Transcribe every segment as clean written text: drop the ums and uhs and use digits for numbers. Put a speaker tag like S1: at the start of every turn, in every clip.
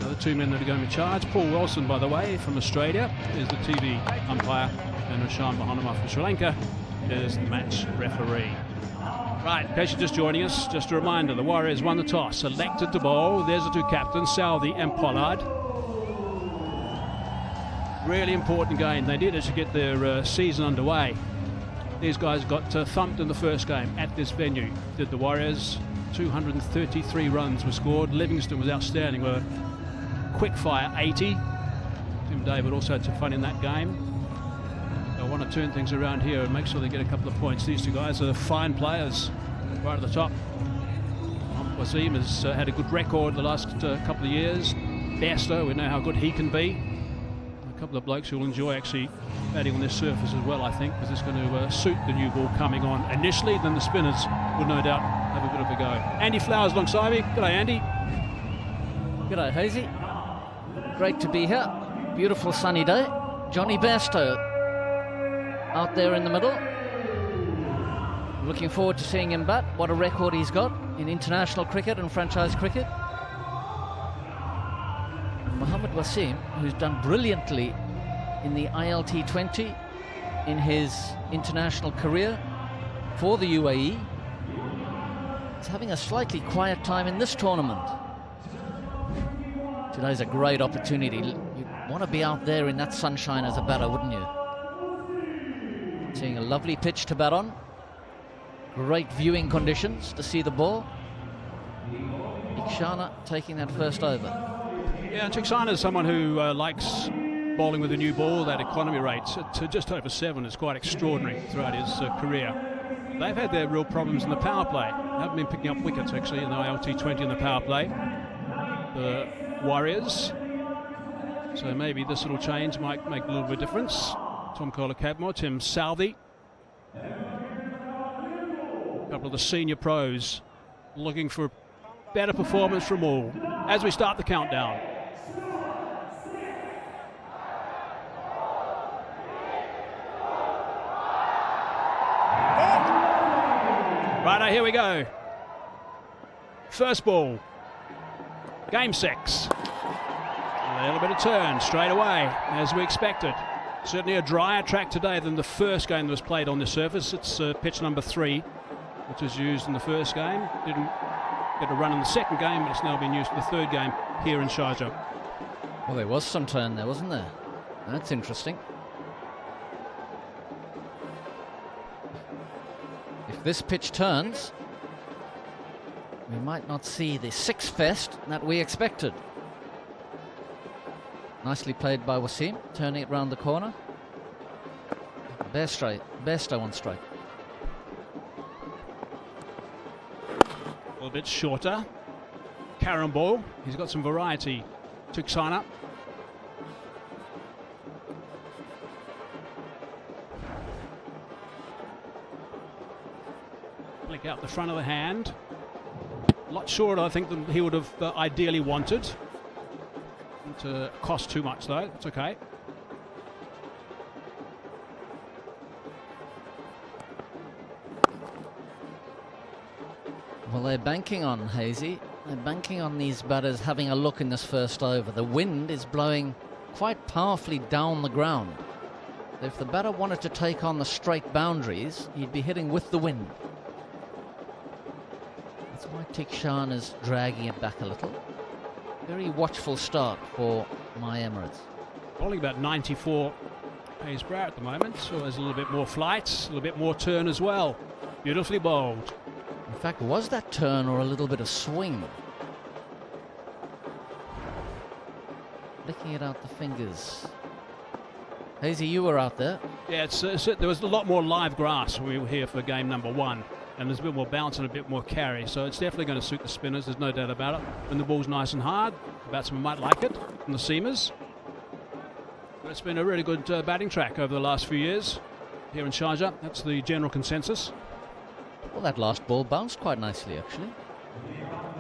S1: The two men that are going to charge. Paul Wilson, by the way, from Australia, is the TV umpire, and Rashid from Sri Lanka is the match referee. Right, in case you're just joining us, just a reminder, the Warriors won the toss, selected to bowl. There's the two captains, Southey and Pollard. Really important game. They did as to get their season underway. These guys got thumped in the first game at this venue. Did the Warriors. 233 runs were scored. Livingston was outstanding with a quick fire 80. Tim David also had some fun in that game. They want to turn things around here and make sure they get a couple of points. These two guys are fine players right at the top. Wasim has had a good record the last couple of years. Bairstow, we know how good he can be. A couple of blokes who will enjoy actually batting on this surface as well, I think, because it's going to suit the new ball coming on initially. Then the spinners will no doubt have a bit of a go. Andy Flowers alongside me. G'day, Andy.
S2: G'day, Hazy. Great to be here. Beautiful sunny day. Johnny Bairstow out there in the middle. Looking forward to seeing him bat. What a record he's got in international cricket and franchise cricket. Mohammad Wasim, who's done brilliantly in the ILT20 in his international career for the UAE, is having a slightly quiet time in this tournament. Today's a great opportunity. You want to be out there in that sunshine as a batter, wouldn't you? Seeing a lovely pitch to bat on. Great viewing conditions to see the ball. Ikshana taking that first over.
S1: Yeah, Chiksana is someone who likes bowling with a new ball. That economy rate to just over 7 is quite extraordinary throughout his career. They've had their real problems in the power play. They haven't been picking up wickets actually in the ILT20 in the power play. The Warriors. So maybe this little change might make a little bit of difference. Tom Kohler-Cadmore, Tim Southey. A couple of the senior pros looking for better performance from all as we start the countdown. Right, here we go. First ball. Game 6. A little bit of turn straight away, as we expected. Certainly a drier track today than the first game that was played on the surface. It's pitch number 3, which was used in the first game. Didn't get a run in the second game, but it's now been used in the third game here in Sharjah.
S2: Well, there was some turn there, wasn't there? That's interesting. If this pitch turns, we might not see the 6 fest that we expected. Nicely played by Wasim, turning it round the corner. Bairstow on strike.
S1: A little bit shorter. Carom ball. He's got some variety. Tuksana. Flick out the front of the hand. A lot shorter, I think, than he would have ideally wanted. To cost too much though, it's okay.
S2: Well, they're banking on Hazy. They're banking on these batters having a look in this first over. The wind is blowing quite powerfully down the ground. If the batter wanted to take on the straight boundaries, he'd be hitting with the wind. That's why Tikshan is dragging it back a little. Very watchful start for my Emirates.
S1: Bowling about 94 pace per hour at the moment, so there's a little bit more flight, a little bit more turn as well. Beautifully bowled.
S2: In fact, was that turn or a little bit of swing? Licking it out the fingers. Hazy, you were out there.
S1: Yeah, there was a lot more live grass when we were here for game number 1. And there's a bit more bounce and a bit more carry, so it's definitely going to suit the spinners, there's no doubt about it. When the ball's nice and hard, the batsmen might like it, and the seamers. But it's been a really good batting track over the last few years here in Sharjah. That's the general consensus.
S2: Well, that last ball bounced quite nicely, actually.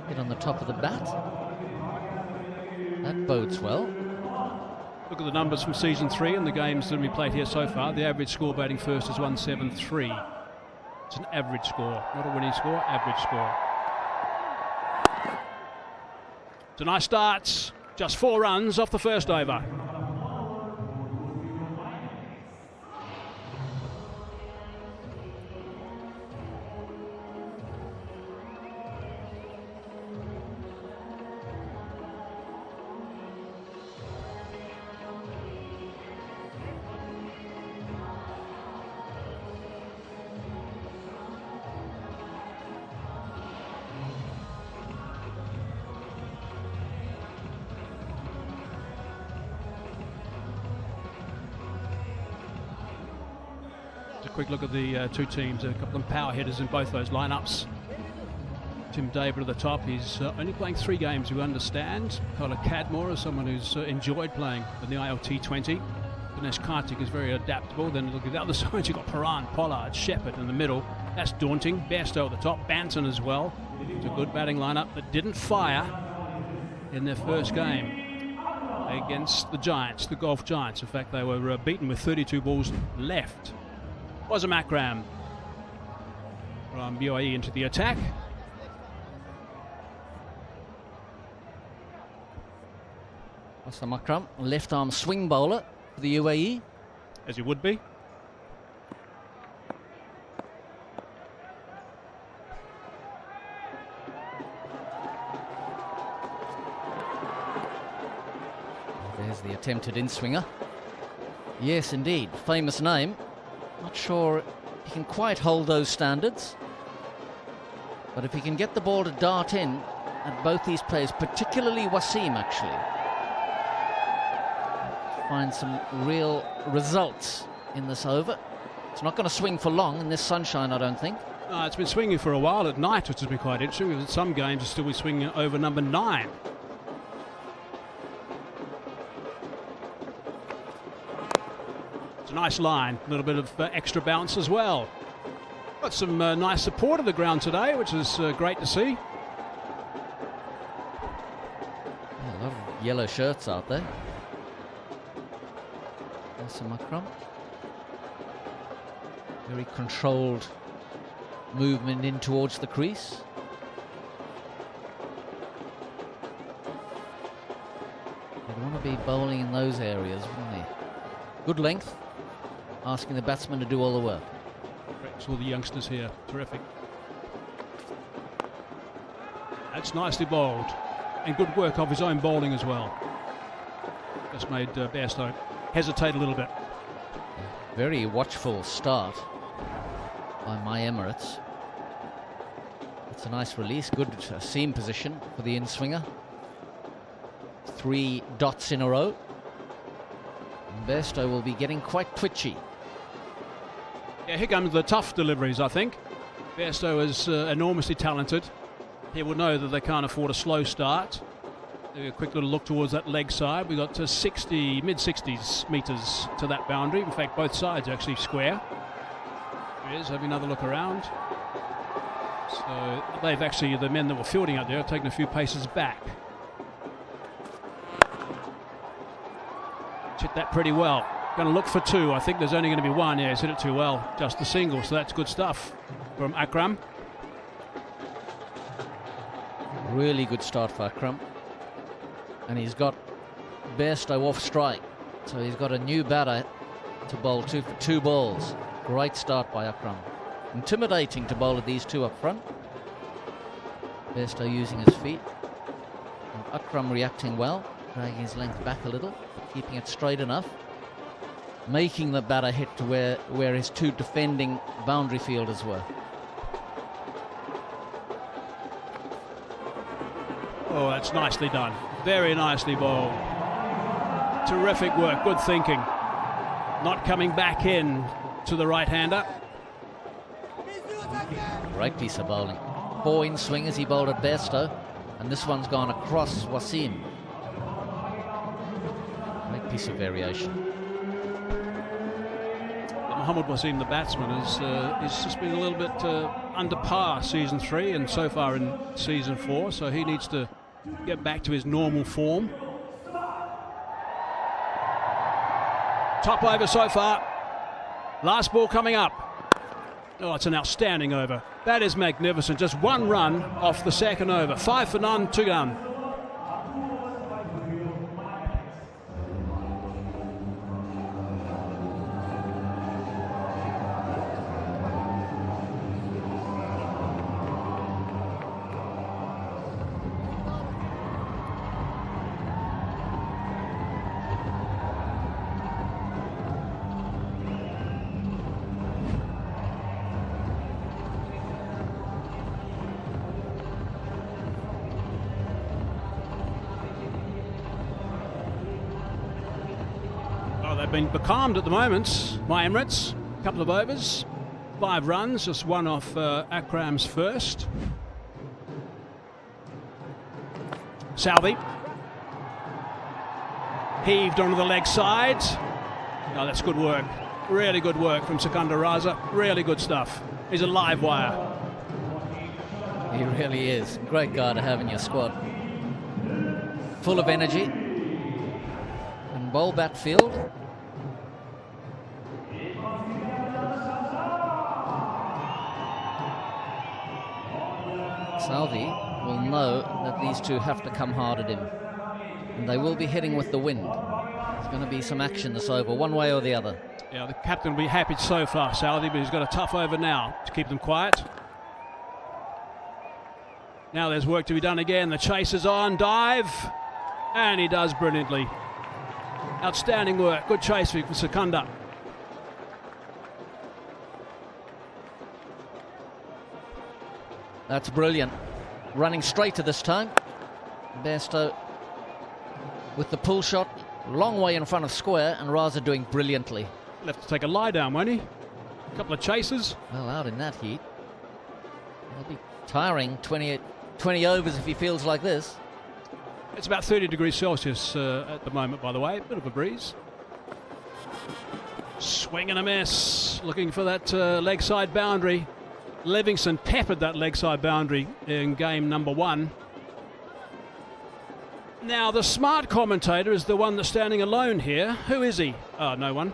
S2: Hit on the top of the bat. That bodes well.
S1: Look at the numbers from season 3 and the games that we played here so far. The average score batting first is 173. It's an average score, not a winning score, average score. It's a nice start. Just 4 runs off the first over. Quick look at the two teams, a couple of power hitters in both those lineups. Tim David at the top, he's only playing 3 games, we understand. Colin Cadmore is someone who's enjoyed playing in the ILT20. Dinesh Karthik is very adaptable. Then look at the other side, you've got Paran, Pollard, Shepherd in the middle. That's daunting. Bairstow at the top, Banton as well. It's a good batting lineup that didn't fire in their first game against the Giants, the Golf Giants. In fact, they were beaten with 32 balls left. Wasam Akram from UAE into the attack.
S2: Wasam Akram, left arm swing bowler for the UAE.
S1: As he would be.
S2: There's the attempted in-swinger. Yes, indeed, famous name. Not sure he can quite hold those standards, but if he can get the ball to dart in at both these players, particularly Wasim, actually, find some real results in this over. It's not going to swing for long in this sunshine, I don't think.
S1: No, it's been swinging for a while at night, which has been quite interesting. In some games, it's still be swinging over number 9. It's a nice line, a little bit of extra bounce as well. Got some nice support of the ground today, which is great to see.
S2: Yeah, a lot of yellow shirts out there. Wasam Akram. Very controlled movement in towards the crease. They'd want to be bowling in those areas, wouldn't they? Good length. Asking the batsman to do all the work.
S1: Corrects all the youngsters here. Terrific. That's nicely bowled. And good work of his own bowling as well. Just made Bairstow hesitate a little bit.
S2: Very watchful start by my Emirates. It's a nice release. Good seam position for the in-swinger. 3 dots in a row. And Bairstow will be getting quite twitchy.
S1: Yeah, here comes the tough deliveries, I think. Bairstow is enormously talented. He will know that they can't afford a slow start. A quick little look towards that leg side. We got to mid-60s metres to that boundary. In fact, both sides are actually square. There he is, having another look around. So they've actually, the men that were fielding out there, have taken a few paces back. Hit that pretty well. Going to look for 2. I think there's only going to be 1. Yeah, he's hit it too well. Just the single, so that's good stuff from Akram.
S2: Really good start for Akram. And he's got Bairstow off strike. So he's got a new batter to bowl to for 2 balls. Great start by Akram. Intimidating to bowl at these 2 up front. Bairstow using his feet. And Akram reacting well, dragging his length back a little, keeping it straight enough. Making the batter hit to where his 2 defending boundary fielders were.
S1: Oh, that's nicely done. Very nicely bowled. Terrific work, good thinking. Not coming back in to the right-hander.
S2: Great piece of bowling. 4 in-swingers he bowled at Bairstow, and this one's gone across Wasim. Great piece of variation.
S1: Mohammad Wasim, the batsman, is just been a little bit under par season 3 and so far in season 4, so he needs to get back to his normal form. Top over so far. Last ball coming up. Oh, it's an outstanding over. That is magnificent. Just 1 run off the second over. 5 for none, 2 down. they've been becalmed at the moment. My Emirates, a couple of overs, 5 runs, just one off Akram's first. Southey. Heaved onto the leg side. Oh, that's good work. Really good work from Sikandar Raza. Really good stuff. He's a live wire.
S2: He really is. Great guy to have in your squad. Full of energy. And bowl bat field. Southey will know that these two have to come hard at him. And they will be hitting with the wind. There's going to be some action this over, one way or the other.
S1: Yeah, the captain will be happy so far, Southey, but he's got a tough over now to keep them quiet. Now there's work to be done again. The chase is on, dive, and he does brilliantly. Outstanding work, good chase for Sikandar.
S2: That's brilliant. Running straight to this time. Bairstow with the pull shot, long way in front of square, and Raza doing brilliantly.
S1: He'll have to take a lie down, won't he? A couple of chases.
S2: Well, out in that heat. He'll be tiring 20 overs if he feels like this.
S1: It's about 30 degrees Celsius at the moment, by the way. A bit of a breeze. Swing and a miss. Looking for that leg side boundary. Livingston peppered that leg side boundary in game number 1. Now, the smart commentator is the one that's standing alone here. Who is he? Oh, no one.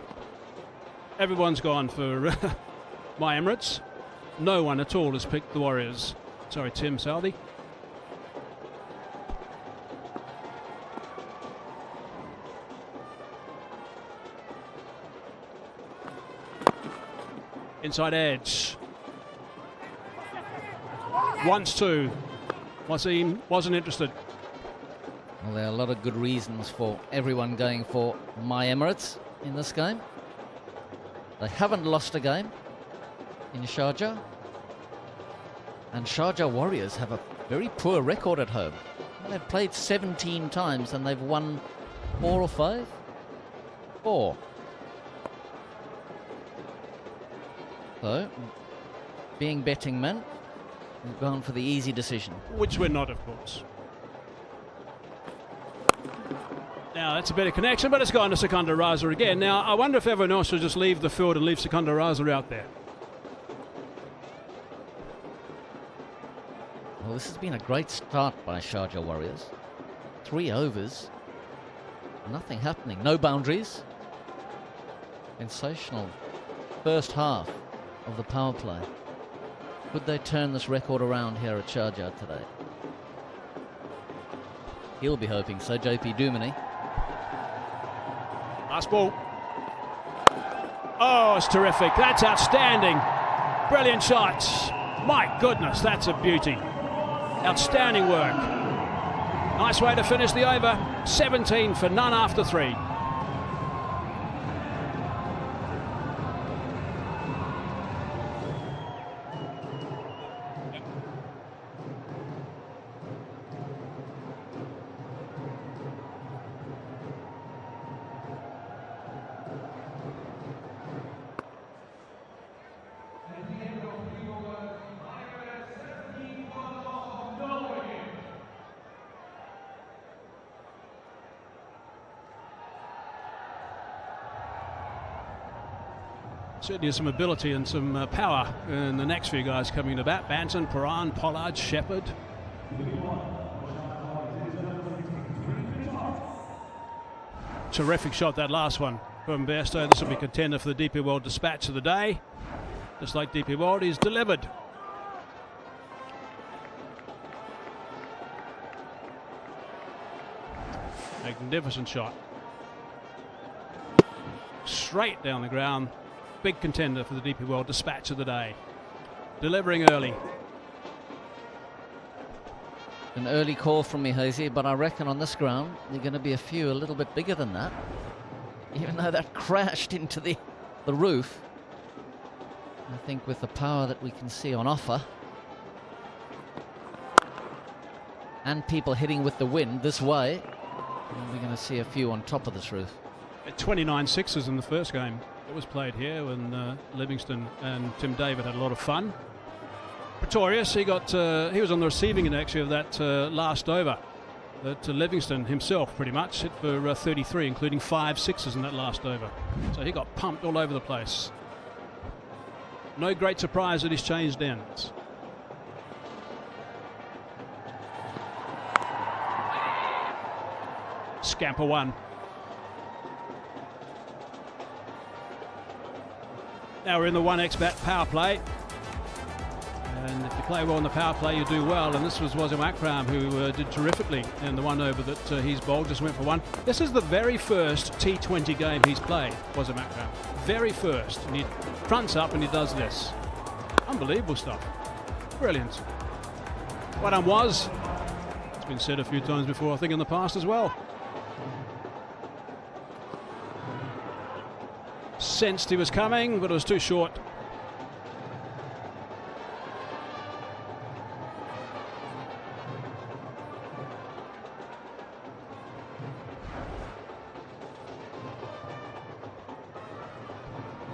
S1: Everyone's gone for my Emirates. No one at all has picked the Warriors. Sorry, Tim Southey. Inside edge. Wants to. Wasim wasn't interested.
S2: Well, there are a lot of good reasons for everyone going for my Emirates in this game. They haven't lost a game in Sharjah. And Sharjah Warriors have a very poor record at home. They've played 17 times and they've won 4 or 5? 4. So, being betting men, we've gone for the easy decision.
S1: Which we're not, of course. Now, that's a better connection, but it's gone to Sikandar Raza again. Now, I wonder if everyone else will just leave the field and leave Sikandar Raza out there.
S2: Well, this has been a great start by Sharjah Warriors. 3 overs. Nothing happening. No boundaries. Sensational first half of the power play. Could they turn this record around here at Sharjah today? He'll be hoping so, JP Duminy.
S1: Last ball. Oh, it's terrific. That's outstanding. Brilliant shots. My goodness, that's a beauty. Outstanding work. Nice way to finish the over. 17 for none after 3. Certainly some ability and some power in the next few guys coming to bat. Banton, Paran, Pollard, Shepherd. Terrific shot, that last one from Bairstow. This will be contender for the DP World Dispatch of the day. Just like DP World, he's delivered. Magnificent shot. Straight down the ground. Big contender for the DP World Dispatch of the day. Delivering early.
S2: An early call from me, Hazy, but I reckon on this ground there are going to be a few a little bit bigger than that. Even though that crashed into the roof. I think with the power that we can see on offer and people hitting with the wind this way, we're going to see a few on top of this roof.
S1: 29 sixes in the first game that was played here when Livingston and Tim David had a lot of fun. Pretorius, he was on the receiving end actually of that last over that Livingston himself pretty much hit for 33, including 5 sixes in that last over. So he got pumped all over the place. No great surprise that he's changed ends. Scamper one. Now we're in the 1x bat power play. And if you play well in the power play, you do well. And this was Wasim Akram who did terrifically in the 1 over that he's bowled, just went for 1. This is the very first T20 game he's played, Wasim Akram. Very first. And he fronts up and he does this. Unbelievable stuff. Brilliant. What was. It's been said a few times before, I think in the past as well. Sensed he was coming, but it was too short.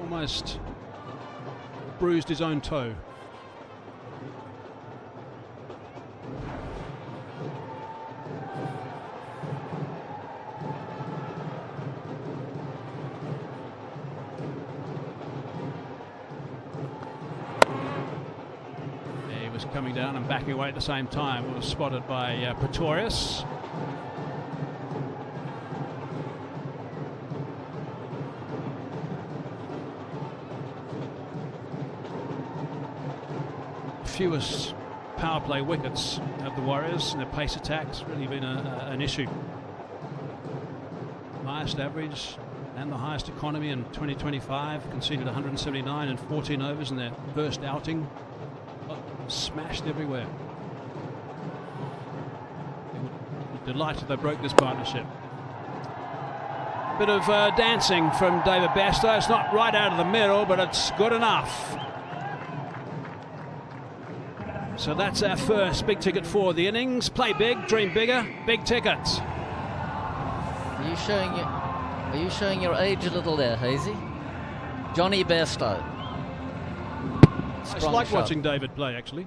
S1: Almost bruised his own toe. He was coming down and backing away at the same time. It was spotted by Pretorius. Fewest power play wickets of the Warriors, and their pace attack's really been an issue. Highest average and the highest economy in 2025, conceded 179 in 14 overs in their first outing. Smashed everywhere. We're delighted they broke this partnership. Bit of dancing from David Bairstow. It's not right out of the middle, but it's good enough. So that's our first big ticket for the innings. Play big, dream bigger, big tickets.
S2: Are you showing your age a little there, Hazy? Johnny Bairstow.
S1: I just like watching David play, actually.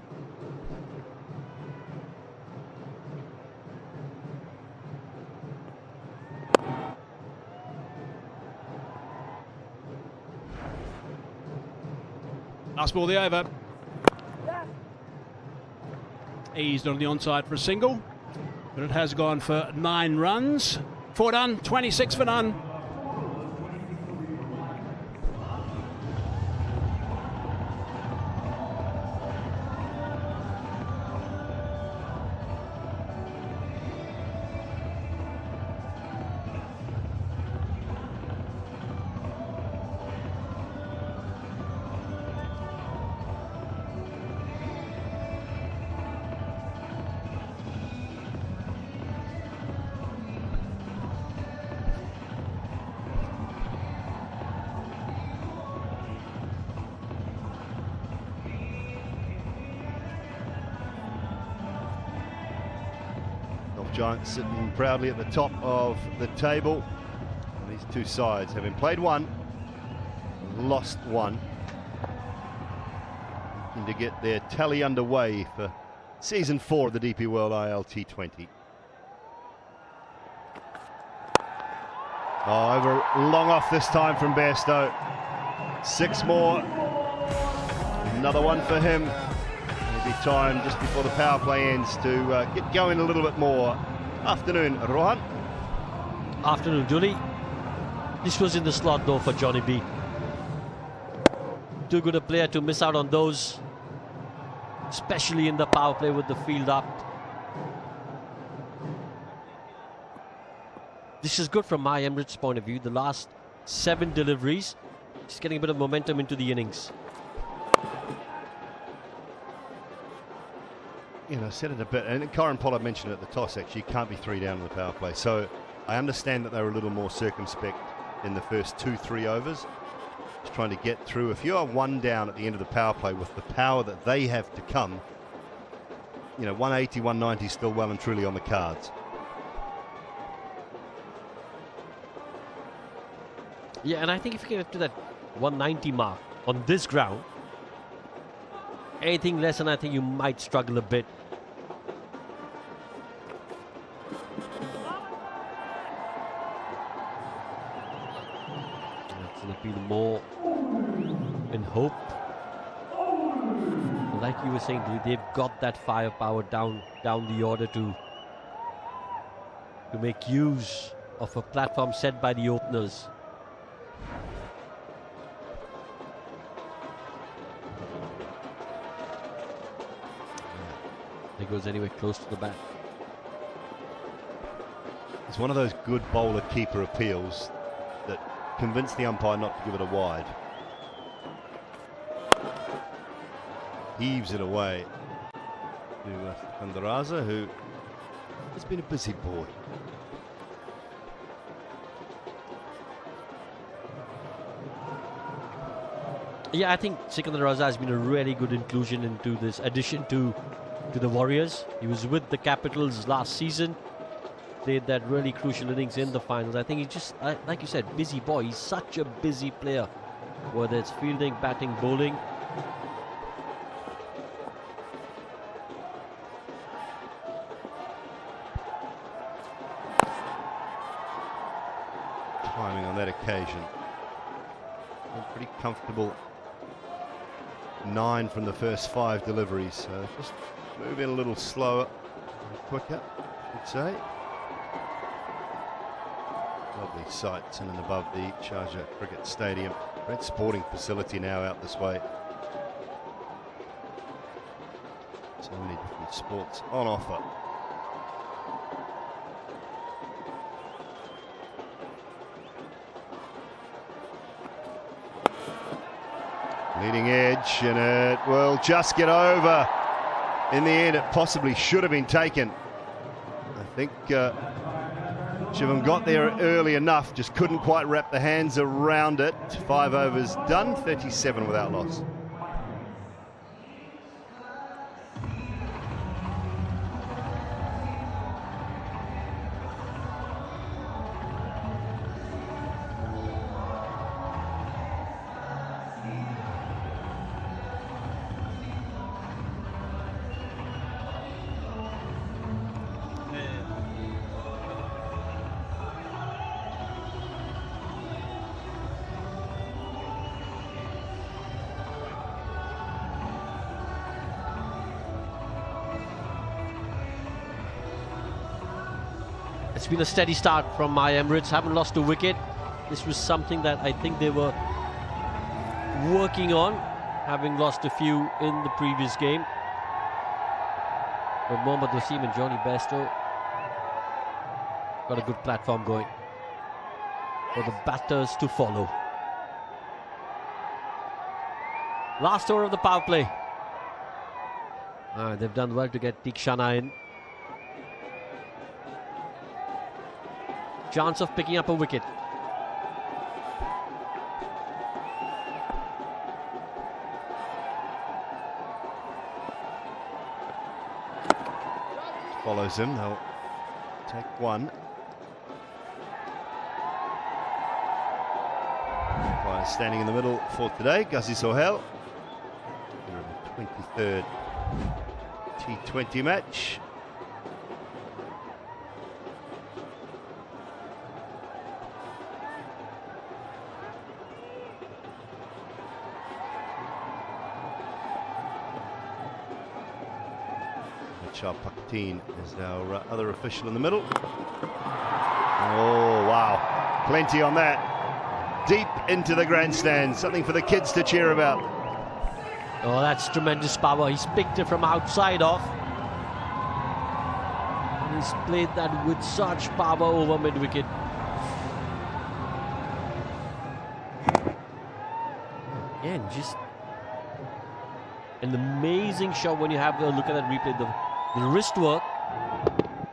S1: Last ball of the over. Eased on the onside for a single, but it has gone for 9 runs. 4 done, 26 for none.
S3: Giants sitting proudly at the top of the table. And these two sides, having played one, lost one, and to get their tally underway for season 4 of the DP World ILT20. Oh, over long off this time from Bairstow. 6 more. Another one for him. Maybe time just before the power play ends to get going a little bit more. Afternoon, Rohan.
S4: Afternoon, Julie. This was in the slot though for Johnny B. Too good a player to miss out on those, especially in the power play with the field up. This is good from my Emirates point of view. The last 7 deliveries, just getting a bit of momentum into the innings.
S3: You know, said it a bit, and Karen Pollard mentioned at the toss, actually, you can't be 3 down in the power play. So I understand that they were a little more circumspect in the first 2-3 overs. Just trying to get through. If you are 1 down at the end of the power play with the power that they have to come, you know, 180, 190 is still well and truly on the cards.
S4: Yeah, and I think if you get up to that 190 mark on this ground, anything less than I think you might struggle a bit. That's going to be more in hope. Like you were saying, they've got that firepower down the order to make use of a platform set by the openers. It goes anywhere close to the bat.
S3: It's one of those good bowler-keeper appeals that convince the umpire not to give it a wide. Heaves it away to Andaraza, who has been a busy boy.
S4: Yeah, I think Sikandar Raza has been a really good inclusion into this addition to the Warriors. He was with the Capitals last season. Played that really crucial innings in the finals. I think he's just, like you said, busy boy. He's such a busy player, whether it's fielding, batting, bowling.
S3: Timing on that occasion. Pretty comfortable 9 from the first 5 deliveries. So just move in a little slower and quicker, I'd say. Lovely sights in and above the Sharjah Cricket Stadium. Great sporting facility now out this way. So many different sports on offer. Leading edge, and it will just get over. In the end, it possibly should have been taken. I think Shivam got there early enough, just couldn't quite wrap the hands around it. 5 overs done, 37 without loss.
S4: It's been a steady start from my Emirates. Haven't lost a wicket. This was something that I think they were working on, having lost a few in the previous game. But Mohammad Wasim and Johnny Bairstow got a good platform going for the batters to follow. Last over of the power play. They've done well to get Tikshana in. Chance of picking up a wicket.
S3: Follows him, they'll take one. Standing in the middle for today, Ghazi Sohail. 23rd T20 match. Shah Pakteen is our other official in the middle. Oh, wow. Plenty on that. Deep into the grandstand. Something for the kids to cheer about.
S4: Oh, that's tremendous power. He's picked it from outside off. He's played that with such power over mid-wicket. Again, just an amazing shot when you have a look at that replay. The wrist work,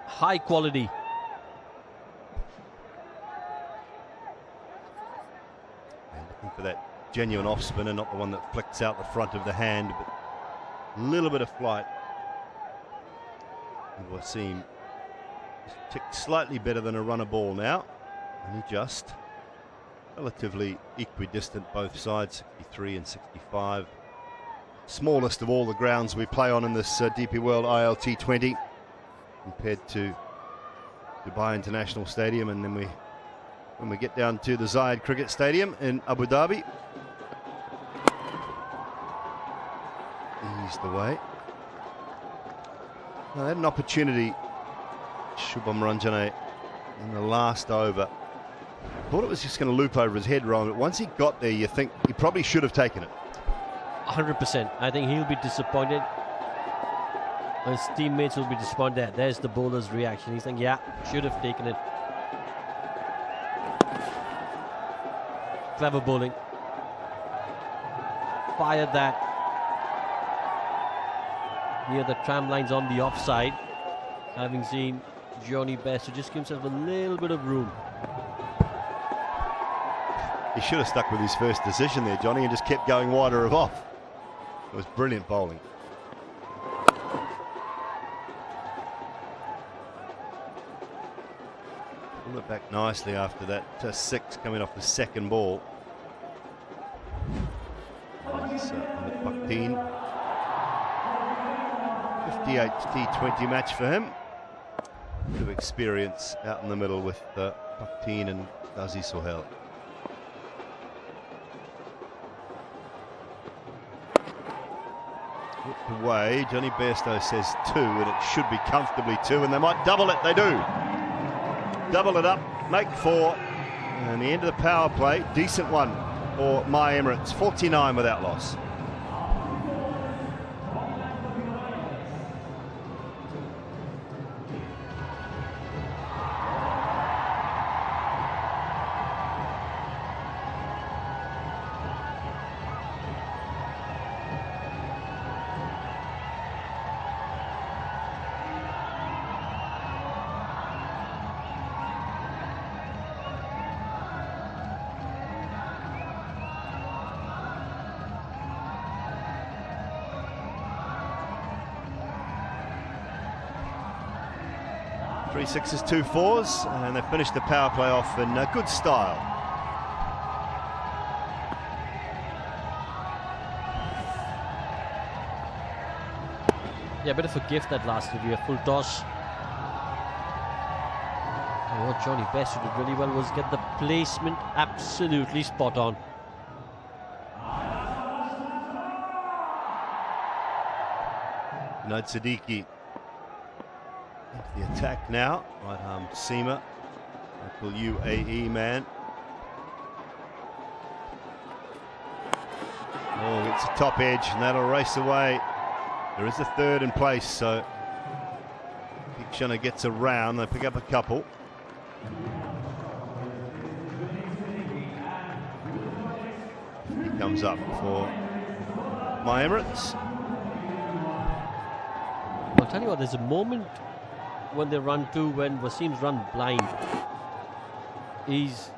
S4: high quality.
S3: And looking for that genuine off spinner, not the one that flicks out the front of the hand, but a little bit of flight. And Wasim ticked slightly better than a runner ball now, and he just relatively equidistant both sides, 63 and 65. Smallest of all the grounds we play on in this DP World ILT20 compared to Dubai International Stadium, and then when we get down to the Zayed Cricket Stadium in Abu Dhabi, eased away. Now, they had an opportunity, Shubham Ranjane, in the last over. Thought it was just going to loop over his head, Ron, but once he got there, you think he probably should have taken it.
S4: 100%. I think he'll be disappointed. His teammates will be disappointed. There's the bowler's reaction. He's saying, yeah, should have taken it. Clever bowling. Fired that near the tram lines on the offside. Having seen Johnny Bairstow just give himself a little bit of room.
S3: He should have stuck with his first decision there, Johnny, and just kept going wider of off. It was brilliant bowling. Pulled it back nicely after that 6 coming off the second ball. It's Pakteen. 58 T20 match for him. Bit of experience out in the middle with Pakteen and Dazi Sohail. Away, Johnny Bairstow says 2, and it should be comfortably 2, and they might double it. They do. Double it up, make 4, and the end of the power play, decent one for My Emirates, 49 without loss. Three sixes, 2 4s, and they finished the power play off in good style.
S4: Yeah, a bit of a gift that last review, a full toss. And what Johnny Bairstow did really well was get the placement absolutely spot on.
S3: Nad Siddiqui into the attack now. Right arm Seamer, local UAE man. Oh, it's a top edge, and that'll race away. There is a third in place, so Shana gets around. They pick up a couple. He comes up for My Emirates.
S4: I'll tell you what, there's a moment when they run to, when Wasim's run blind. He's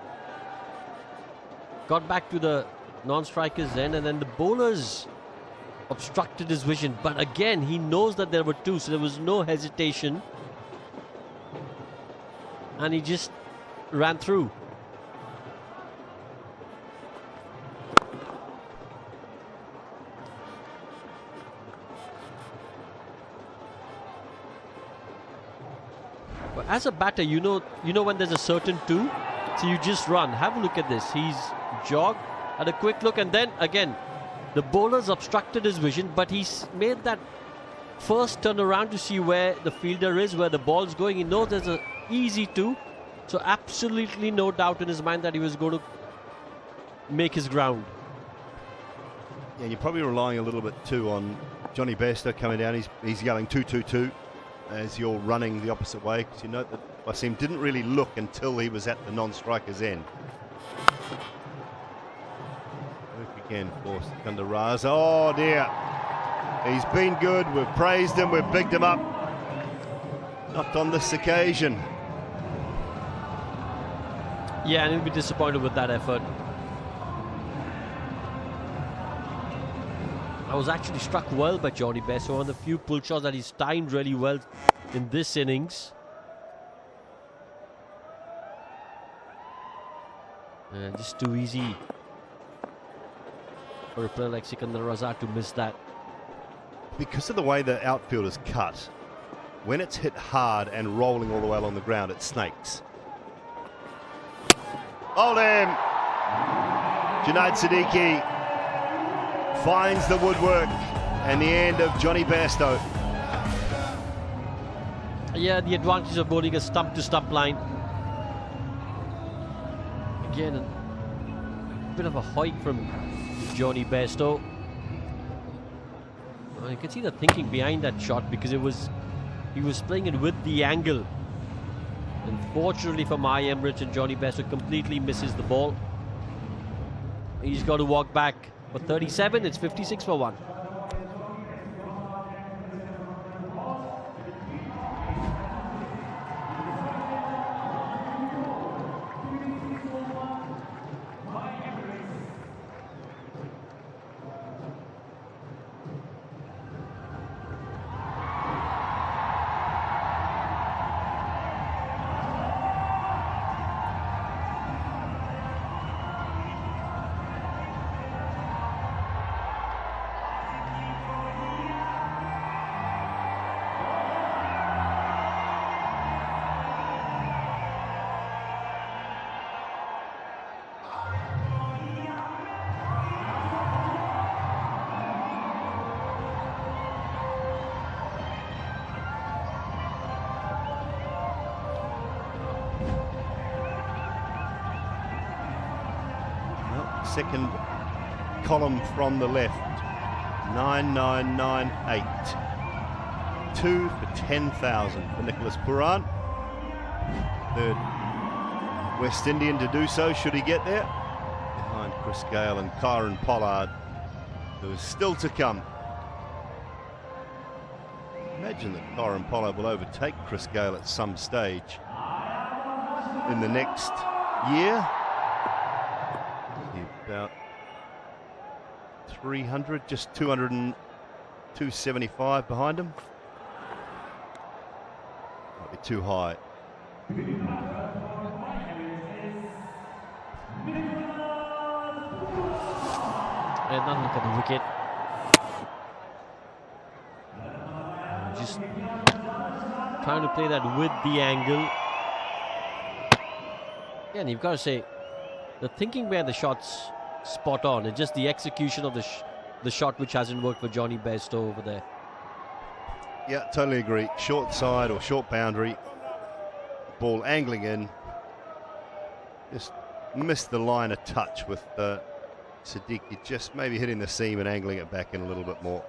S4: got back to the non-striker's end, and then the bowlers obstructed his vision. But again, he knows that there were 2, so there was no hesitation. And he just ran through. But as a batter, you know when there's a certain 2, so you just run. Have a look at this. He's jogged, had a quick look, and then again, the bowlers obstructed his vision, but he's made that first turn around to see where the fielder is, where the ball's going. He knows there's an easy 2, so absolutely no doubt in his mind that he was going to make his ground.
S3: Yeah, you're probably relying a little bit too on Johnny Bairstow coming down. He's yelling 2-2-2 as you're running the opposite way, because you note that Wasim didn't really look until he was at the non-striker's end. Work again for Sikandar Raza. Oh dear, he's been good. We've praised him, we've bigged him up. Not on this occasion.
S4: Yeah, and he'll be disappointed with that effort. I was actually struck well by Johnny Bairstow, one of the few pull shots that he's timed really well in this innings. Just too easy for a player like Sikandar Raza to miss that.
S3: Because of the way the outfield is cut, when it's hit hard and rolling all the way along the ground, it snakes. Hold him! Junaid Siddiqui finds the woodwork and the end of Johnny Bairstow.
S4: Yeah, the advantage of bowling a stump-to-stump line. Again, a bit of a hoik from Johnny Bairstow. You can see the thinking behind that shot, because he was playing it with the angle. Unfortunately for my Emirates, and Johnny Bairstow completely misses the ball. He's got to walk back for 37. It's 56 for 1.
S3: Second column from the left, 9998. 2 for 10,000 for Nicholas Pooran. Third West Indian to do so, should he get there. Behind Chris Gale and Kieran Pollard, who is still to come. Imagine that Kieran Pollard will overtake Chris Gale at some stage in the next year. About 300, just 200 and 275 behind him. Might be too high.
S4: And now look at the wicket. Just trying to play that with the angle. Yeah, and you've got to say, the thinking behind the shot's spot on. It's just the execution of the shot which hasn't worked for Johnny Bairstow over there.
S3: Yeah, totally agree. Short side or short boundary. Ball angling in. Just missed the line a touch with Siddiqui just maybe hitting the seam and angling it back in a little bit more.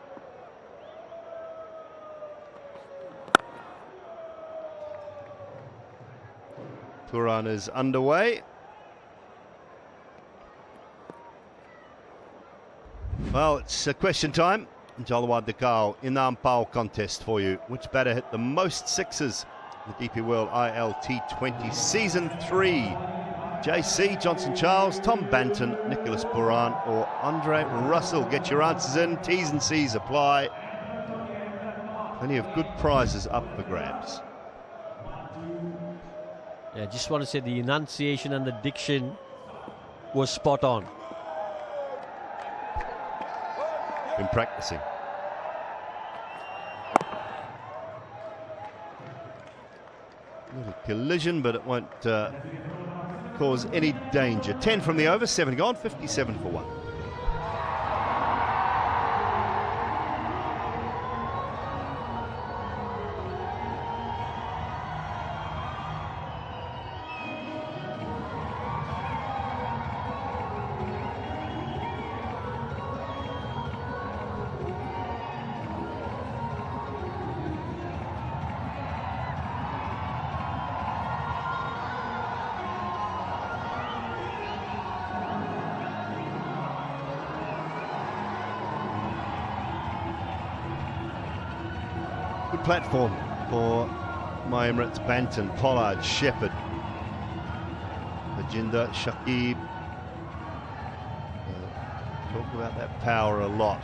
S3: Pooran is underway. Well, it's question time. Jalawad Dakal in the umpire contest for you. Which batter hit the most sixes in the DP World ILT20 Season 3? JC, Johnson Charles, Tom Banton, Nicholas Pooran or Andre Russell? Get your answers in. T's and C's apply. Plenty of good prizes up for grabs.
S4: Yeah, just want to say the enunciation and the diction was spot on.
S3: Been practicing. Little collision, but it won't cause any danger. 10 from the over, 7 gone, 57 for 1. Good platform for my Emirates. Banton, Pollard, Shepherd, Bajinder, Shakib. Talk about that power a lot.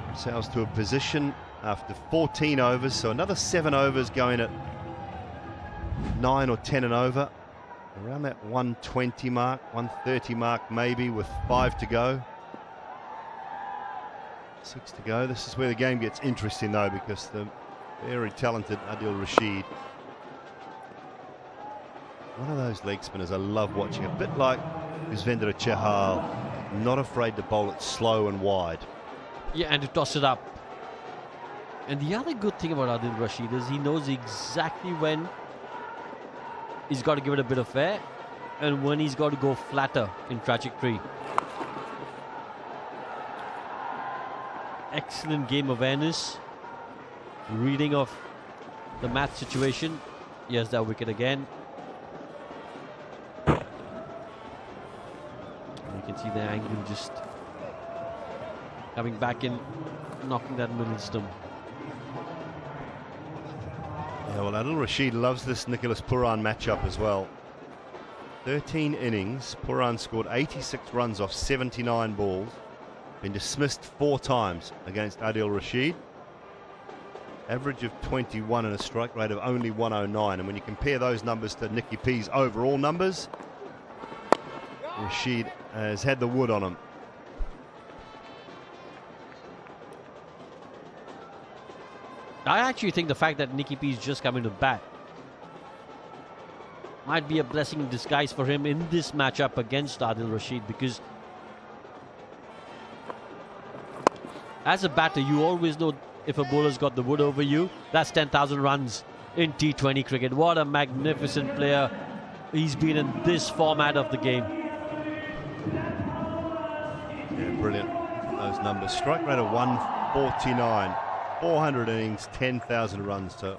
S3: Themselves to a position after 14 overs, so another 7 overs going at 9 or 10 and over. around that 120 mark, 130 mark maybe, with 5 to go. 6 to go. This is where the game gets interesting though, because the very talented Adil Rashid, one of those leg spinners I love watching, a bit like Yuzvendra Chahal, not afraid to bowl it slow and wide.
S4: Yeah, and to toss it up. And the other good thing about Adil Rashid is he knows exactly when he's got to give it a bit of air and when he's got to go flatter in trajectory. Excellent game awareness, reading of the match situation. Here's that wicket again. You can see the angle just coming back in, knocking that middle stump.
S3: Yeah, well, Adil Rashid loves this Nicholas Pooran matchup as well. 13 innings, Pooran scored 86 runs off 79 balls. Been dismissed 4 times against Adil Rashid. Average of 21 and a strike rate of only 109. And when you compare those numbers to Nicky P's overall numbers, Rashid has had the wood on him.
S4: I actually think the fact that Nicky P's just come into bat might be a blessing in disguise for him in this matchup against Adil Rashid, because as a batter, you always know if a bowler's got the wood over you. That's 10,000 runs in T20 cricket. What a magnificent player he's been in this format of the game.
S3: Yeah, brilliant. Those numbers. Strike rate of 149. 400 innings, 10,000 runs to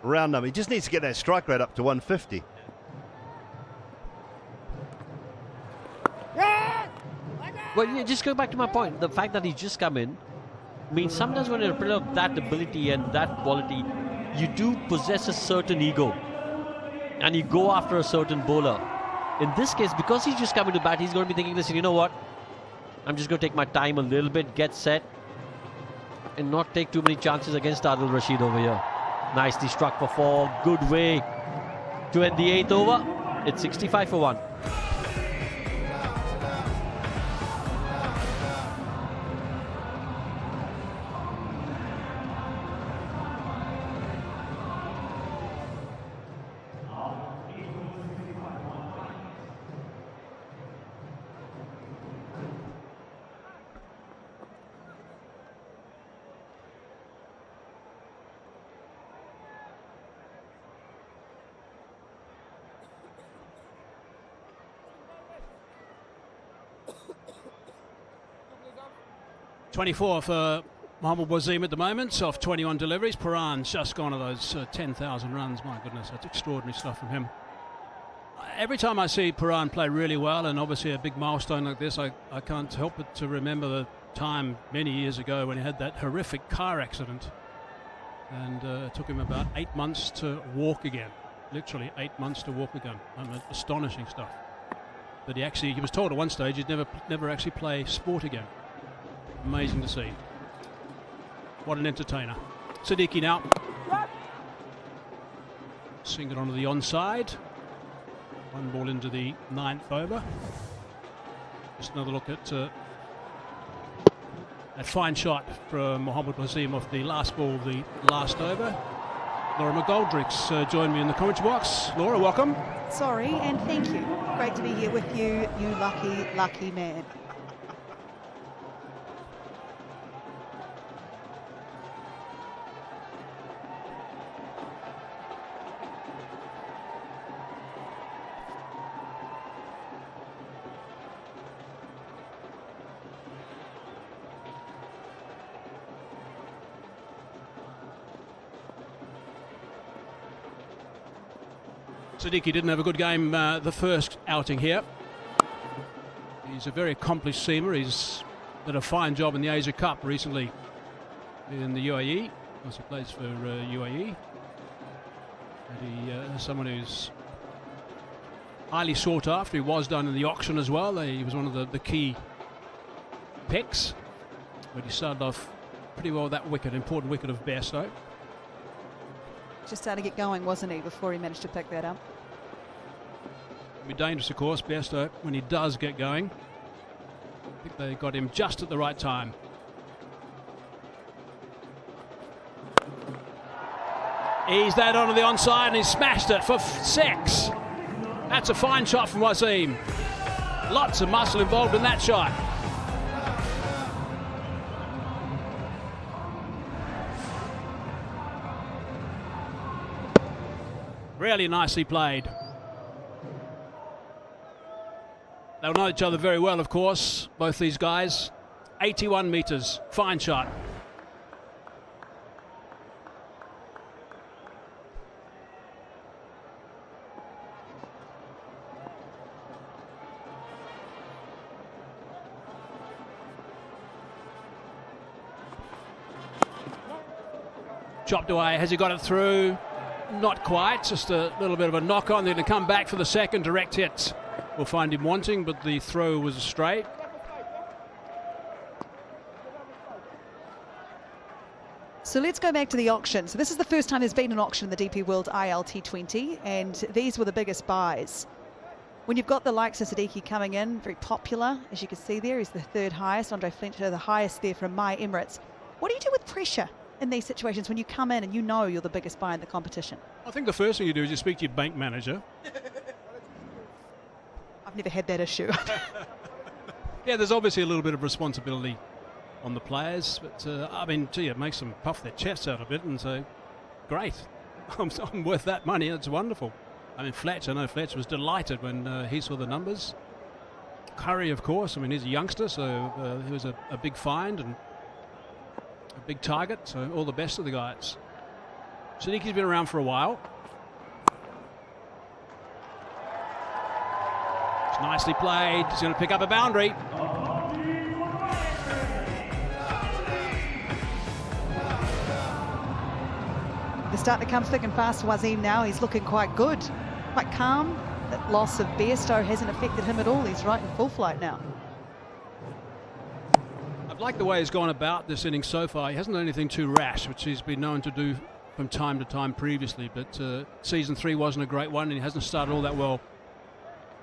S3: round number. He just needs to get that strike rate up to 150.
S4: Well, yeah, just go back to my point. The fact that he's just come in means sometimes when you're a player of that ability and that quality, you do possess a certain ego and you go after a certain bowler. In this case, because he's just coming to bat, he's going to be thinking, listen, you know what? I'm just going to take my time a little bit, get set, and not take too many chances against Adil Rashid over here. Nicely struck for 4. Good way to end the 8th over. It's 65 for 1.
S1: .24 for Mohammad Wasim at the moment, off 21 deliveries. Pooran's just gone to those 10,000 runs. My goodness, that's extraordinary stuff from him. Every time I see Pooran play really well, and obviously a big milestone like this, I can't help but to remember the time many years ago when he had that horrific car accident. And it took him about 8 months to walk again. Literally 8 months to walk again. Astonishing stuff. But he was told at one stage he'd never actually play sport again. Amazing to see. What an entertainer. Siddiqui now. Swing it onto the onside. 1 ball into the 9th over. Just another look at that fine shot from Mohammad Wasim off the last ball of the last over. Laura McGoldrick's joined me in the commentary box. Laura, welcome.
S5: Sorry, and thank you. Great to be here with you, you lucky, lucky man.
S1: Siddiqui didn't have a good game the first outing here. He's a very accomplished seamer. He's done a fine job in the Asia Cup recently in the UAE. Also plays for UAE. And he is someone who's highly sought after. He was down in the auction as well. He was one of the key picks. But he started off pretty well with that wicket, important wicket of Bairstow.
S5: Just starting to get going, wasn't he, before he managed to pick that up?
S1: Be dangerous, of course, Bairstow, when he does get going. I think they got him just at the right time. He's that onto the onside and he smashed it for 6. That's a fine shot from Wasim. Lots of muscle involved in that shot. Really nicely played. They'll know each other very well, of course, both these guys. 81 metres, fine shot. Chopped away, has he got it through? Not quite, just a little bit of a knock on, then to come back for the second direct hit. We'll find him wanting, but the throw was straight.
S5: So let's go back to the auction. So this is the first time there's been an auction in the DP World ILT20, and these were the biggest buys. When you've got the likes of Siddiqui coming in, very popular, as you can see there, he's the third highest. Andre Fletcher, the highest there from My Emirates. What do you do with pressure in these situations when you come in and you know you're the biggest buy in the competition?
S1: I think the first thing you do is you speak to your bank manager.
S5: I've never had that issue.
S1: Yeah, there's obviously a little bit of responsibility on the players, but I mean, gee, it makes them puff their chests out a bit and say, great, I'm worth that money, it's wonderful. I mean, Fletcher, I know Fletcher was delighted when he saw the numbers. Curry, of course, I mean, he's a youngster, so he was a big find and a big target, so all the best to the guys. Siddiqui's been around for a while. It's nicely played, he's going to pick up a boundary.
S5: They're starting to come thick and fast to Wasim now. He's looking quite good, quite calm. That loss of Bairstow hasn't affected him at all. He's right in full flight now.
S1: I've liked the way he's gone about this inning so far. He hasn't done anything too rash, which he's been known to do from time to time previously, but season 3 wasn't a great one and he hasn't started all that well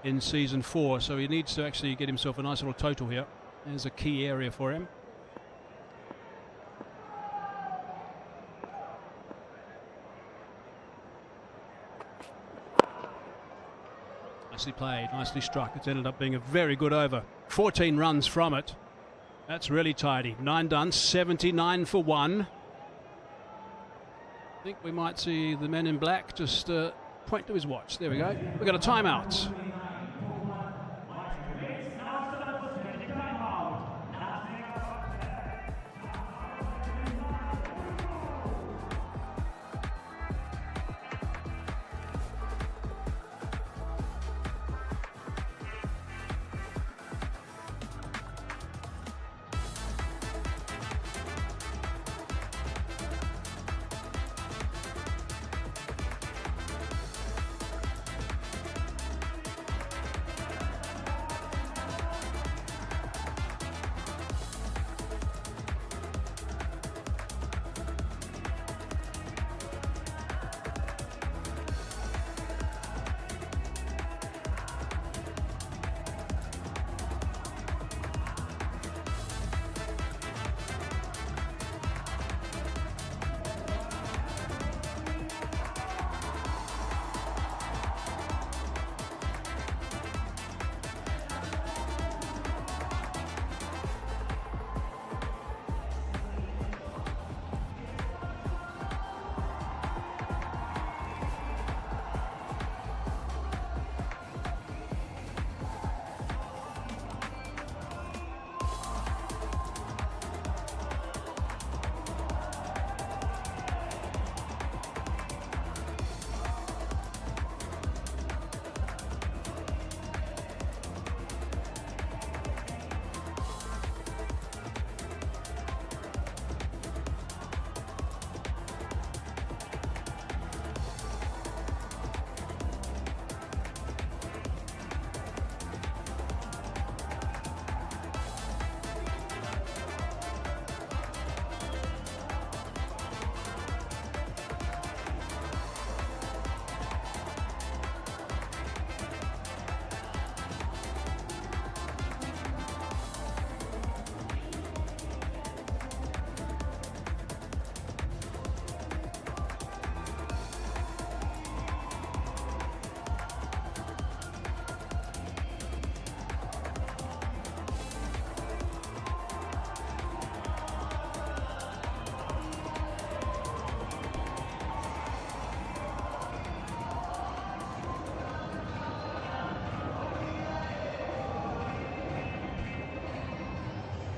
S1: in season 4, so he needs to actually get himself a nice little total here. There's a key area for him. Nicely played, nicely struck. It's ended up being a very good over. 14 runs from it. That's really tidy. 9 done, 79 for 1. I think we might see the men in black just point to his watch. There we go. We've got a timeout.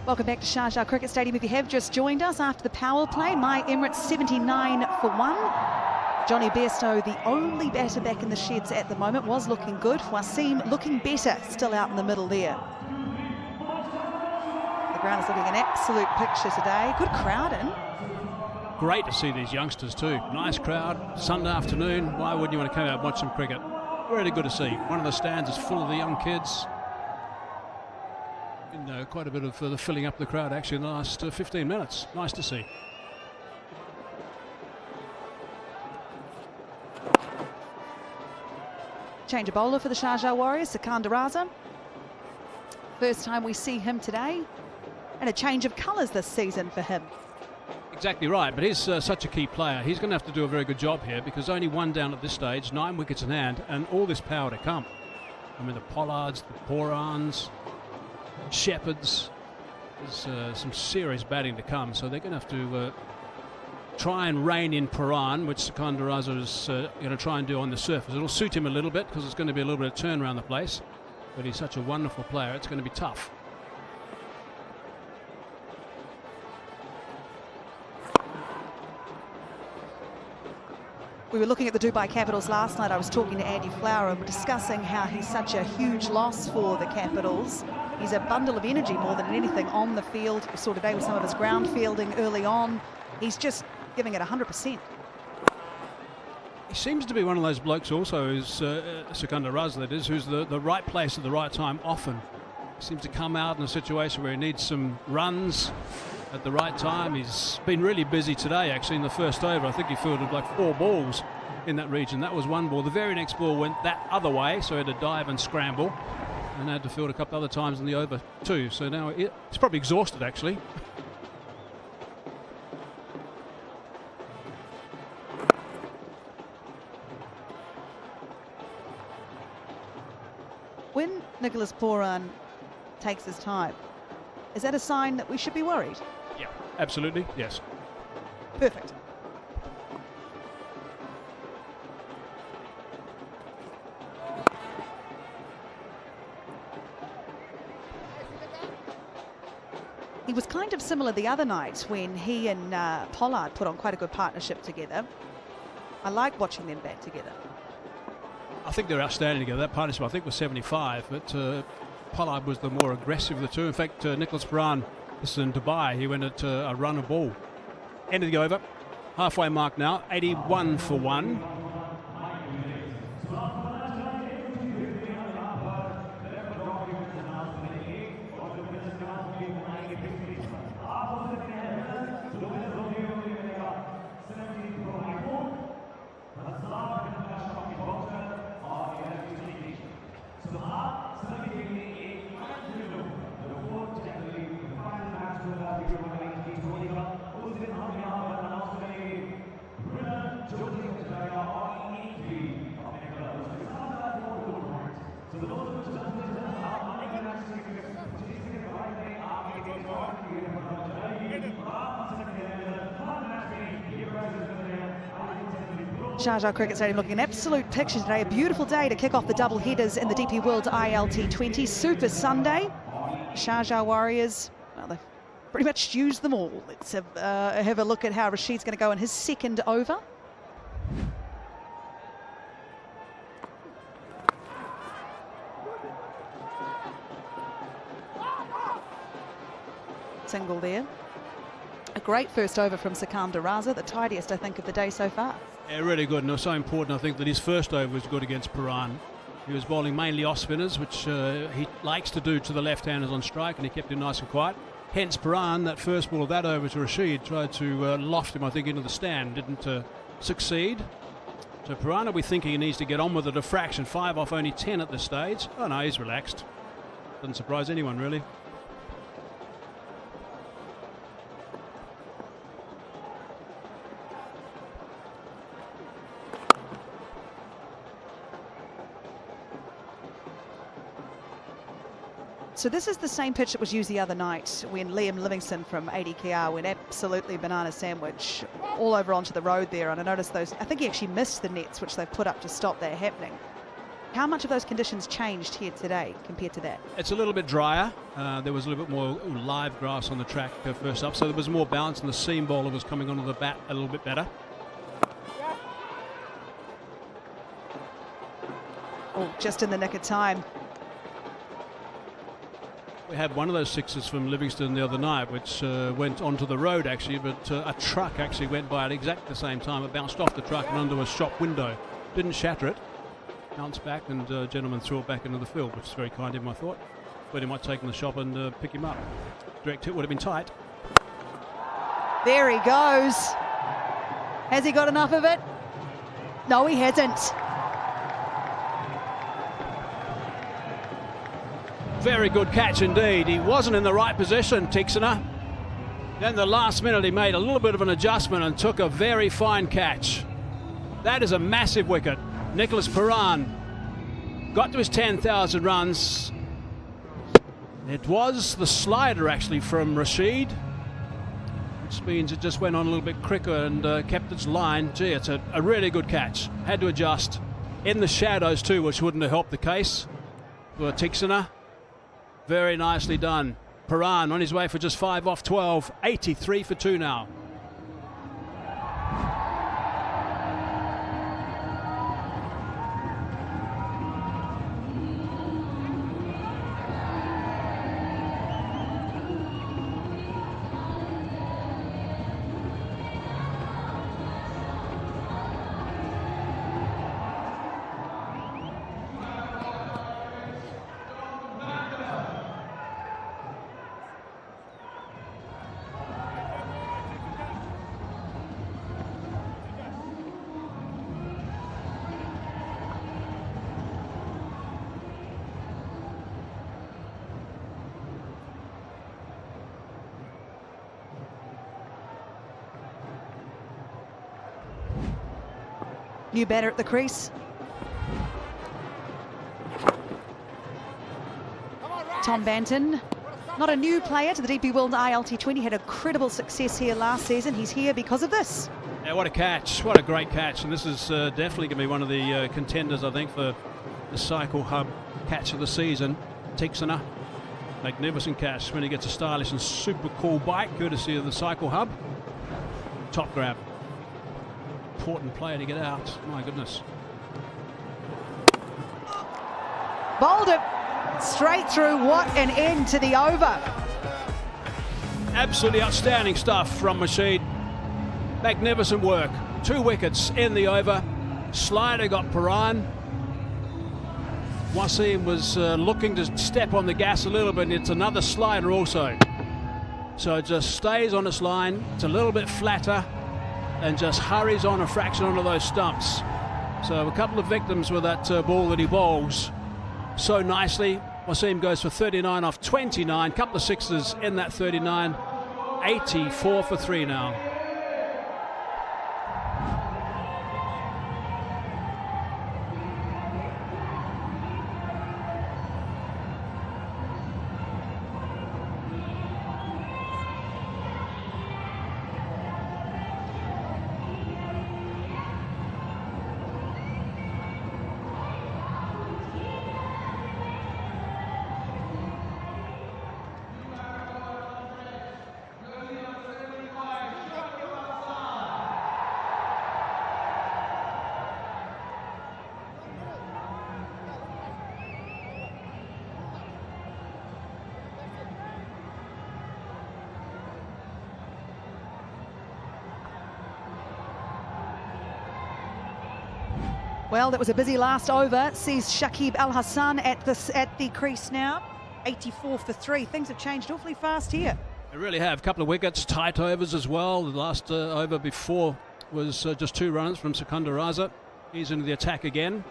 S5: Welcome back to Sharjah Cricket Stadium. If you have just joined us after the power play, my Emirates 79 for 1. Johnny Bairstow, the only batter back in the sheds at the moment, was looking good. Wasim looking better, still out in the middle there. The ground is looking an absolute picture today. Good crowd in.
S1: Great to see these youngsters too. Nice crowd, Sunday afternoon. Why wouldn't you want to come out and watch some cricket? Really good to see. One of the stands is full of the young kids. And, quite a bit of the filling up the crowd actually in the last 15 minutes. Nice to see.
S5: Change of bowler for the Sharjah Warriors, Sikandar Raza. First time we see him today. And a change of colours this season for him.
S1: Exactly right, but he's such a key player. He's going to have to do a very good job here because only one down at this stage, 9 wickets in hand, and all this power to come. I mean, the Pollards, the Porans, Shepherds, there's some serious batting to come, so they're going to have to try and rein in Paran, which Sikandar Raza is going to try and do on the surface. It'll suit him a little bit because it's going to be a little bit of turn around the place, but he's such a wonderful player, it's going to be tough.
S5: We were looking at the Dubai Capitals last night. I was talking to Andy Flower and we're discussing how he's such a huge loss for the Capitals. He's a bundle of energy more than anything on the field. We saw today with some of his ground fielding early on. He's just giving it 100%.
S1: He seems to be one of those blokes also, who's Sikandar Raza, that is, who's the right place at the right time often. He seems to come out in a situation where he needs some runs at the right time. He's been really busy today actually in the first over. I think he fielded like 4 balls in that region. That was 1 ball. The very next ball went that other way, so he had to dive and scramble and had to field a couple other times in the over too. So now he's probably exhausted actually.
S5: When Nicholas Poran takes his time, is that a sign that we should be worried?
S1: Yeah, absolutely, yes.
S5: Perfect. He was kind of similar the other night when he and Pollard put on quite a good partnership together. I like watching them bat together.
S1: I think they're outstanding together. That partnership, I think, was 75, but Pollard was the more aggressive of the two. In fact, Nicholas Paran, this is in Dubai, he went at a run a ball. End of the over, halfway mark now, 81 for 1.
S5: Sharjah Cricket Stadium looking an absolute picture today. A beautiful day to kick off the double headers in the DP World ILT20 Super Sunday. Sharjah Warriors, well, they've pretty much used them all. Let's have a look at how Rashid's going to go in his second over. Single there. A great first over from Sikandar Raza, the tidiest, I think, of the day so far.
S1: Yeah, really good, and it was so important, I think, that his first over was good against Paran. He was bowling mainly off spinners, which he likes to do to the left-handers on strike, and he kept him nice and quiet. Hence, Paran, that first ball of that over to Rashid, tried to loft him, I think, into the stand, didn't succeed. So Paran will be thinking he needs to get on with it a fraction, 5 off only 10 at this stage. Oh no, he's relaxed. Doesn't surprise anyone, really.
S5: So this is the same pitch that was used the other night when Liam Livingston from ADKR went absolutely banana sandwich all over onto the road there. And I noticed those, I think he actually missed the nets which they've put up to stop that happening. How much of those conditions changed here today compared to that?
S1: It's a little bit drier. There was a little bit more live grass on the track first up, so there was more bounce, and the seam bowler was coming onto the bat a little bit better.
S5: Oh, just in the nick of time.
S1: We had one of those sixes from Livingston the other night, which went onto the road actually, but a truck actually went by at exactly the same time. It bounced off the truck and onto a shop window. Didn't shatter it. Bounced back, and a gentleman threw it back into the field, which is very kind of him, I thought. But he might take him to the shop and pick him up. Direct hit would have been tight.
S5: There he goes. Has he got enough of it? No, he hasn't.
S1: Very good catch indeed. He wasn't in the right position, Tixiner. Then the last minute he made a little bit of an adjustment and took a very fine catch. That is a massive wicket. Nicholas Paran got to his 10,000 runs. It was the slider actually from Rashid, which means it just went on a little bit quicker and kept its line. Gee, it's a really good catch. Had to adjust in the shadows too, which wouldn't have helped the case for Tixiner. Very nicely done. Paran on his way for just 5 off 12. 83 for 2 now.
S5: New batter at the crease. Tom Banton, not a new player to the DP World ILT20, had incredible success here last season. He's here because of this.
S1: Yeah, what a catch. What a great catch. And this is definitely going to be one of the contenders, I think, for the Cycle Hub catch of the season. Tixiner, magnificent catch when he gets a stylish and super cool bike, courtesy of the Cycle Hub. Top grab. Important player to get out. My goodness.
S5: Bowled it straight through. What an end to the over.
S1: Absolutely outstanding stuff from Rashid. Magnificent work. 2 wickets in the over. Slider got Paran. Wasim was looking to step on the gas a little bit, and it's another slider also. So it just stays on its line. It's a little bit flatter and just hurries on a fraction onto those stumps. So a couple of victims with that ball that he bowls so nicely. Wasim goes for 39 off 29. Couple of sixes in that 39. 84 for 3 now.
S5: Well, that was a busy last over. Sees Shakib Al Hassan at the crease now. 84 for 3. Things have changed awfully fast here.
S1: They really have. A couple of wickets, tight overs as well. The last over before was just 2 runs from Secunda Raza. He's into the attack again.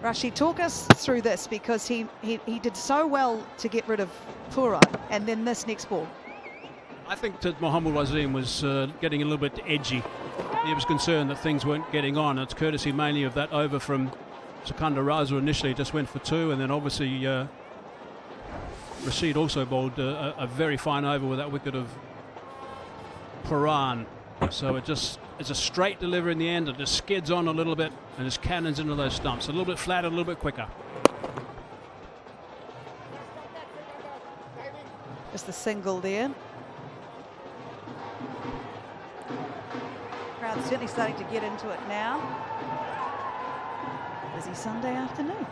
S5: Rashid, talk us through this, because he did so well to get rid of Pura, and then this next ball.
S1: I think that Mohammad Wasim was getting a little bit edgy. He was concerned that things weren't getting on. It's courtesy mainly of that over from Secunda Raza initially. Just went for 2, and then obviously Rashid also bowled a very fine over with that wicket of Puran. So it's a straight delivery in the end. It just skids on a little bit and just cannons into those stumps. A little bit flatter, a little bit quicker.
S5: Just the single there. Crowd's certainly starting to get into it now. Busy Sunday afternoon.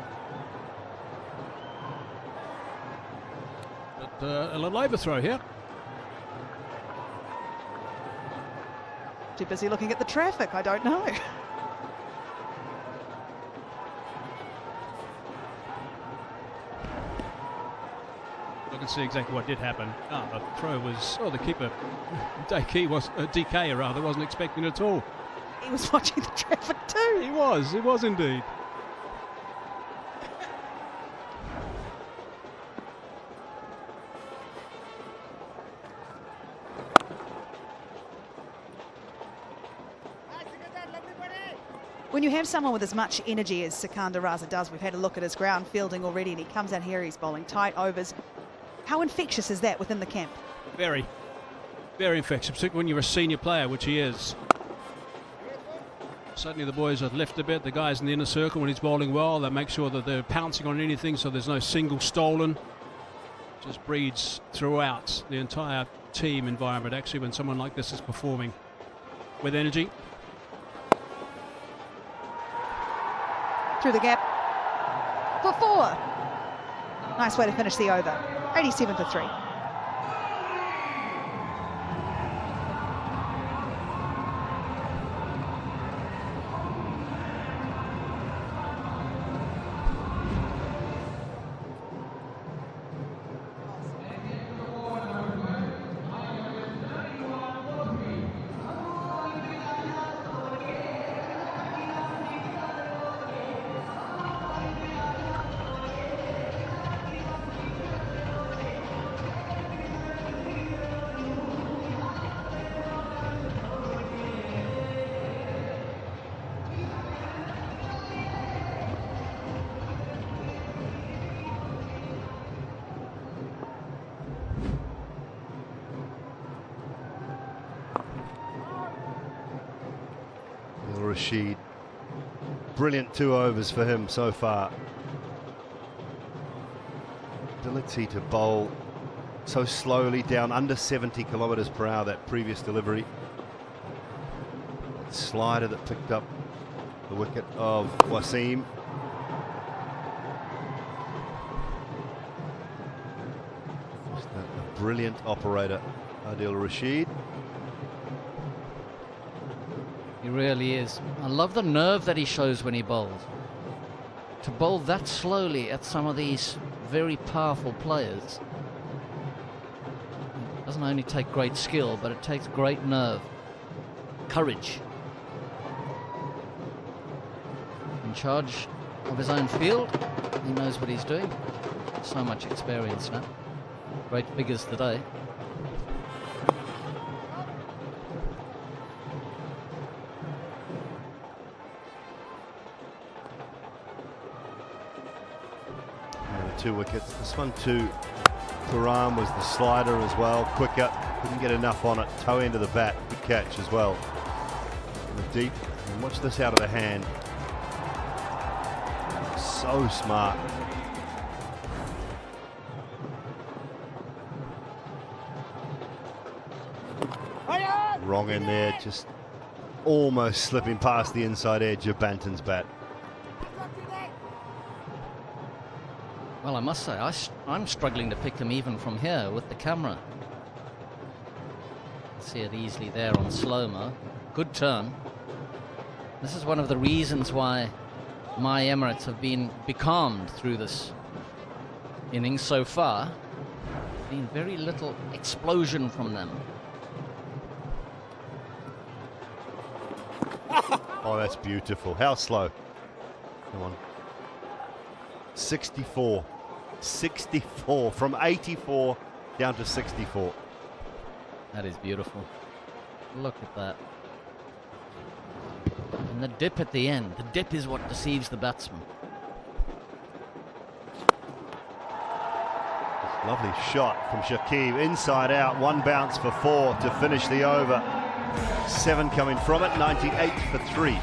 S1: But a little overthrow here.
S5: Too busy looking at the traffic, I don't know.
S1: Look and see exactly what did happen. The throw was, the keeper, DK rather, wasn't expecting it at all.
S5: He was watching the traffic too.
S1: He was indeed.
S5: When you have someone with as much energy as Sikandar Raza does, we've had a look at his ground fielding already, and he comes out here, he's bowling tight overs. How infectious is that within the camp?
S1: Very, very infectious, particularly when you're a senior player, which he is. Suddenly the boys are left a bit. The guys in the inner circle, when he's bowling well, they make sure that they're pouncing on anything so there's no single stolen. Just breeds throughout the entire team environment, actually, when someone like this is performing with energy.
S5: Through the gap for 4. Nice way to finish the over. 87 for 3.
S3: Rashid, brilliant 2 overs for him so far. Ability to bowl so slowly, down under 70 kilometres per hour, that previous delivery. That slider that picked up the wicket of Wasim. Just a brilliant operator, Adil Rashid.
S2: He really is. I love the nerve that he shows when he bowls. To bowl that slowly at some of these very powerful players, it doesn't only take great skill, but it takes great nerve, courage. In charge of his own field, he knows what he's doing. So much experience now. Great figures today.
S3: The 2 wickets. This one too, Quran was the slider as well, quicker, couldn't get enough on it, toe end of the bat, good catch as well. In the deep, and watch this out of the hand. So smart. Wrong in there, just almost slipping past the inside edge of Banton's bat.
S2: Well, I must say, I'm struggling to pick him even from here with the camera. See it easily there on slow-mo. Good turn. This is one of the reasons why my Emirates have been becalmed through this innings so far. Been very little explosion from them.
S3: Oh, that's beautiful. How slow? Come on. 64. 64. From 84 down to 64.
S2: That is beautiful. Look at that. And the dip at the end. The dip is what deceives the batsman.
S3: Lovely shot from Shakib, inside out, one bounce for 4 to finish the over. 7 coming from it, 98 for 3.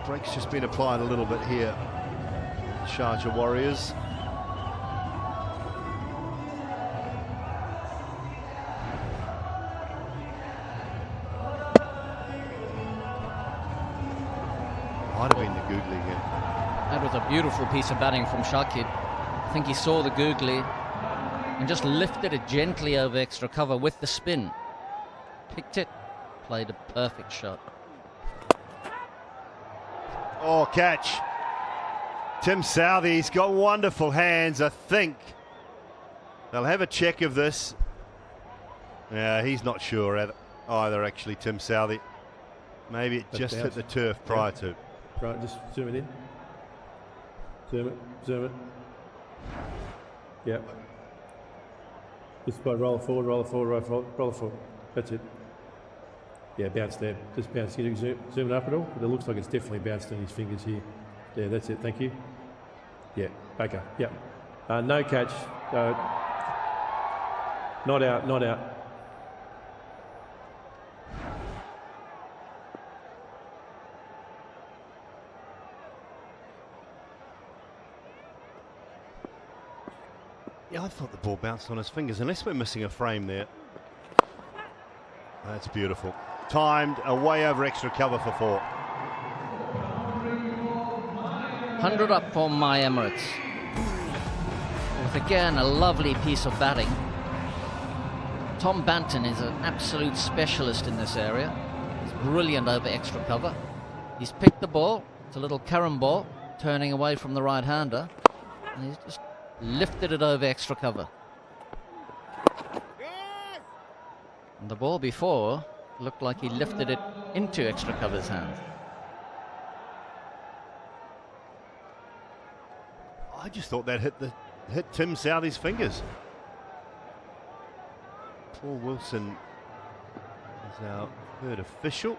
S3: Brake's just been applied a little bit here. Sharjah Warriorz. Might have been the googly here.
S2: That was a beautiful piece of batting from Shakib. I think he saw the googly and just lifted it gently over extra cover with the spin. Picked it, played a perfect shot.
S3: Oh, catch. Tim Southey's got wonderful hands, I think. They'll have a check of this. Yeah, he's not sure either, actually, Tim Southey. Maybe it just hit the turf prior to.
S6: Right, just zoom it in. Zoom it, zoom it. Yep. Just roll it forward, roll it forward, roll it forward, roll it forward. That's it. Yeah, bounce there. Just bounce. Can you zoom it up at all? It looks like it's definitely bounced on his fingers here. Yeah, that's it. Thank you. Yeah, back up. Yep. No catch. Not out, not out.
S3: Yeah, I thought the ball bounced on his fingers, unless we're missing a frame there. That's beautiful. Timed, away over extra cover for 4.
S2: 100 up for my Emirates. With again a lovely piece of batting. Tom Banton is an absolute specialist in this area. He's brilliant over extra cover. He's picked the ball. It's a little carom ball, turning away from the right-hander. And he's just lifted it over extra cover. And the ball before looked like he lifted it into extra cover's hands.
S3: I just thought that hit Tim Southey's fingers. Paul Wilson is our third official.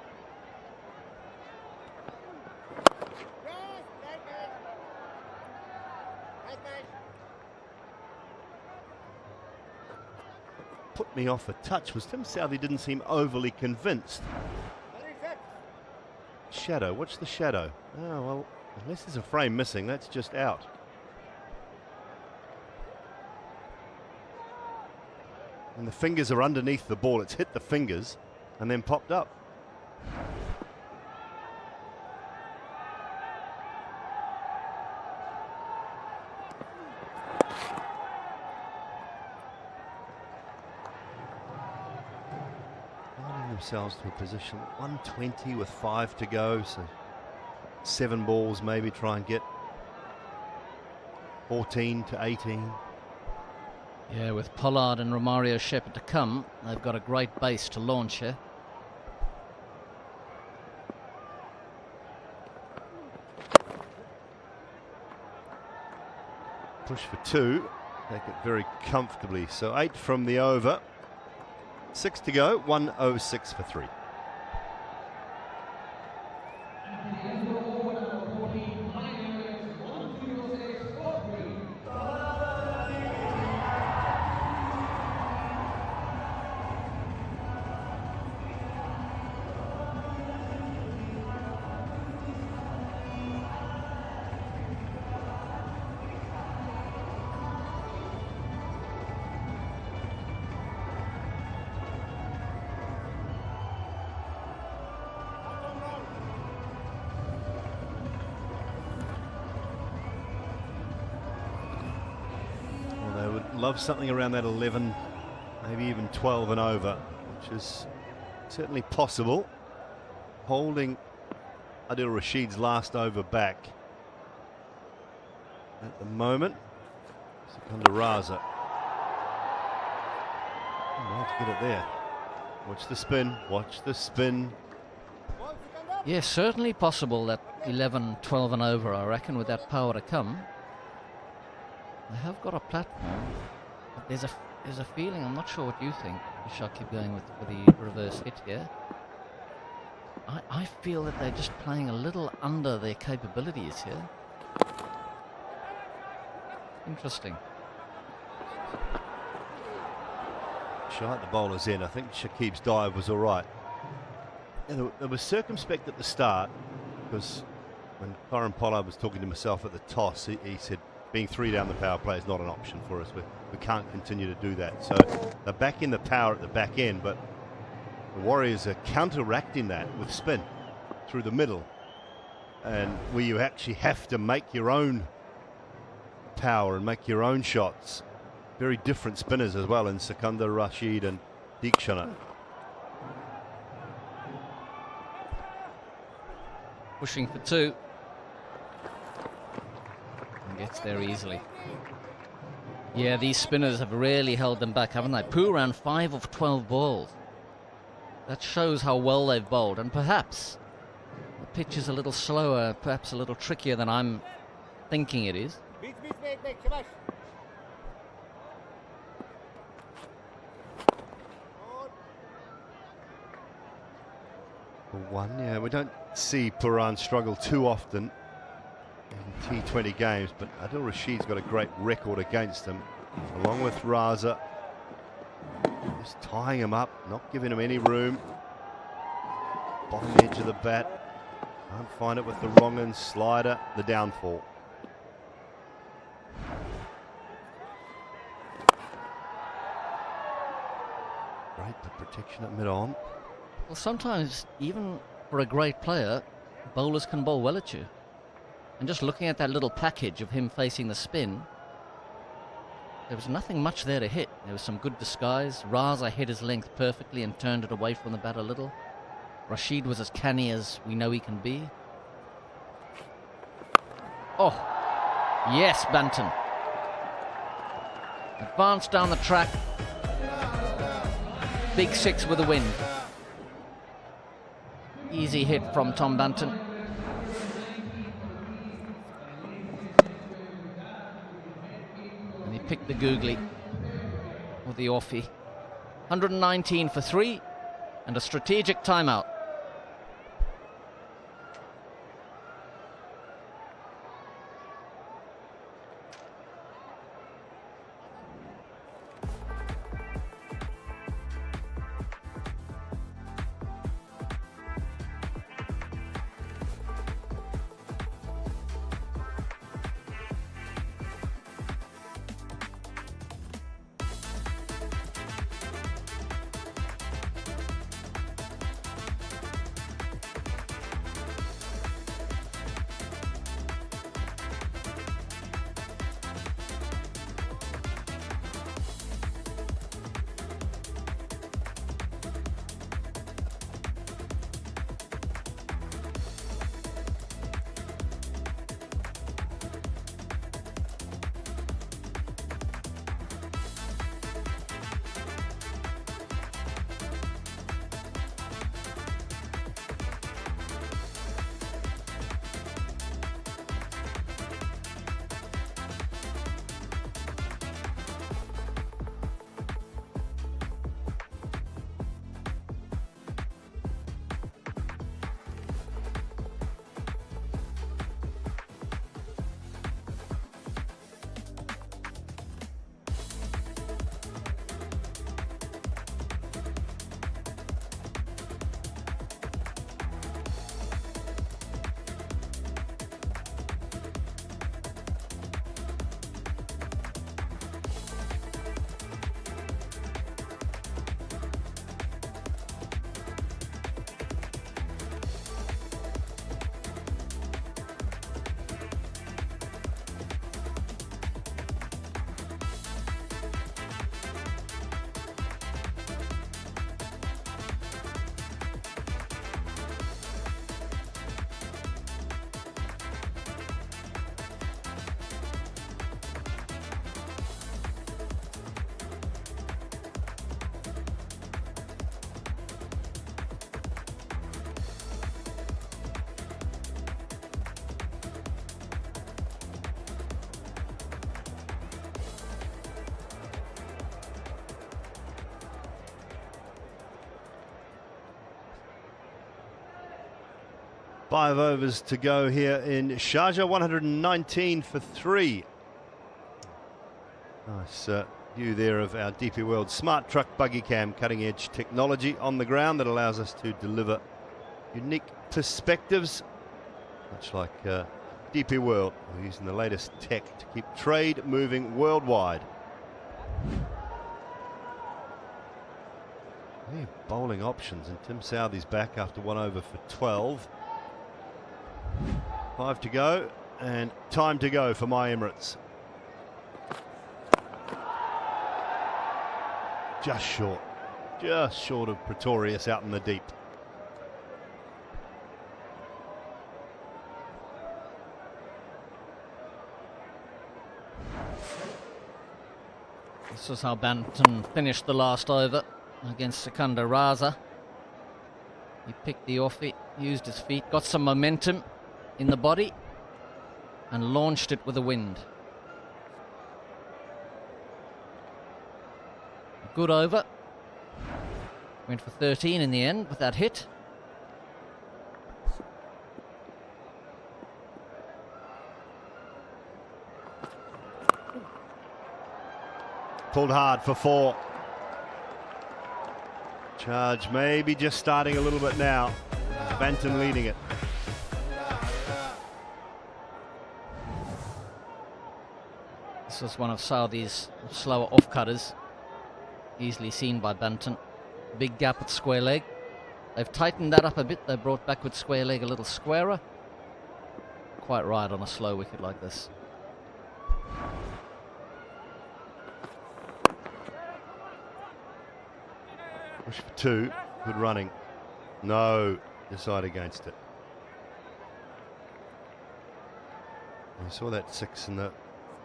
S3: Put me off a touch was Tim Southey didn't seem overly convinced. Shadow, what's the shadow? Oh, well, unless there's a frame missing, that's just out. And the fingers are underneath the ball. It's hit the fingers and then popped up. Themselves to a position 120 with 5 to go, so 7 balls, maybe try and get 14 to 18.
S2: Yeah, with Pollard and Romario Shepherd to come, they've got a great base to launch here.
S3: Push for 2, take it very comfortably. So 8 from the over. 6 to go, 106 for 3. Love something around that 11, maybe even 12 and over, which is certainly possible. Holding Adil Rashid's last over back at the moment. Secunda Raza. Well, to get it there. Watch the spin. Watch the spin.
S2: Yes, certainly possible that 11, 12 and over, I reckon, with that power to come. They have got a platform, but there's a feeling, I'm not sure what you think, I shall keep going with the reverse hit here. I feel that they're just playing a little under their capabilities here. Interesting.
S3: Shot the bowlers in. I think Shakib's dive was all right. And there was circumspect at the start, because when Corin Pollard was talking to himself at the toss, he said being 3 down the power play is not an option for us. We can't continue to do that. So they're back in the power at the back end, but the Warriors are counteracting that with spin through the middle, and where you actually have to make your own power and make your own shots. Very different spinners as well in Secunda, Rashid and Deekshana.
S2: Pushing for 2. And gets there easily. Yeah, these spinners have really held them back, haven't they? Pooh ran 5 of 12 balls. That shows how well they've bowled, and perhaps the pitch is a little slower, perhaps a little trickier than I'm thinking it is.
S3: Yeah, we don't see Puran struggle too often in T20 games, but Adil Rashid's got a great record against them, along with Raza. Just tying him up, not giving him any room. Bottom edge of the bat. Can't find it with the wrong end slider. The downfall. Great the protection at mid-on.
S2: Well, sometimes, even for a great player, bowlers can bowl well at you. And just looking at that little package of him facing the spin, there was nothing much there to hit. There was some good disguise. Raza hit his length perfectly and turned it away from the bat a little. Rashid was as canny as we know he can be. Oh, yes, Banton. Advanced down the track. Big 6 with a win. Easy hit from Tom Banton. And he picked the googly, or the offie. 119 for 3 and a strategic timeout.
S3: 5 overs to go here in Sharjah, 119 for 3. Nice view there of our DP World Smart Truck Buggy Cam, cutting edge technology on the ground that allows us to deliver unique perspectives, much like DP World. We're using the latest tech to keep trade moving worldwide. Bowling options, and Tim Southey's back after 1 over for 12. 5 to go and time to go for my Emirates. Just short of Pretorius out in the deep.
S2: This is how Banton finished the last over against Sikandar Raza. He picked the offie, used his feet, got some momentum in the body and launched it with the wind. A good over. Went for 13 in the end with that hit.
S3: Pulled hard for 4. Charge maybe just starting a little bit now. Banton leading it.
S2: This was one of Saudi's slower off-cutters, easily seen by Banton. Big gap at square leg. They've tightened that up a bit. They brought backward square leg a little squarer. Quite right on a slow wicket like this.
S3: Push for 2. Good running. No, decide against it. We saw that 6 in the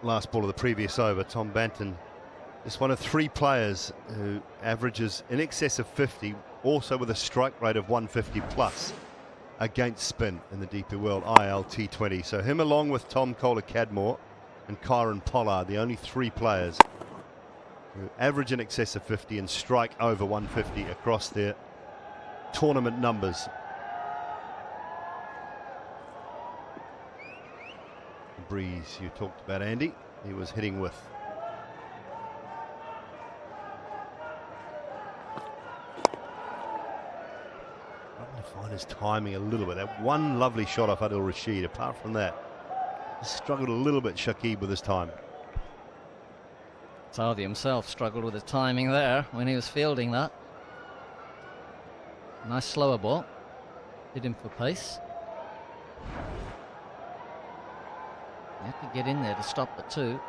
S3: last ball of the previous over. Tom Banton is one of 3 players who averages in excess of 50, also with a strike rate of 150 plus against spin in the DP World ILT20. So him along with Tom Kohler-Cadmore and Kyron Pollard, the only 3 players who average in excess of 50 and strike over 150 across their tournament numbers. The breeze you talked about, Andy, he was hitting with. Trying to find his timing a little bit. That one lovely shot off Adil Rashid. Apart from that, he struggled a little bit, Shakib, with his time.
S2: Saudi himself struggled with his timing there when he was fielding that. Nice slower ball. Hit him for pace. You have to get in there to stop the 2.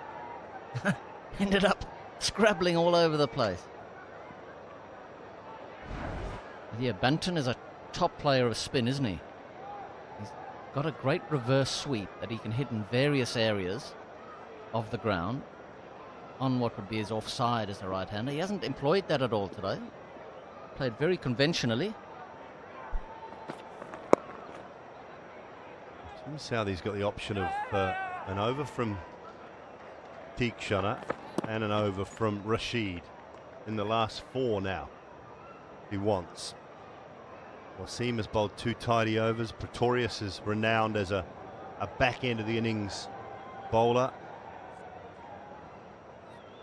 S2: Ended up scrabbling all over the place. But yeah, Banton is a top player of spin, isn't he? He's got a great reverse sweep that he can hit in various areas of the ground on what would be his offside as a right-hander. He hasn't employed that at all today. Played very conventionally.
S3: Tim Southey's got the option of an over from Teague and an over from Rashid in the last 4 now. He wants. Wasim has bowled 2 tidy overs. Pretorius is renowned as a back end of the innings bowler.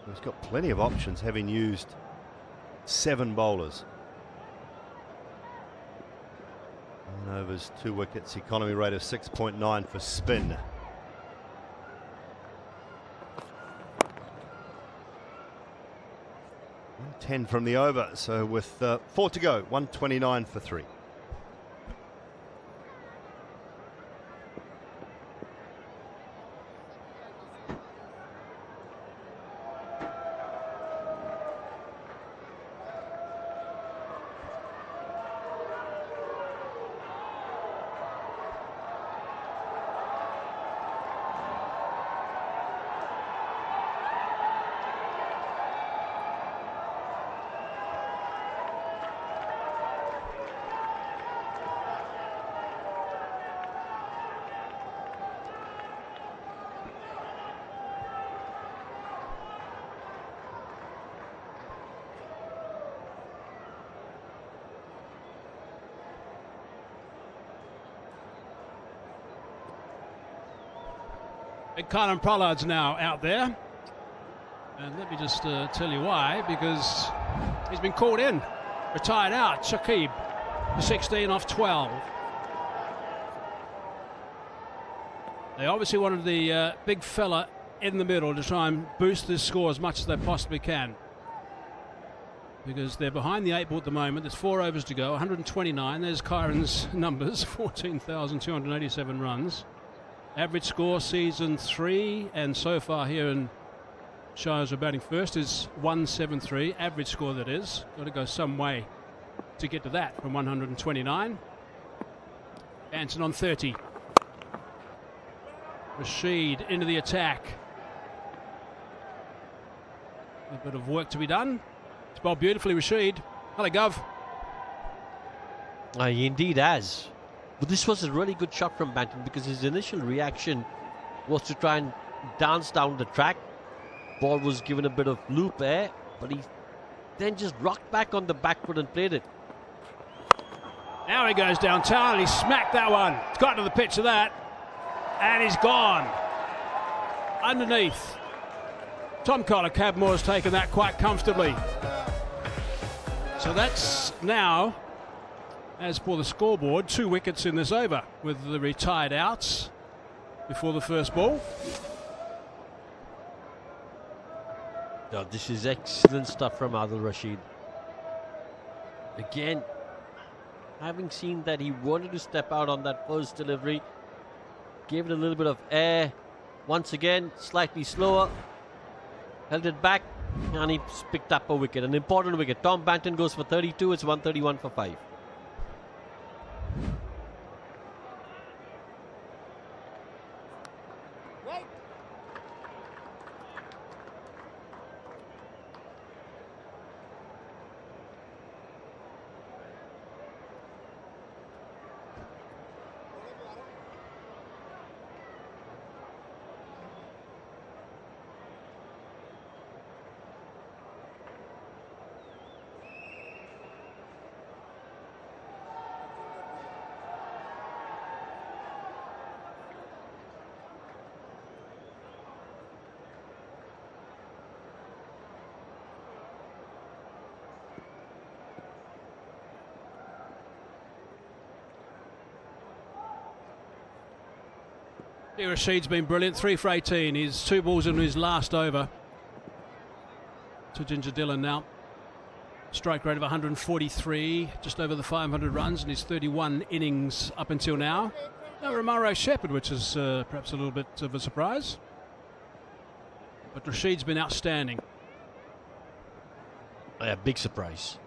S3: He's got plenty of options, having used 7 bowlers. 1 overs, 2 wickets, economy rate of 6.9 for spin. 110 from the over, so with 4 to go, 129 for 3.
S1: And Kylan Pollard's now out there. And let me just tell you why, because he's been called in, retired out. Shakib, the 16 off 12. They obviously wanted the big fella in the middle to try and boost this score as much as they possibly can, because they're behind the 8 ball at the moment. There's 4 overs to go, 129. There's Kyron's numbers, 14,287 runs. Average score season 3, and so far here in Sharjah batting first is 173. Average score, that is. Got to go some way to get to that from 129. Anson on 30. Rashid into the attack. A bit of work to be done. It's bowled beautifully, Rashid. Hello, Gov.
S4: He indeed has. But this was a really good shot from Banton, because his initial reaction was to try and dance down the track. Ball was given a bit of loop air, but he then just rocked back on the back foot and played it.
S1: Now he goes downtown. He smacked that one. He's got to the pitch of that. And he's gone. Underneath. Tom Collar-Cadmore's taken that quite comfortably. So that's now, as for the scoreboard, 2 wickets in this over, with the retired outs before the first ball.
S4: No, this is excellent stuff from Adil Rashid. Again, having seen that he wanted to step out on that first delivery, gave it a little bit of air. Once again, slightly slower, held it back, and he picked up a wicket, an important wicket. Tom Banton goes for 32. It's 131 for 5.
S1: Rashid's been brilliant, 3 for 18. He's 2 balls in his last over. To Ginger Dillon now. Strike rate of 143, just over the 500 runs in his 31 innings up until now. No Romaro Shepherd, which is perhaps a little bit of a surprise. But Rashid's been outstanding.
S4: Yeah, big surprise.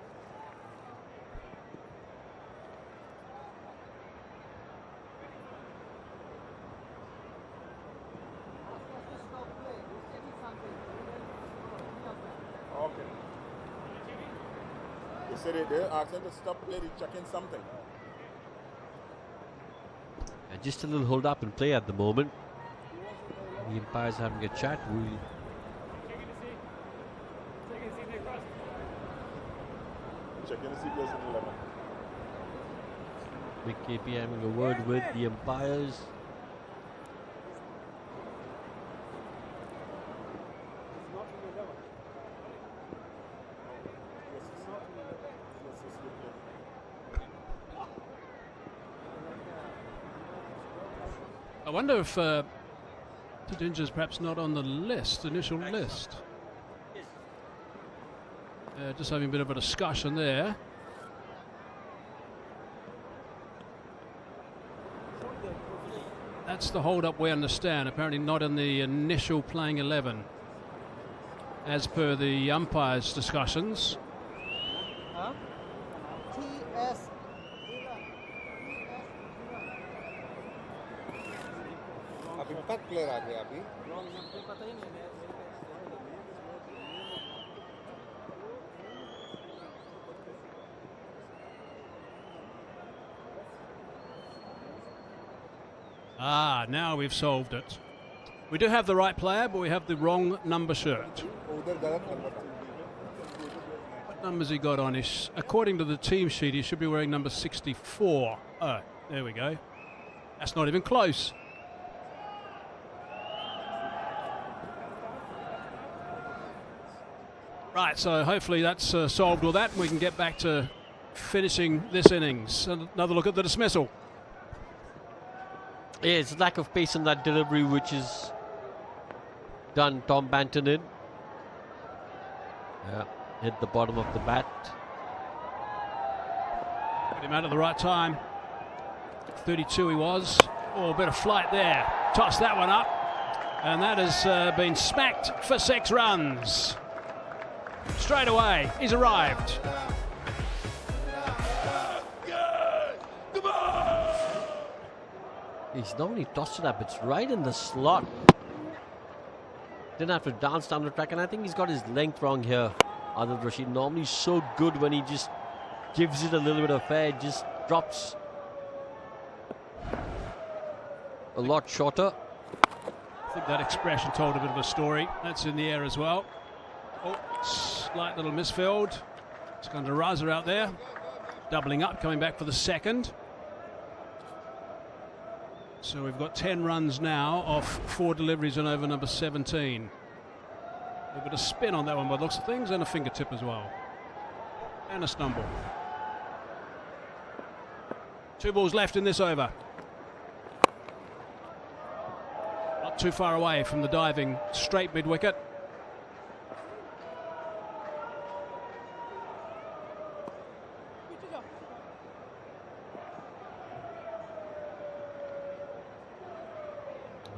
S7: They asked them to stop play, they're checking something.
S4: Just a little hold up and play at the moment. The umpire's having a chat.
S7: Checking to see if there's an 11.
S4: Big KP having a word with the umpires.
S1: I wonder if Tadinja's perhaps not on the list, initial list. Just having a bit of a discussion there. That's the hold-up we understand. Apparently not in the initial playing 11, as per the umpires' discussions. Ah, now we've solved it. We do have the right player, but we have the wrong number shirt. What numbers he got on? According to the team sheet, he should be wearing number 64. Oh, there we go. That's not even close. Right, so hopefully that's solved all that and we can get back to finishing this innings. Another look at the dismissal.
S4: Yeah, it's lack of pace in that delivery which is done Tom Banton in. Yeah, hit the bottom of the bat.
S1: Put him out at the right time. 32 he was. Oh, a bit of flight there. Toss that one up. And that has been smacked for 6 runs. Straight away, he's arrived.
S4: He's not only tossed it up, it's right in the slot. Didn't have to dance down the track, and I think he's got his length wrong here. Adil Rashid normally so good when he just gives it a little bit of air, just drops a lot shorter.
S1: I think that expression told a bit of a story. That's in the air as well. Oh, slight little misfield. Sikandar Raza out there, doubling up, coming back for the second. So we've got 10 runs now off 4 deliveries on over number 17. A bit of spin on that one by the looks of things, and a fingertip as well. And a stumble. 2 balls left in this over. Not too far away from the diving straight mid-wicket.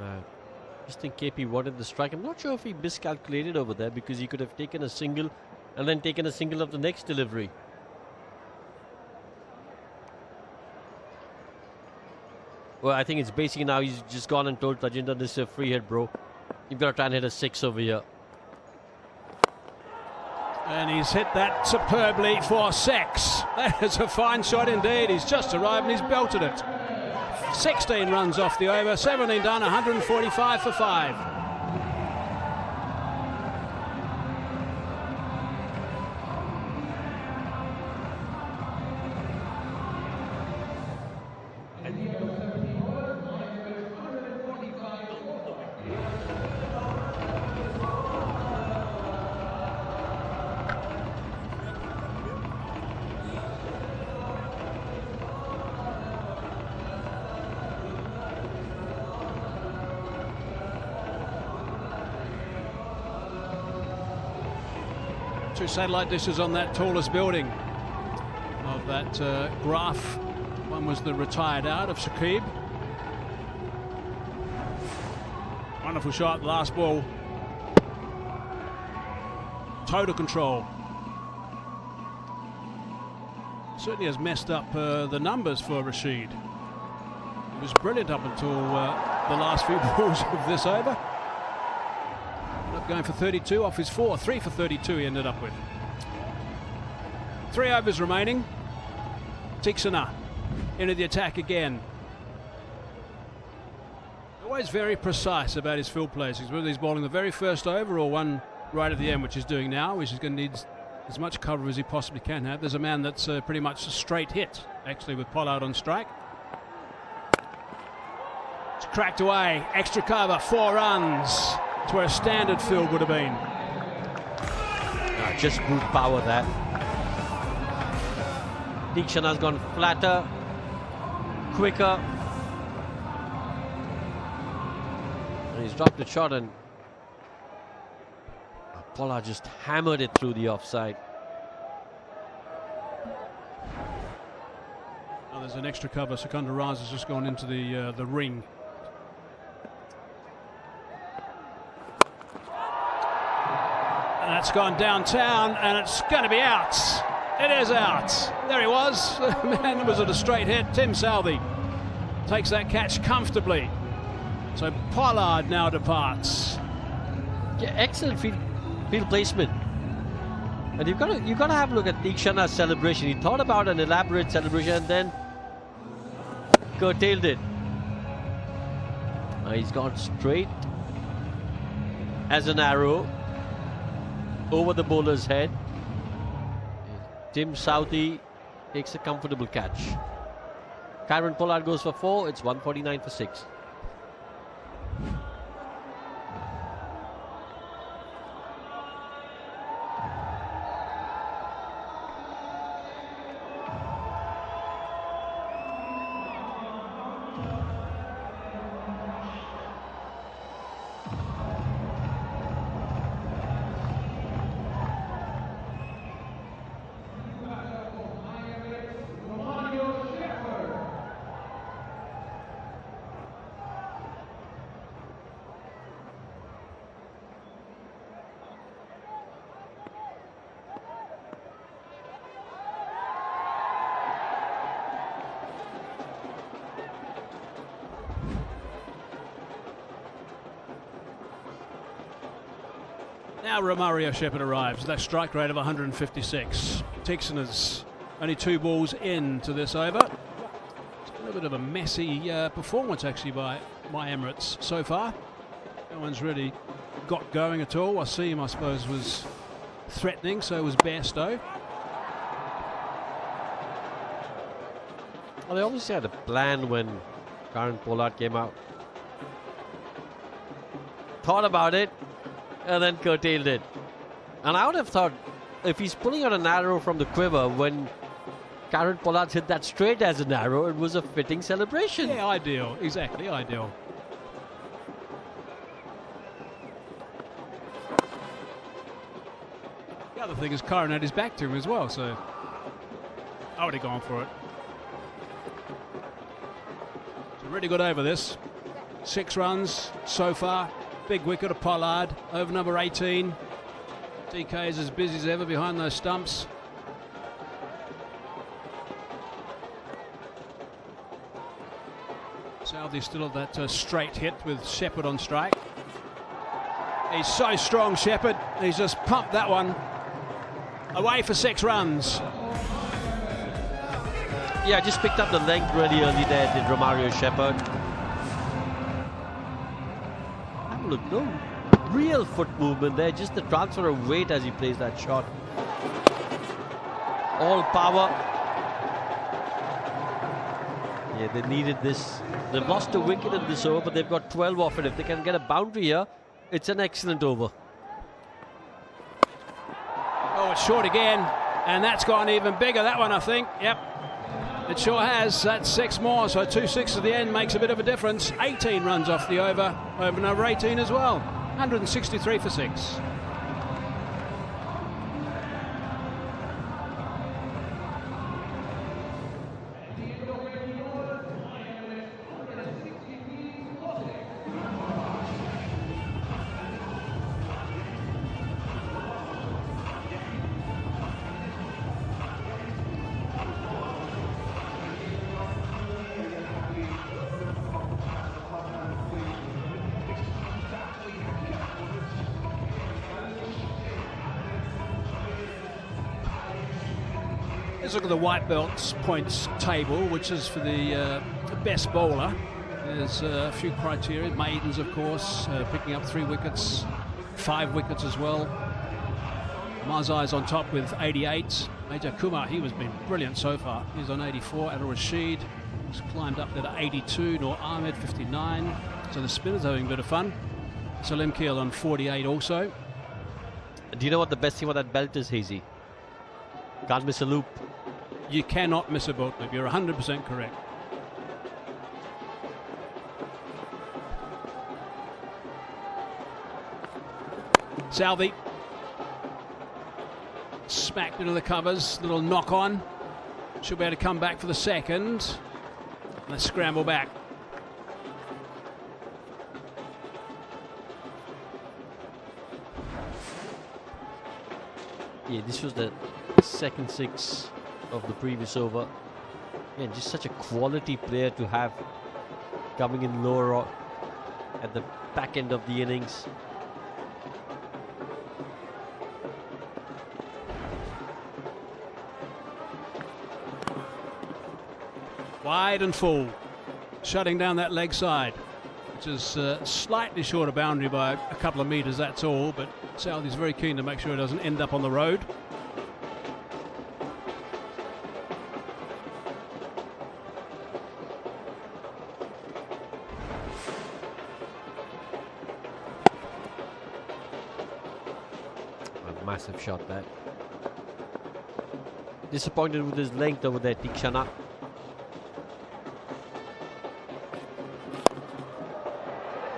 S4: I just think KP wanted the strike. I'm not sure if he miscalculated over there because he could have taken a single and then taken a single of the next delivery. Well, I think it's basically now he's just gone and told Tajinder, this is a free hit, bro. You've got to try and hit a 6 over here.
S1: And he's hit that superbly for 6. That is a fine shot indeed. He's just arrived and he's belted it. 16 runs off the over, 17 done, 145 for 5. Two satellite dishes on that tallest building of that graph. One was the retired out of Shakib. Wonderful shot, last ball. Total control. Certainly has messed up the numbers for Rashid. It was brilliant up until the last few balls of this over. Going for 32 off his 4. 3 for 32 he ended up with. 3 overs remaining. Tixana into the attack again. Always very precise about his field placings, whether he's bowling the very first over or one right at the end, which he's doing now, which is going to need as much cover as he possibly can have. There's a man that's pretty much a straight hit, actually, with Pollard on strike. It's cracked away. Extra cover, 4 runs. It's where a standard field would have been.
S4: Just brute power that. Tixana's gone flatter, quicker. And he's dropped the shot and Pollard just hammered it through the offside.
S1: Oh, there's an extra cover. Sikandar Raza has just gone into the ring. And that's gone downtown, and it's going to be out. It is out. There he was. The man that was at a straight hit, Tim Southey, takes that catch comfortably. So Pollard now departs.
S4: Yeah, excellent field placement. And you've got to have a look at Tixana's celebration. He thought about an elaborate celebration and then curtailed it. He's gone straight as an arrow over the bowler's head. Tim Southey takes a comfortable catch. Kieron Pollard goes for 4. It's 149 for 6.
S1: Now Romario Shepherd arrives. That strike rate of 156. Texaners only 2 balls into this over. It's been a bit of a messy performance actually by Emirates so far. No one's really got going at all. Wasim, I suppose, was threatening, so was Bairstow.
S4: Well, they obviously had a plan when Karen Pollard came out. Thought about it and then curtailed it. And I would have thought if he's pulling out an arrow from the quiver when Karen Pollard hit that straight as an arrow, it was a fitting celebration.
S1: Yeah, ideal. Exactly, ideal. The other thing is Karen had his back to him as well, so I would have gone for it. It's a really good over this. 6 runs so far. Big wicket of Pollard, over number 18. DK is as busy as ever behind those stumps. Southey still at that straight hit with Shepherd on strike. He's so strong, Shepherd. He's just pumped that one away for 6 runs.
S4: Yeah, just picked up the length really early there, did Romario Shepherd. Look, no real foot movement there, just the transfer of weight as he plays that shot. All power. Yeah, they needed this. They've lost a wicket in this over, but they've got 12 off it. If they can get a boundary here, it's an excellent over.
S1: Oh, it's short again, and that's gone even bigger, that one, I think. Yep, it sure has. That's 6 more, so 2 6 at the end makes a bit of a difference. 18 runs off the over number 18 as well. 163 for 6. Let's look at the white belts points table, which is for the best bowler. There's a few criteria. Maidens, of course, picking up 3 wickets, 5 wickets as well. Mazai's on top with 88. Major Kumar, he has been brilliant so far. He's on 84. Adil Rashid has climbed up there to 82. Noor Ahmed, 59. So the spinners having a bit of fun. Salim Keel on 48 also.
S4: Do you know what the best thing about that belt is, Hazy? Can't miss a loop.
S1: You cannot miss a boat loop. You're 100% correct. Southey smacked into the covers. Little knock on. Should be able to come back for the second. Let's scramble back.
S4: Yeah, this was the second 6 of the previous over. Yeah, just such a quality player to have coming in lower at the back end of the innings.
S1: Wide and full, shutting down that leg side, which is slightly short of boundary by a couple of metres, that's all, but Southey's very keen to make sure it doesn't end up on the road.
S4: A massive shot there. Disappointed with his length over there, Tikshana.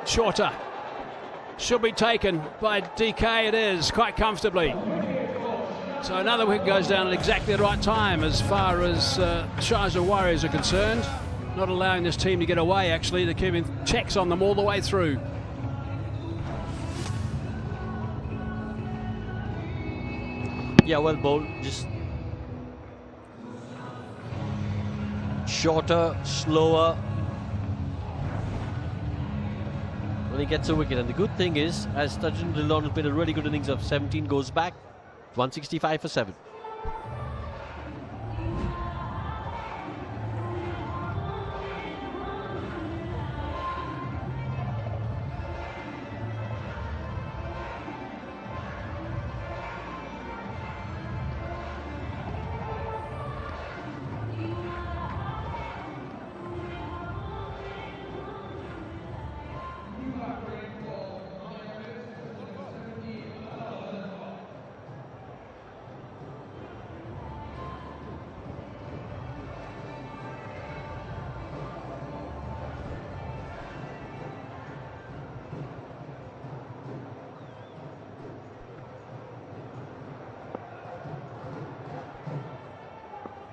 S1: Shorter. Should be taken by DK. It is, quite comfortably. So another wicket goes down at exactly the right time as far as Sharjah Warriorz are concerned. Not allowing this team to get away, actually. They're keeping checks on them all the way through.
S4: Yeah, well bowled. Just shorter, slower. when he gets a wicket. And the good thing is, as Tajin Dillon has been a really good innings of 17, goes back 165 for 7.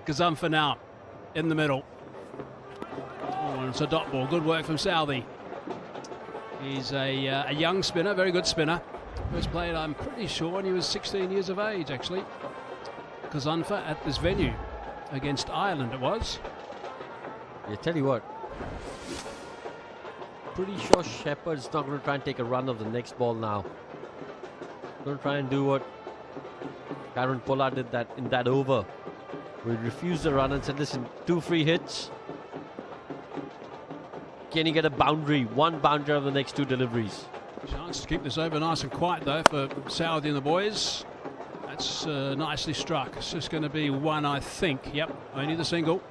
S1: Gazumfa now in the middle. Oh, it's a dot ball. Good work from Southey. He's a young spinner, very good spinner. First played, I'm pretty sure, when he was 16 years of age, actually. Gazumfa at this venue against Ireland, it was.
S4: Yeah, tell you what. Pretty sure Shepherd's not going to try and take a run of the next ball now. Going to try and do what Karen Pollard did that in that over. We refused the run and said, listen, 2 free hits. Can you get a boundary? 1 boundary of the next 2 deliveries.
S1: Chance to keep this over nice and quiet, though, for Southey and the boys. That's nicely struck. It's just going to be 1, I think. Yep, only the single.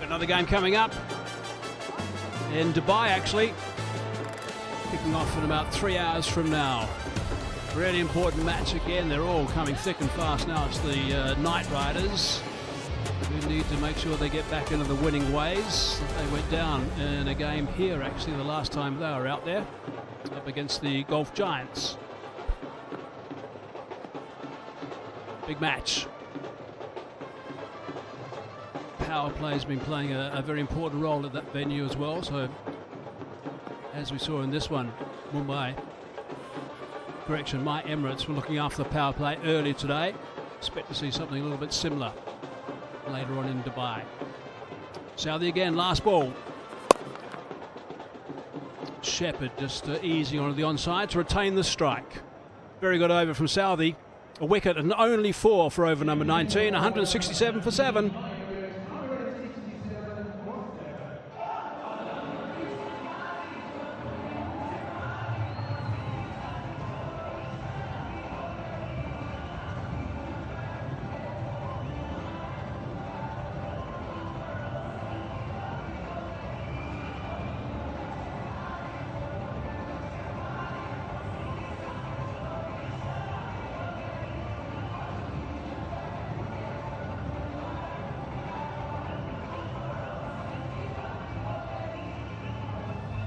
S1: Another game coming up in Dubai, actually. Kicking off in about 3 hours from now. Really important match again. They're all coming thick and fast now. It's the Knight Riders who need to make sure they get back into the winning ways. They went down in a game here, actually, the last time they were out there, up against the Golf Giants. Big match. Power play has been playing a very important role at that venue as well. So, as we saw in this one, my Emirates were looking after the power play earlier today. Expect to see something a little bit similar later on in Dubai. Southey again, last ball. Shepherd just easing onto the onside to retain the strike. Very good over from Southey. A wicket and only 4 for over number 19, 167 for 7.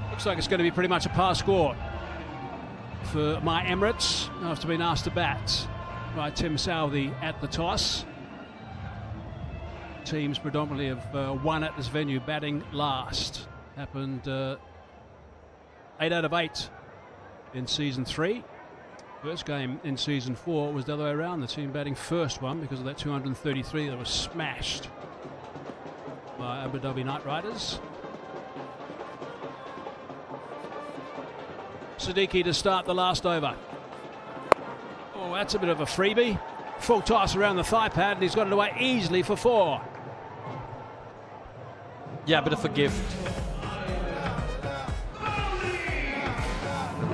S1: Looks like it's going to be pretty much a par score for my Emirates after being asked to bat by Tim Southey at the toss. Teams predominantly have won at this venue, batting last. Happened 8 out of 8 in season 3. First game in season 4 was the other way around. The team batting first one because of that 233 that was smashed by Abu Dhabi Knight Riders. Siddiqui to start the last over. Oh, that's a bit of a freebie. Full toss around the thigh pad, and he's got it away easily for 4.
S4: Yeah, a bit of a gift.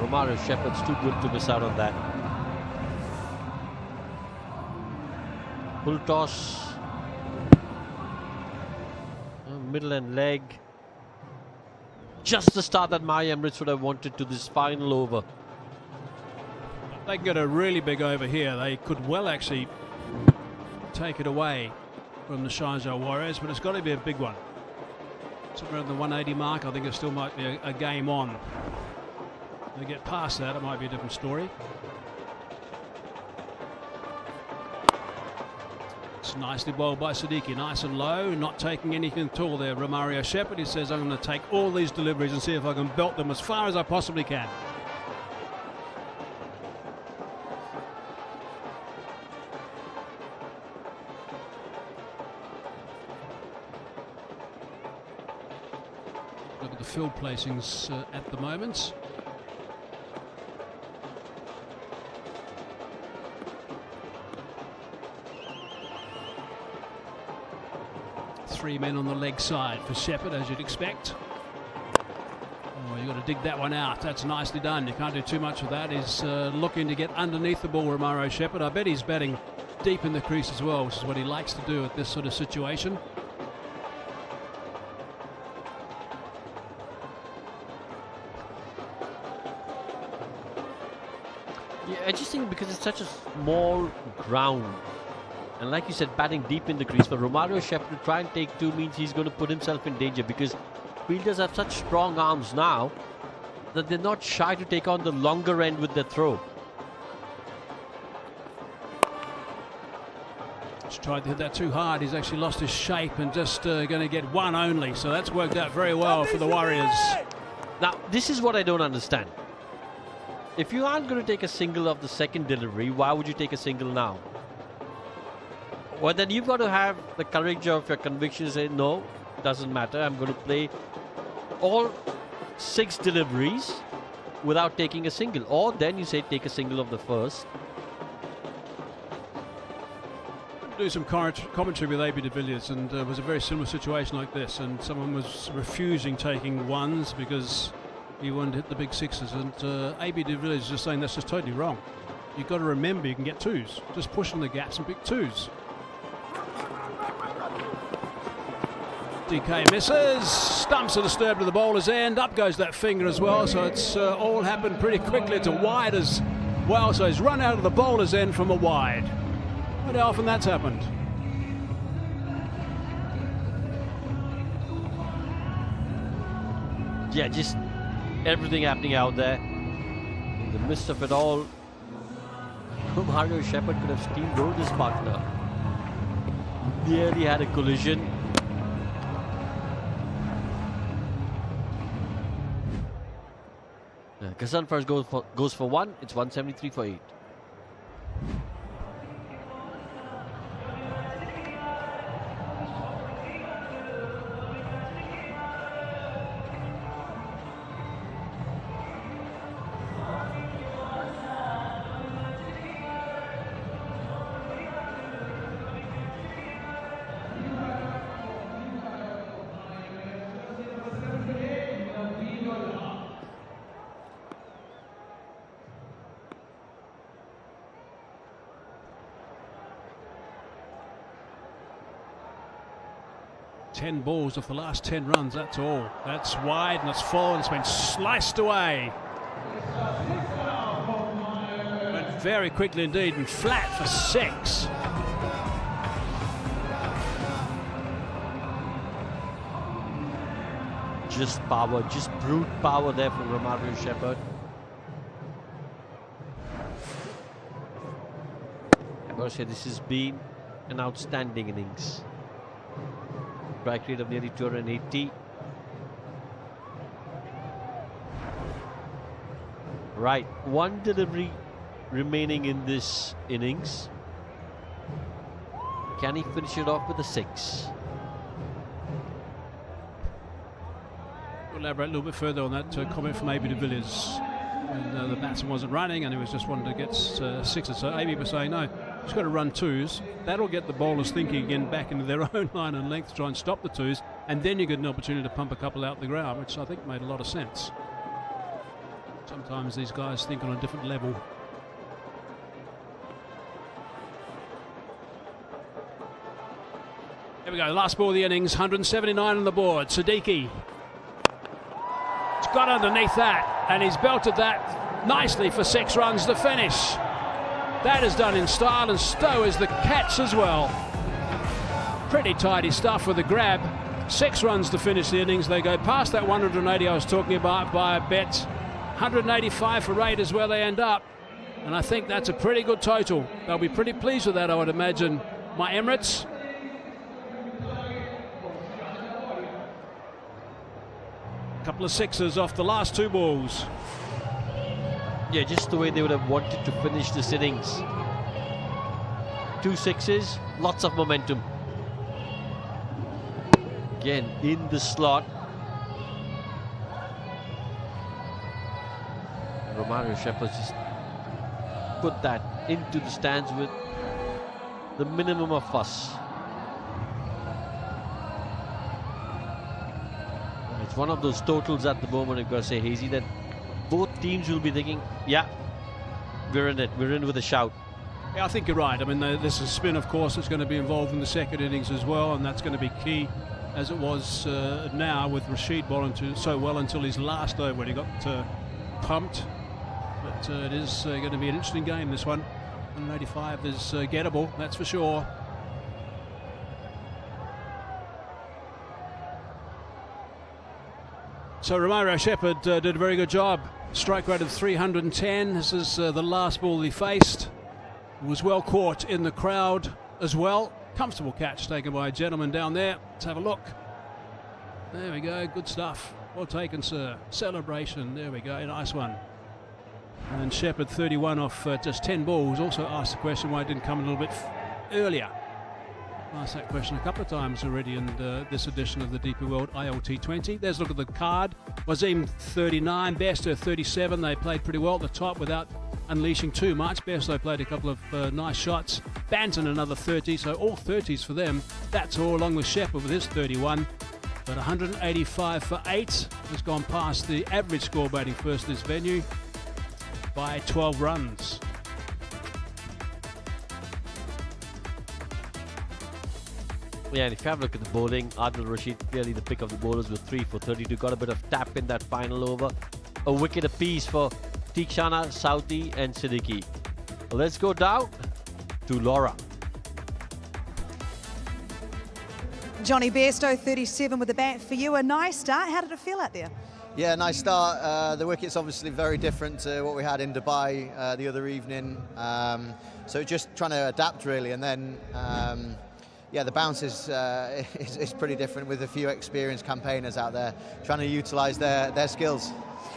S4: Romario Shepherd's too good to miss out on that. Full toss. Middle and leg. Just the start that my Emirates would have wanted to this final over.
S1: They can get a really big over here. They could well actually take it away from the Sharjah Warriorz, but it's got to be a big one. Somewhere around the 180 mark, I think it still might be a game on. If they get past that, it might be a different story. It's nicely bowled by Siddiqui, nice and low, not taking anything at all there. Romario Shepherd, he says, I'm going to take all these deliveries and see if I can belt them as far as I possibly can. Look at the field placings at the moment. Three men on the leg side for Shepherd, as you'd expect. Oh, you've got to dig that one out. That's nicely done. You can't do too much with that. He's looking to get underneath the ball, Romaro Shepherd. I bet he's batting deep in the crease as well, which is what he likes to do at this sort of situation.
S4: Yeah, I just think because it's such a small ground, and like you said, batting deep in the crease, for Romaro Shepherd to try and take two means he's going to put himself in danger, because fielders have such strong arms now that they're not shy to take on the longer end with their throw.
S1: He's tried to hit that too hard. He's actually lost his shape and just going to get one only. So that's worked out very well for the Warriors.
S4: Now, this is what I don't understand. If you aren't going to take a single of the second delivery, why would you take a single now? Well, then you've got to have the courage of your conviction to say, no, doesn't matter. I'm going to play all 6 deliveries without taking a single. Or then you say take a single of the first.
S1: Do some commentary with AB de Villiers, and it was a very similar situation like this, and someone was refusing taking ones because he wanted to hit the big sixes, and AB de Villiers is just saying that's just totally wrong. You've got to remember you can get twos. Just push on the gaps and pick twos. DK misses, stumps are disturbed to the bowler's end, up goes that finger as well, so it's all happened pretty quickly. It's a wide as well, so he's run out of the bowler's end from a wide. Wonder how often that's happened.
S4: Yeah, just everything happening out there. In the midst of it all, Romaro Shepherd could have steamrolled his partner. Nearly had a collision. Ghassan first goes for 1. It's 173 for 8.
S1: Ten balls off the last 10 runs, that's all. That's wide and it's full and it's been sliced away. Went very quickly indeed and flat for 6.
S4: Just power, just brute power there from Romaro Shepherd. I've got to say this has been an outstanding innings. Strike rate of nearly 280. Right, 1 delivery remaining in this innings. Can he finish it off with a 6?
S1: Elaborate a little bit further on that comment from AB de Villiers. When the batsman wasn't running and he was just wanting to get 6s. So AB was saying, no, he's got to run 2s. That'll get the bowlers thinking again back into their own line and length to try and stop the 2s. And then you get an opportunity to pump a couple out the ground, which I think made a lot of sense. Sometimes these guys think on a different level. Here we go, last ball of the innings, 179 on the board. Siddiqui. It's got underneath that, and he's belted that nicely for 6 runs to finish. That is done in style, and Stowe is the catch as well. Pretty tidy stuff with the grab. 6 runs to finish the innings. They go past that 180 I was talking about by a bet. 185 for 8 is where they end up. And I think that's a pretty good total. They'll be pretty pleased with that, I would imagine. My Emirates. A couple of 6s off the last 2 balls.
S4: Yeah, just the way they would have wanted to finish this innings. 2 6s, lots of momentum. Again, in the slot. Romario Shepherd just put that into the stands with the minimum of fuss. It's one of those totals at the moment, I've got to say, Hazy, that both teams will be thinking, yeah, we're in it, we're in with a shout.
S1: Yeah, I think you're right. I mean, there's a spin, of course, that's going to be involved in the second innings as well, and that's going to be key, as it was now with Rashid bowling so well until his last over when he got pumped. But it is going to be an interesting game, this one. 185 is gettable, that's for sure. So Romario Shepherd did a very good job. Strike rate of 310. This is the last ball he faced. Was well caught in the crowd as well. Comfortable catch taken by a gentleman down there. Let's have a look. There we go, good stuff. Well taken, sir. Celebration, there we go, nice one. And Shepherd, 31 off just 10 balls, also asked the question why it didn't come a little bit earlier. Asked that question a couple of times already in this edition of the DP World ILT20. There's a look at the card. Wasim 39, Bairstow 37. They played pretty well at the top without unleashing too much. Bairstow played a couple of nice shots. Banton another 30, so all 30s for them. That's all, along with Shepherd with his 31. But 185 for 8 has gone past the average score batting first in this venue by 12 runs.
S4: Yeah, and if you have a look at the bowling, Adil Rashid, clearly the pick of the bowlers with 3 for 32. Got a bit of tap in that final over. A wicket apiece for Tikshana, Southee and Siddiqui. Well, let's go down to Laura.
S5: Johnny Bairstow, 37 with the bat for you. A nice start. How did it feel out there?
S8: Yeah, nice start. The wicket's obviously very different to what we had in Dubai the other evening. So just trying to adapt really, and then yeah, the bounce is pretty different with a few experienced campaigners out there trying to utilise their skills.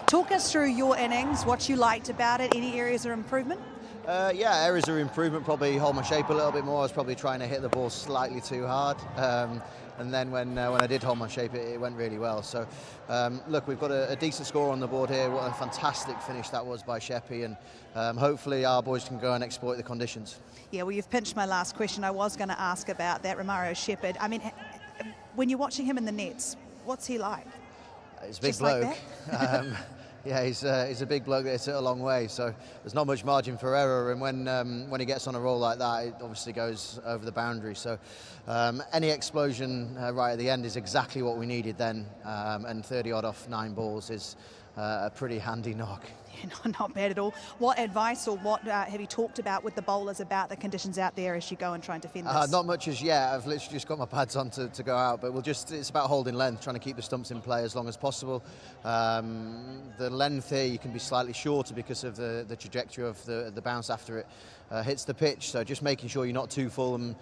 S5: Talk us through your innings, what you liked about it, any areas of improvement?
S8: Yeah, areas of improvement, probably hold my shape a little bit more. I was probably trying to hit the ball slightly too hard. And then when I did hold my shape, it went really well. So, look, we've got a decent score on the board here. What a fantastic finish that was by Sheppy, and hopefully our boys can go and exploit the conditions. Yeah,
S5: well, you've pinched my last question. I was going to ask about that, Romario Shepherd. I mean, when you're watching him in the nets, what's he like?
S8: He's a big
S5: Just
S8: bloke.
S5: like that?
S8: Yeah, he's a big bloke that hits it a long way, so there's not much margin for error, and when he gets on a roll like that, it obviously goes over the boundary. So any explosion right at the end is exactly what we needed then, and 30 odd off 9 balls is a pretty handy knock. Yeah,
S5: not bad at all. What advice or what have you talked about with the bowlers about the conditions out there as you go and try and defend this?
S8: Not much as yet. I've literally just got my pads on to go out, but it's about holding length, trying to keep the stumps in play as long as possible. The length here you can be slightly shorter because of the trajectory of the bounce after it hits the pitch, so just making sure you're not too full and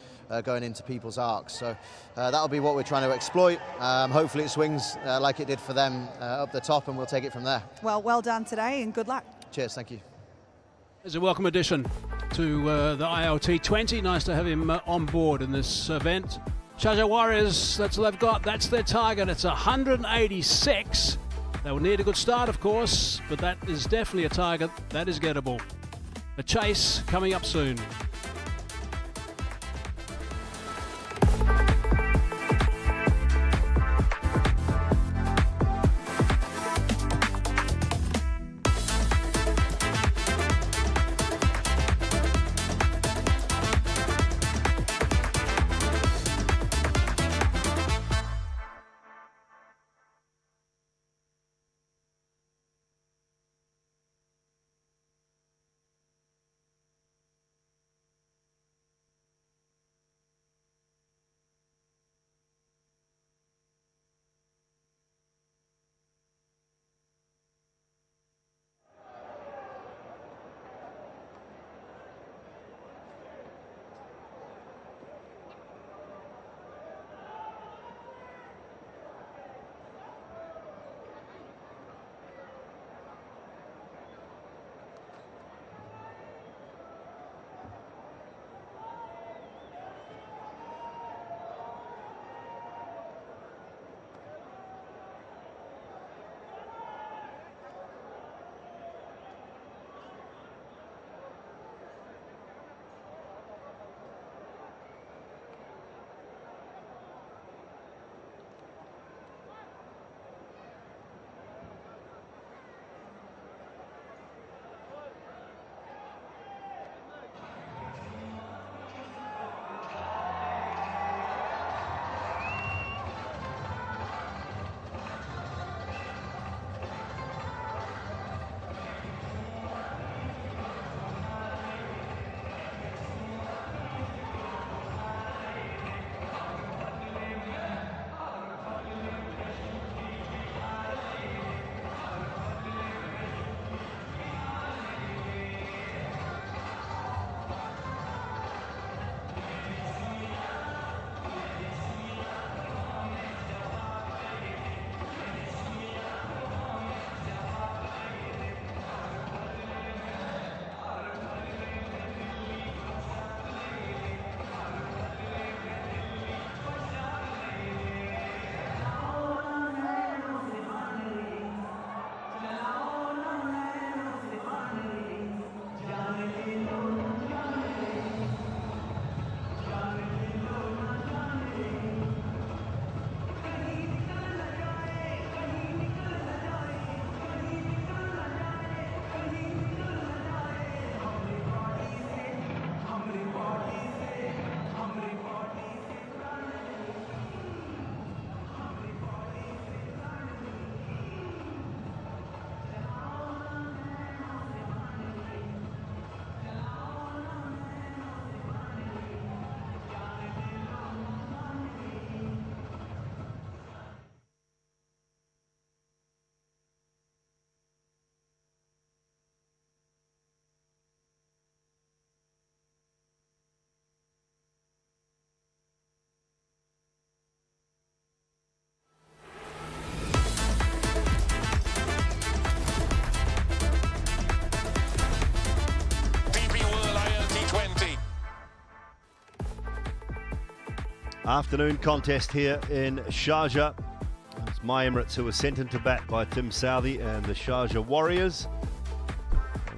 S8: going into people's arcs. So that'll be what we're trying to exploit. Hopefully it swings like it did for them up the top, and we'll take it from there. Well
S5: done today and good luck.
S8: Cheers, thank you.
S1: It's a welcome addition to the ILT20. Nice to have him on board in this event. Sharjah Warriorz, that's all they've got. That's their target. It's 186. They will need a good start, of course, but that is definitely a target that is gettable. A chase coming up soon.
S3: Afternoon contest here in Sharjah. It's my Emirates who was sent into bat by Tim Southey and the Sharjah Warriors.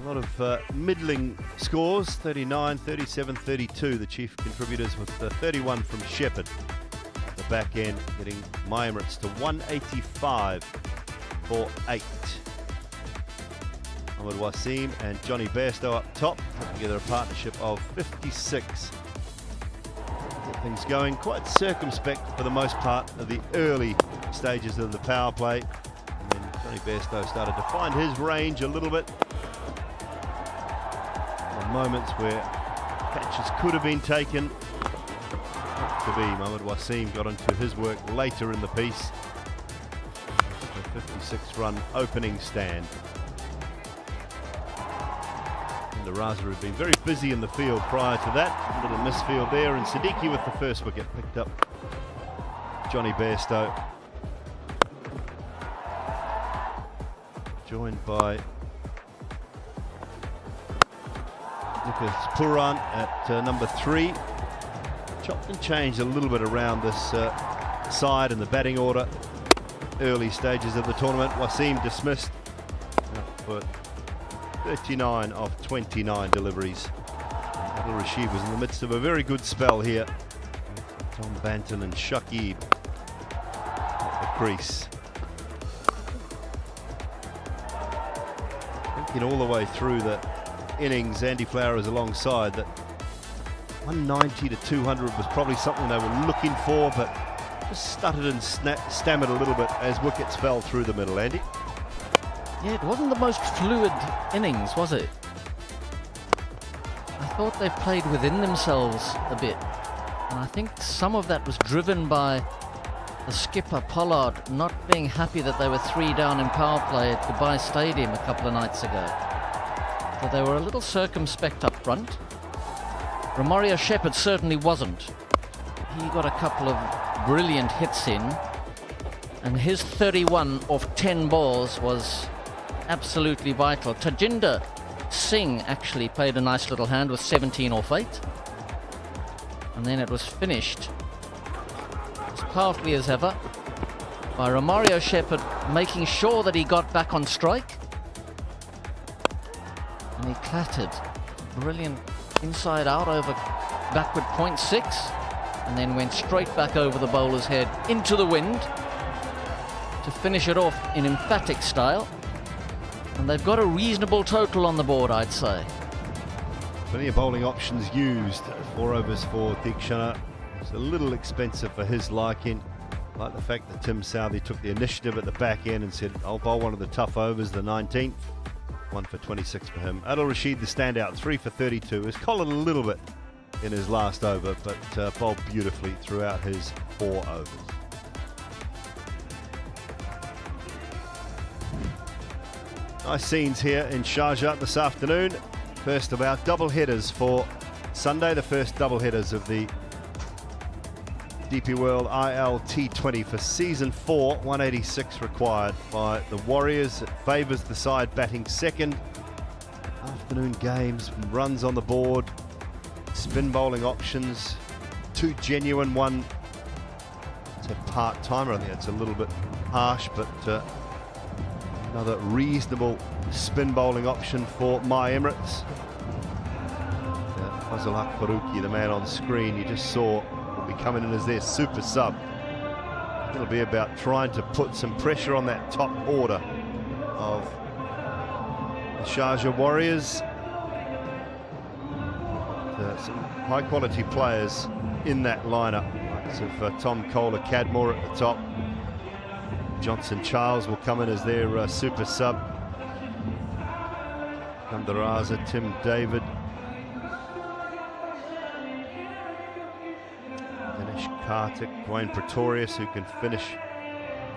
S3: A lot of middling scores, 39, 37, 32. The chief contributors with 31 from Shepherd. The back end getting my Emirates to 185 for 8. Ahmed Wasim and Johnny Bairstow up top, put together a partnership of 56. Get things going quite circumspect for the most part of the early stages of the power play. And then Johnny Bairstow started to find his range a little bit. Moments where catches could have been taken. Not to be. Mohamed Wasim got into his work later in the piece. A 56-run opening stand. And the Raza had been very busy in the field prior to that. A little misfield there, and Siddiqui with the first wicket picked up Johnny Bairstow. Joined by Nicholas Puran at number 3. Chopped and changed a little bit around this side in the batting order. Early stages of the tournament. Wasim dismissed for 39 of 29 deliveries. Rashid was in the midst of a very good spell here. Tom Banton and Shakib at the crease. Thinking all the way through the innings, Andy Flowers alongside, that 190 to 200 was probably something they were looking for, but just stuttered and stammered a little bit as wickets fell through the middle. Andy?
S2: Yeah, it wasn't the most fluid innings, was it? I thought they played within themselves a bit, and I think some of that was driven by the skipper Pollard not being happy that they were 3 down in power play at Dubai Stadium a couple of nights ago. So they were a little circumspect up front. Romario Shepherd certainly wasn't. He got a couple of brilliant hits in, and his 31 off 10 balls was absolutely vital. Tajinder Singh actually played a nice little hand with 17 off 8. And then it was finished as powerfully as ever by Romario Shepherd, making sure that he got back on strike. And he clattered brilliant inside out over backward 0.6, and then went straight back over the bowler's head into the wind to finish it off in emphatic style. And they've got a reasonable total on the board, I'd say.
S3: Plenty of bowling options used. 4 overs for Deekshana. It's a little expensive for his liking. Like the fact that Tim Southey took the initiative at the back end and said, I'll bowl one of the tough overs, the 19th. 1 for 26 for him. Adil Rashid, the standout, 3 for 32. Has collared a little bit in his last over, but bowled beautifully throughout his 4 overs. Nice scenes here in Sharjah this afternoon. First of our double headers for Sunday, the first double headers of the DP World ILT20 for season 4. 186 required by the Warriors. It favours the side batting second. Afternoon games, runs on the board, spin bowling options, 2 genuine, 1 it's a part-timer. I think it's a little bit harsh, but another reasonable spin bowling option for my Emirates. Fazal Haq Faruqi, the man on screen you just saw, will be coming in as their super sub. It'll be about trying to put some pressure on that top order of the Sharjah Warriors. Some high-quality players in that lineup, likes of Tom Kohler-Cadmore at the top. Johnson Charles will come in as their super sub. Kamdaraza, Tim David. Dinesh Karthik, Dwayne Pretorius, who can finish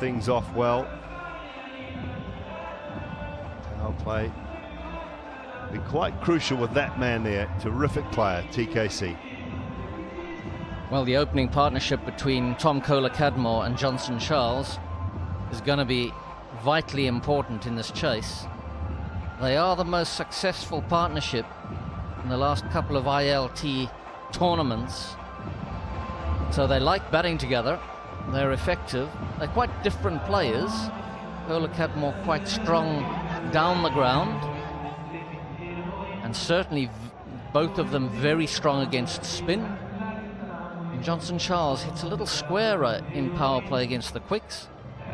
S3: things off well. Power play be quite crucial with that man there. Terrific player, TKC.
S2: Well, the opening partnership between Tom Kohler-Cadmore and Johnson Charles is going to be vitally important in this chase. They are the most successful partnership in the last couple of ILT tournaments. So they like batting together. They're effective. They're quite different players. Kola Cadmore quite strong down the ground. And certainly both of them very strong against spin. And Johnson Charles hits a little squarer in power play against the quicks.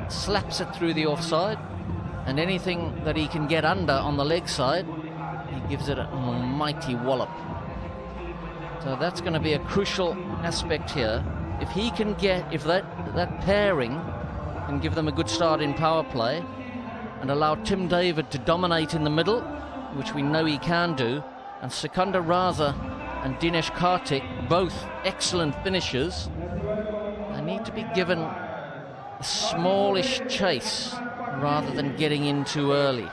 S2: Slaps it through the offside. And anything that he can get under on the leg side, he gives it an almighty wallop. So that's going to be a crucial aspect here. If he can get, if that pairing can give them a good start in power play and allow Tim David to dominate in the middle, which we know he can do, and Sikandar Raza and Dinesh Karthik, both excellent finishers, they need to be given a smallish chase rather than getting in too early.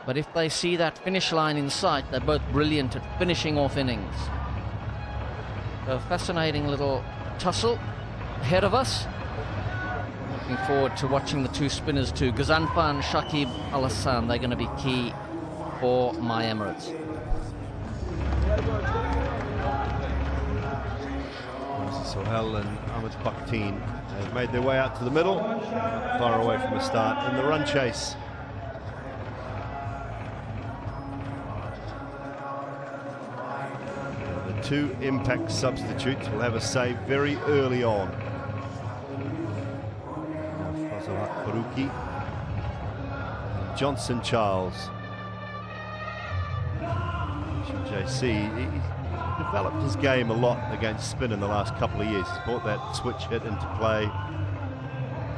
S2: But if they see that finish line in sight, they're both brilliant at finishing off innings. A fascinating little tussle ahead of us. Looking forward to watching the two spinners too. Ghazanfar and Shakib Al Hassan, they're going to be key for my Emirates.
S3: Sohail and Ahmed Bakhtin have made their way out to the middle, far away from the start in the run chase. The two impact substitutes will have a save very early on. Fazal Faruqi and Johnson Charles. JC, he developed his game a lot against spin in the last couple of years. He's brought that switch hit into play.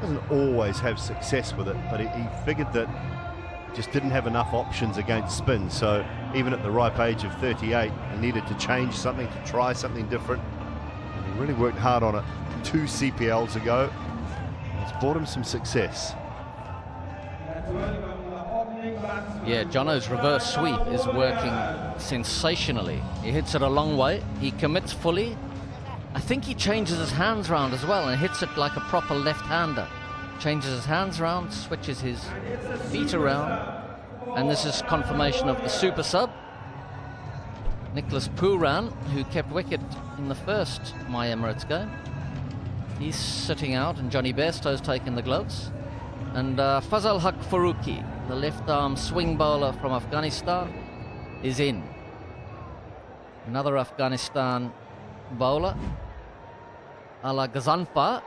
S3: Doesn't always have success with it, but he figured that he just didn't have enough options against spin. So even at the ripe age of 38, he needed to change something, to try something different. And he really worked hard on it 2 CPLs ago. It's brought him some success.
S2: Yeah, Jono's reverse sweep is working sensationally. He hits it a long way. He commits fully. I think he changes his hands round as well and hits it like a proper left-hander. Changes his hands round, switches his feet around. And this is confirmation of the super sub. Nicholas Pooran, who kept wicket in the first My Emirates game. He's sitting out and Johnny Bairstow's taking the gloves. And Fazal Haq Faruqi, the left-arm swing bowler from Afghanistan, is in. Another Afghanistan bowler, Ala Ghazanfar.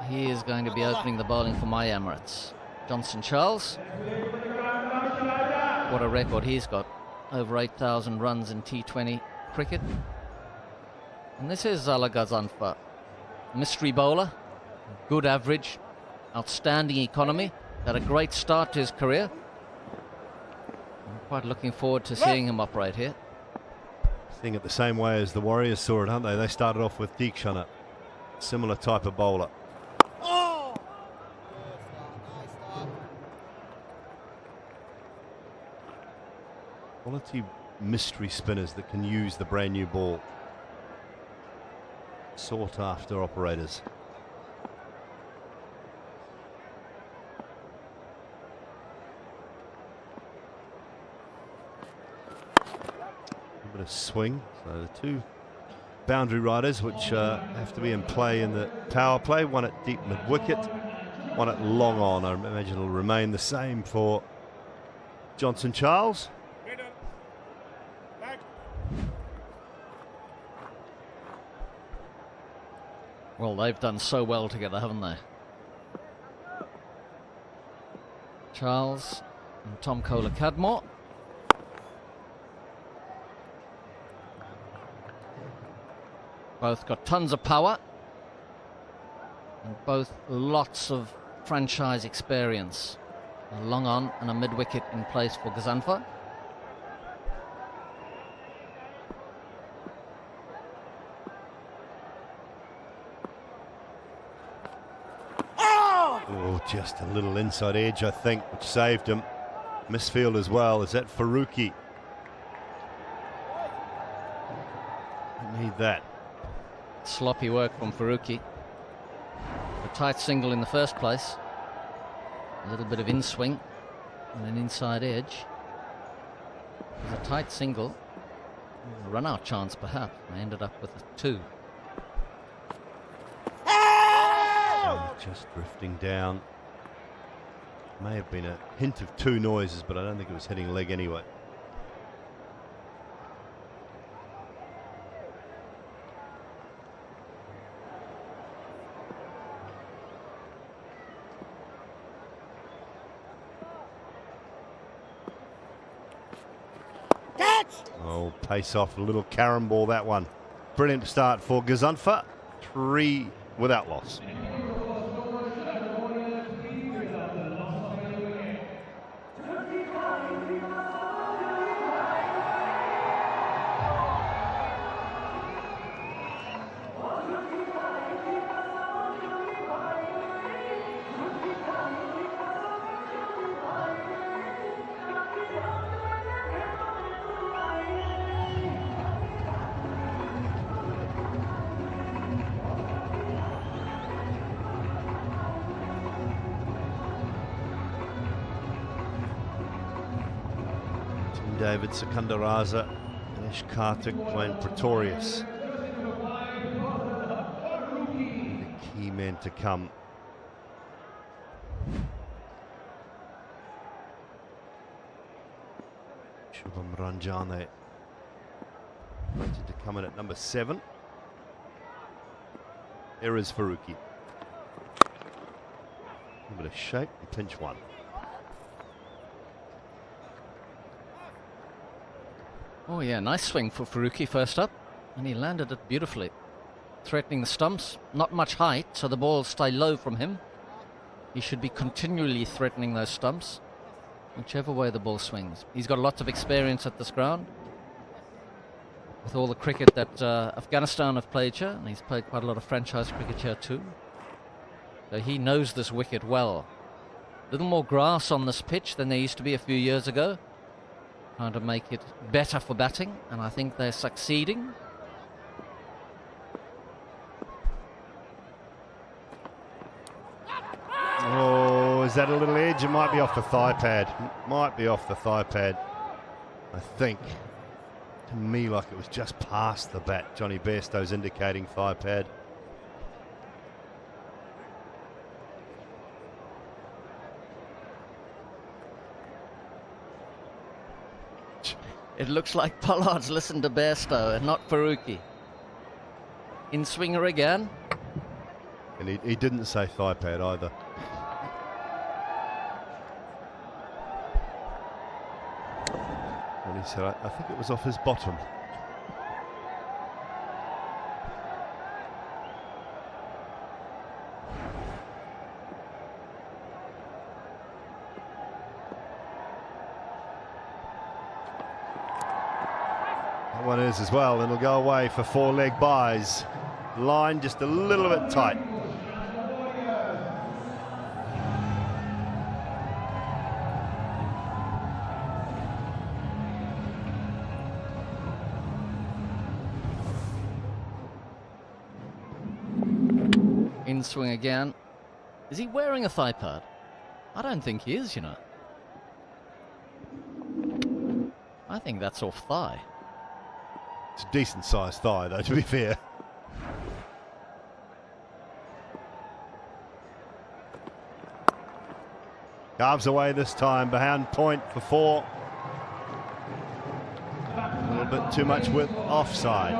S2: He is going to be opening the bowling for my Emirates. Johnson Charles. What a record he's got. Over 8,000 runs in T20 cricket. And this is Ala Ghazanfar. Mystery bowler. Good average, outstanding economy, had a great start to his career. I'm quite looking forward to seeing him operate here.
S3: Seeing it the same way as the Warriors saw it, aren't they? They started off with Deekshana, similar type of bowler. Quality mystery spinners that can use the brand new ball. Sought after operators. A bit of swing. So the two boundary riders which have to be in play in the power play. One at deep mid-wicket, one at long on. I imagine it'll remain the same for Johnson Charles.
S2: Well, they've done so well together, haven't they? Charles and Tom Kola Cadmore. Both got tons of power and both lots of franchise experience. A long on and a mid-wicket in place for Ghazanfar.
S3: Oh, just a little inside edge, I think, which saved him. Misfield as well. Is that Faruqi? Need that.
S2: Sloppy work from Faruqi. A tight single in the first place. A little bit of in-swing and an inside edge. It was a tight single. Run out chance, perhaps. They ended up with a 2.
S3: Just drifting down. May have been a hint of 2 noises, but I don't think it was hitting leg anyway. Oh, pace off, a little carom ball, that one. Brilliant start for Gazunfa. 3 without loss. David Secundaraza, Ganesh Karthik playing Pretorius. The key men to come. Shubham Ranjane rated to come in at number 7. Errors Faruqi. A bit of shape and pinch 1.
S2: Oh yeah, nice swing for Faruqi first up, and he landed it beautifully. Threatening the stumps, not much height, so the ball stay low from him. He should be continually threatening those stumps, whichever way the ball swings. He's got lots of experience at this ground, with all the cricket that Afghanistan have played here, and he's played quite a lot of franchise cricket here too. So he knows this wicket well. A little more grass on this pitch than there used to be a few years ago. Trying to make it better for batting, and I think they're succeeding.
S3: Oh, is that a little edge? It might be off the thigh pad. Might be off the thigh pad, I think. To me, like it was just past the bat. Johnny Bairstow's indicating thigh pad.
S2: It looks like Pollard's listened to Bairstow and not Faruqi. In swinger again.
S3: And he didn't say thigh pad either. And he said, I think it was off his bottom. One is as well, and it'll go away for 4-leg buys. Line just a little bit tight.
S2: In swing again. Is he wearing a thigh pad? I don't think he is, you know. I think that's off thigh.
S3: It's a decent sized thigh though, to be fair. Carves away this time, behind point for 4. A little bit too much width offside.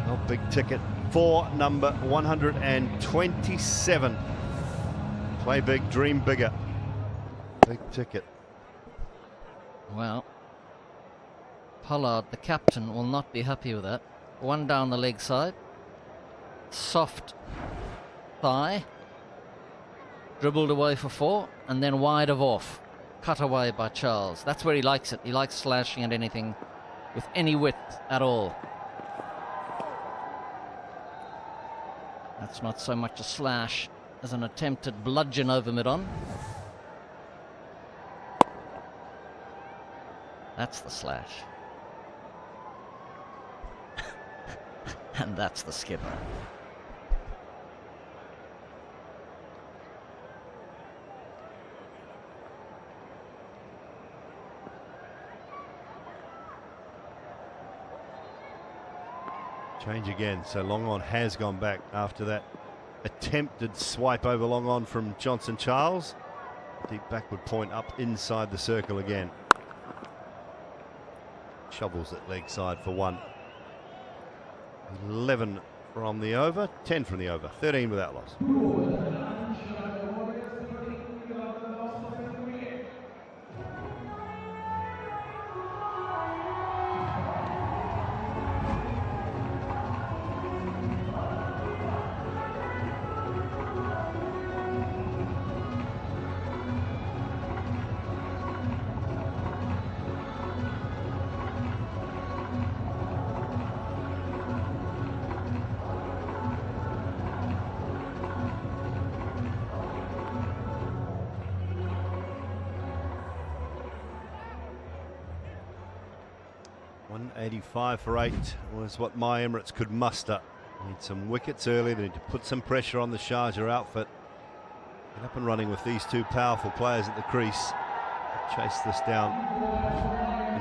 S3: Well, big ticket for number 127. Play big, dream bigger. Big ticket.
S2: Well, Pollard, the captain, will not be happy with that. 1 down the leg side. Soft thigh. Dribbled away for 4, and then wide of off. Cut away by Charles. That's where he likes it. He likes slashing at anything with any width at all. That's not so much a slash as an attempted bludgeon over mid-on. That's the slash. And that's the skipper.
S3: Change again. So long on has gone back after that attempted swipe over long on from Johnson Charles. Deep backward point up inside the circle again. Shovels at leg side for 1. 11 from the over, 10 from the over, 13 without loss. 185 for 8 was what my Emirates could muster. Need some wickets early. They need to put some pressure on the Sharjah outfit. Get up and running with these two powerful players at the crease. Chase this down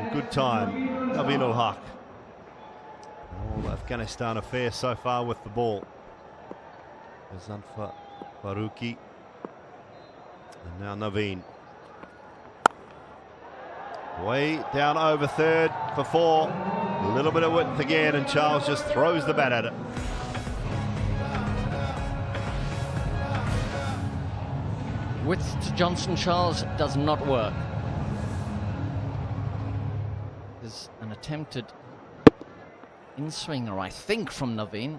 S3: in good time. Naveen ul Haq. All Afghanistan affair so far with the ball. Zanfa Faruqi. And now Naveen. Way down over third for 4. A little bit of width again, and Charles just throws the bat at it.
S2: Width to Johnson Charles does not work. There's an attempted in-swinger, I think, from Naveen,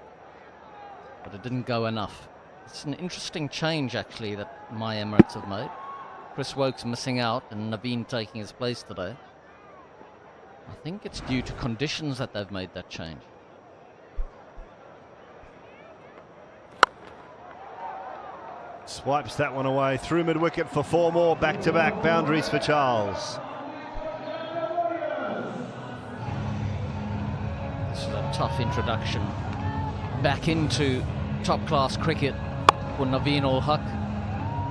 S2: but it didn't go enough. It's an interesting change, actually, that my Emirates have made. Chris Woakes missing out and Naveen taking his place today. I think it's due to conditions that they've made that change.
S3: Swipes that one away through mid-wicket for 4 more back-to-back boundaries for Charles.
S2: This is a tough introduction back into top-class cricket for Naveen ul Haq,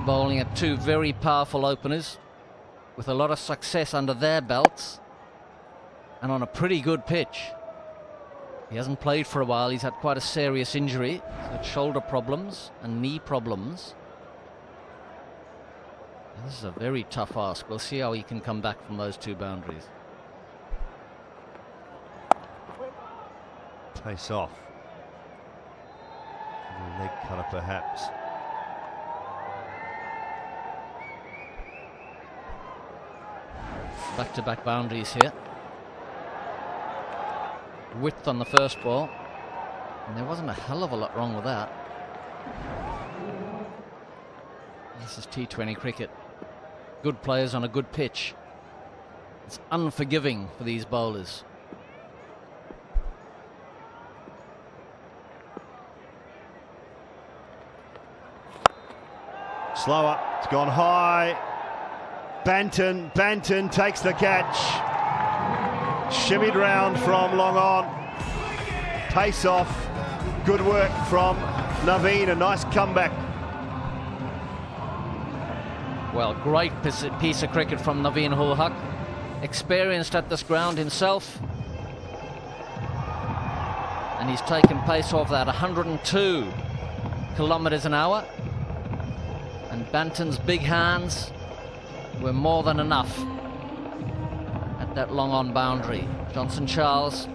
S2: bowling at 2 very powerful openers with a lot of success under their belts and on a pretty good pitch. He hasn't played for a while. He's had quite a serious injury. He's had shoulder problems and knee problems. And this is a very tough ask. We'll see how he can come back from those 2 boundaries.
S3: Pace off. Leg cutter perhaps.
S2: Back-to-back boundaries here. Width on the first ball, and there wasn't a hell of a lot wrong with that. This is T20 cricket. Good players on a good pitch. It's unforgiving for these bowlers.
S3: Slower, it's gone high. Banton takes the catch. Shimmied round from long on. Pace off. Good work from Naveen. A nice comeback.
S2: Well, great piece of cricket from Naveen ul Haq. Experienced at this ground himself. And he's taken pace off that 102 kilometers an hour. And Banton's big hands were more than enough at that long on boundary. Johnson Charles,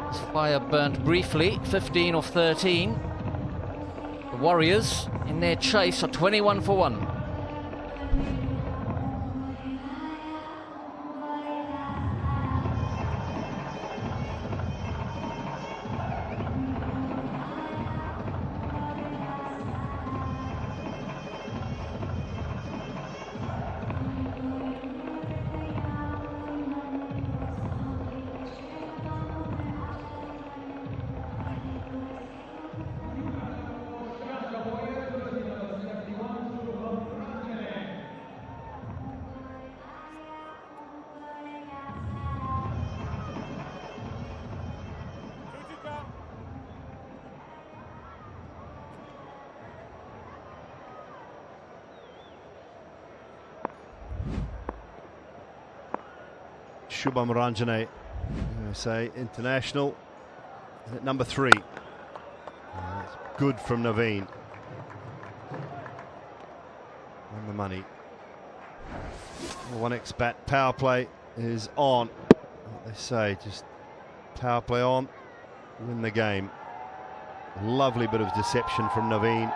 S2: his fire burnt briefly, 15 of 13. The Warriors in their chase are 21 for 1.
S3: Shubham Ranjane, USA international, at number 3. That's good from Naveen. On the money. 1x bat power play is on. What they say, just power play on, win the game. Lovely bit of deception from Naveen.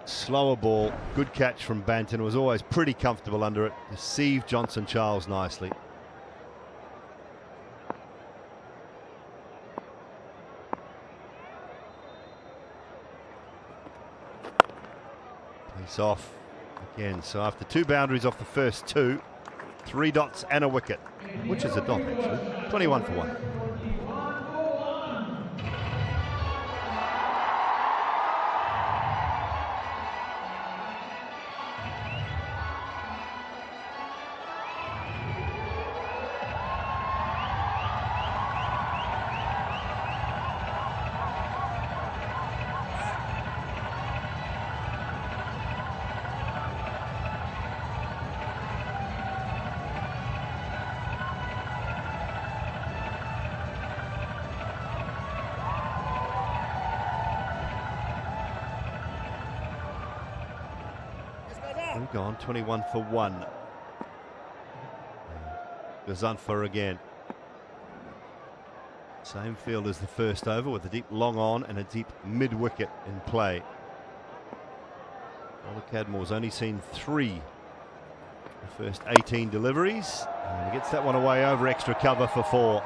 S3: Slower ball, good catch from Banton, was always pretty comfortable under it. Deceived Johnson Charles nicely. Place off again, so after 2 boundaries off the first 2, 3 dots and a wicket, which is a dot actually, 21 for 1. Gone 21 for 1. Gazanfa again. Same field as the first over, with a deep long on and a deep mid wicket in play. Oliver Cadmore's only seen 3 the first 18 deliveries, and he gets that one away over extra cover for 4.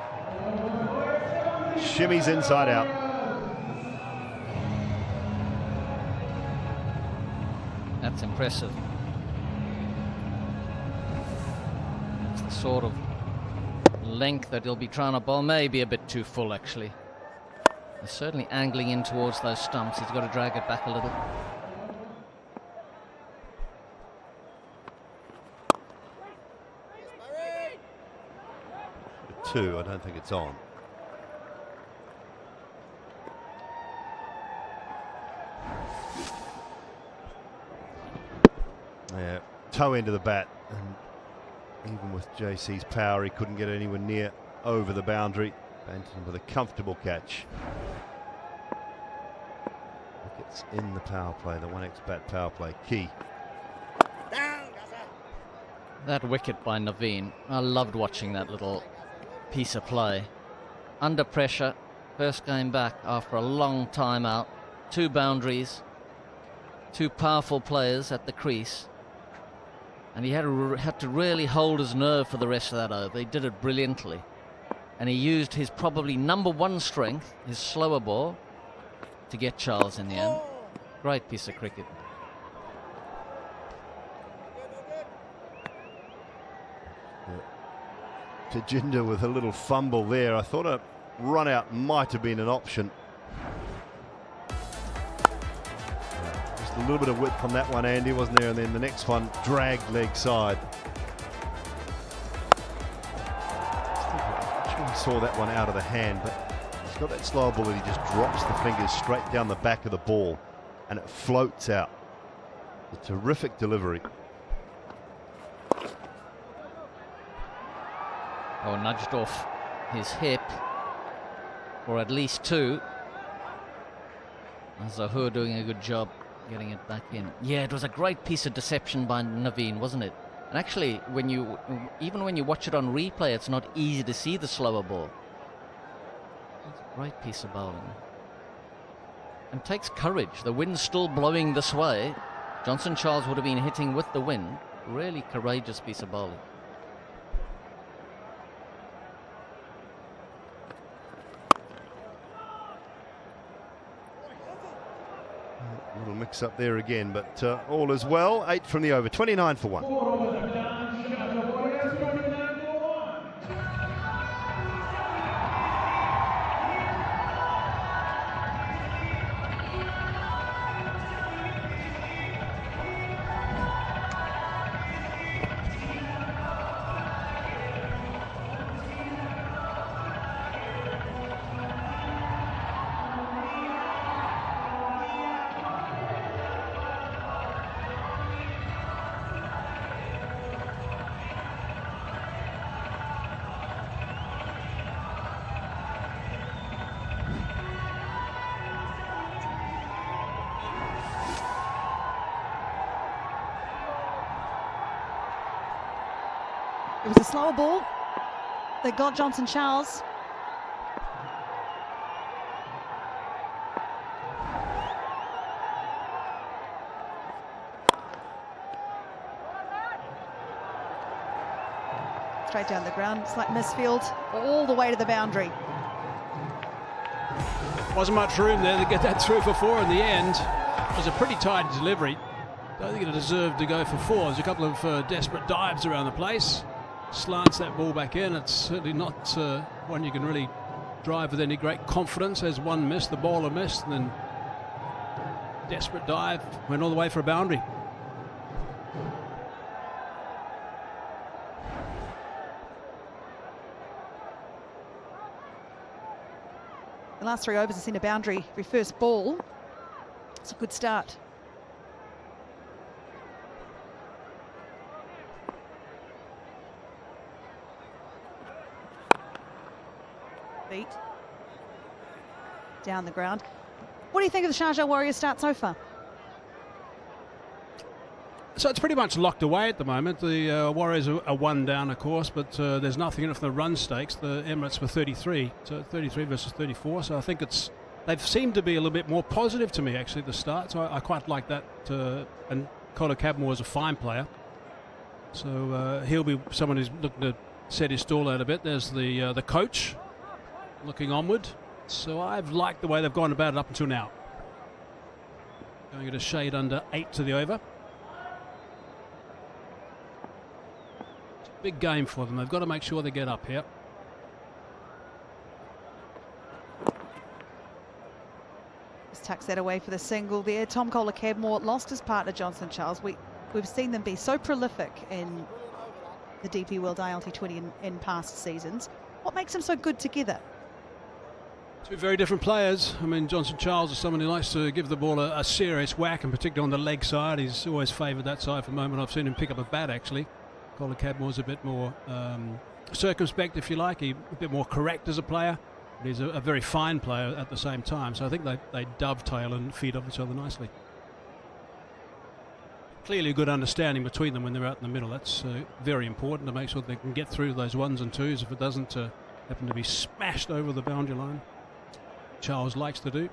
S3: Shimmies inside out.
S2: That's impressive. Sort of length that he'll be trying to bowl, maybe a bit too full actually. He's certainly angling in towards those stumps. He's got to drag it back a little.
S3: Two, I don't think it's on. Yeah, toe into the bat, and even with JC's power, he couldn't get anywhere near over the boundary. Banton with a comfortable catch. Wickets in the power play, the 1x bat power play, key.
S2: That wicket by Naveen, I loved watching that little piece of play. Under pressure, first game back after a long time out, 2 boundaries, 2 powerful players at the crease. And he had to really hold his nerve for the rest of that over. He did it brilliantly. And he used his probably number 1 strength, his slower ball, to get Charles in the end. Great piece of cricket.
S3: Tajinder with a little fumble there. I thought a run out might have been an option. A little bit of width on that one, Andy, wasn't there? And then the next one dragged leg side. I'm sure he saw that one out of the hand, but he's got that slower ball that he just drops the fingers straight down the back of the ball and it floats out. A terrific delivery.
S2: Oh, nudged off his hip for at least 2. Zahur doing a good job getting it back in. Yeah, it was a great piece of deception by Naveen, wasn't it? And actually, even when you watch it on replay, it's not easy to see the slower ball. It's a great piece of bowling. And takes courage. The wind's still blowing this way. Johnson Charles would have been hitting with the wind. Really courageous piece of bowling.
S3: Little mix up there again, but all is well. 8 from the over, 29 for 1.
S5: was a slower ball that got Johnson Charles. Straight down the ground. It's like misfield all the way to the boundary.
S1: Wasn't much room there to get that through for 4 in the end. It was a pretty tight delivery. Don't think it deserved to go for 4. There's a couple of desperate dives around the place. Slants that ball back in. It's certainly not one you can really drive with any great confidence. As one missed, the bowler missed, and then desperate dive, went all the way for a boundary.
S5: The last 3 overs have seen a boundary every first ball. It's a good start. Feet down the ground. What do you think of the Sharjah Warriors start so far?
S1: So it's pretty much locked away at the moment. The Warriors are 1 down, of course, but there's nothing in it for the run stakes. The Emirates were 33, so 33 versus 34. So I think they've seemed to be a little bit more positive to me, actually, at the start. So I quite like that. And Colin Cadmore is a fine player. So he'll be someone who's looking to set his stall out a bit. There's the coach looking onward. So I've liked the way they've gone about it up until now. Going at a shade under 8 to the over. Big game for them. They've got to make sure they get up here.
S5: Just tucks that away for the single there. Tom Kohler-Cadmore lost his partner Johnson Charles. We've seen them be so prolific in the DP World ILT20 in past seasons. What makes them so good together?
S1: 2 very different players. I mean, Johnson Charles is someone who likes to give the ball a serious whack, and particularly on the leg side. He's always favoured that side for the moment. I've seen him pick up a bat, actually. Colin Cadmore's a bit more circumspect, if you like. He's a bit more correct as a player. But he's a very fine player at the same time. So I think they dovetail and feed off each other nicely. Clearly a good understanding between them when they're out in the middle. That's very important to make sure they can get through those 1s and 2s if it doesn't happen to be smashed over the boundary line. Charles likes to do.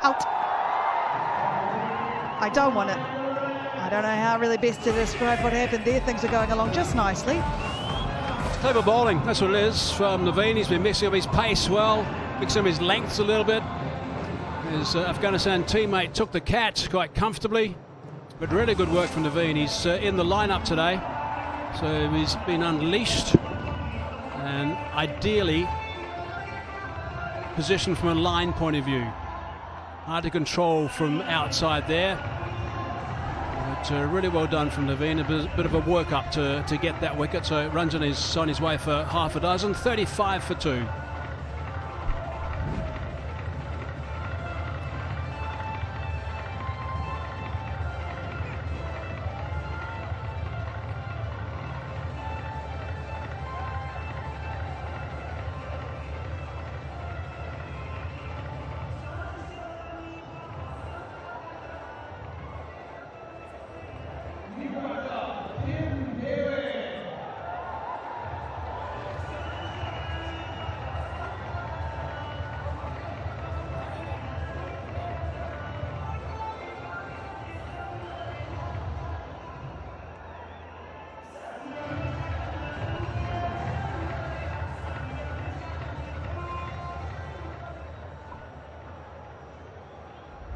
S5: Out. I don't want it. I don't know how really best to describe what happened there. Things are going along just nicely.
S1: Clever bowling, that's what it is from Naveen. He's been mixing up his pace well, mixing up his lengths a little bit. His Afghanistan teammate took the catch quite comfortably, but really good work from Naveen. He's in the lineup today, so he's been unleashed and ideally positioned from a line point of view. Hard to control from outside there, but really well done from Naveen. A bit of a work up to get that wicket, so it runs on his way for half a dozen. 35 for 2.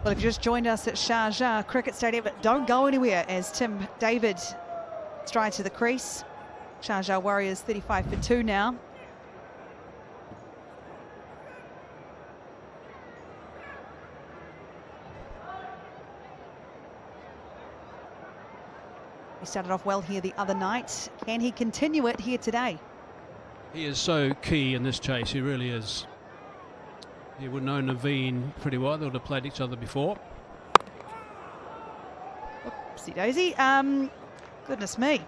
S5: Well, if you just joined us at Sharjah Cricket Stadium, don't go anywhere as Tim David strides to the crease. Sharjah Warriors 35 for 2 now. He started off well here the other night. Can he continue it here today?
S1: He is so key in this chase, he really is. He would know Naveen pretty well. They would have played each other before.
S5: Oopsie daisy. Goodness me.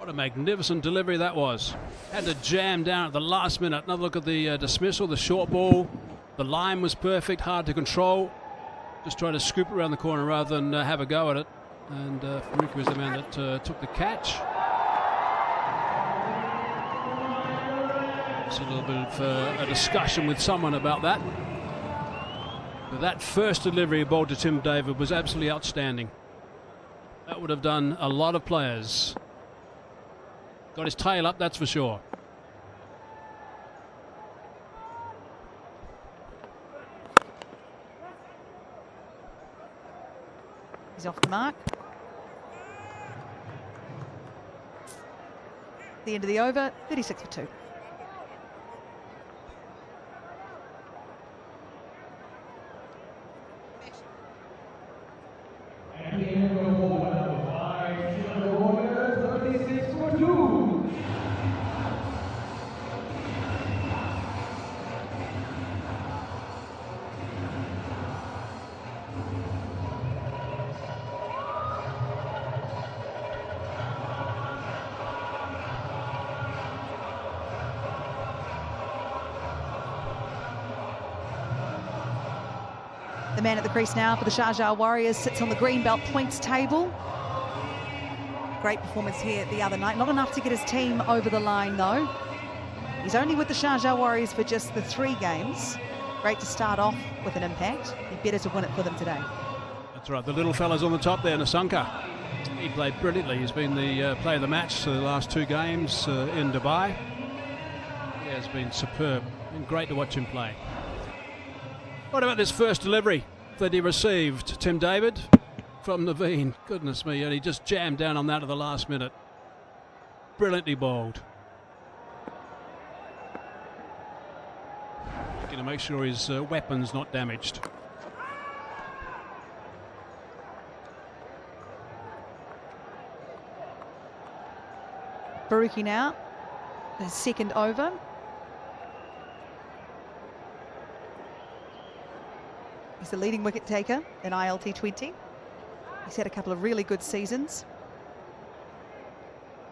S1: What a magnificent delivery that was. Had to jam down at the last minute. Another look at the dismissal, the short ball. The line was perfect, hard to control. Just trying to scoop it around the corner rather than have a go at it. And Faruqi was the man that took the catch. Just a little bit of a discussion with someone about that. But that first delivery ball to Tim David was absolutely outstanding. That would have done a lot of players. Got his tail up, that's for sure.
S5: He's off the mark. The end of the over, 36 for 2. The man at the crease now for the Sharjah Warriors sits on the green belt points table. Great performance here the other night. Not enough to get his team over the line, though. He's only with the Sharjah Warriors for just the 3 games. Great to start off with an impact. Be better to win it for them today.
S1: That's right. The little fella's on the top there, Nasanka. He played brilliantly. He's been the player of the match for the last 2 games in Dubai. He has been superb. Been great to watch him play. What about this first delivery that he received, Tim David, from Naveen? Goodness me, and he just jammed down on that at the last minute. Brilliantly bowled. Going to make sure his weapon's not damaged.
S5: Faruqi now, his second over. He's the leading wicket taker in ILT20. He's had a couple of really good seasons.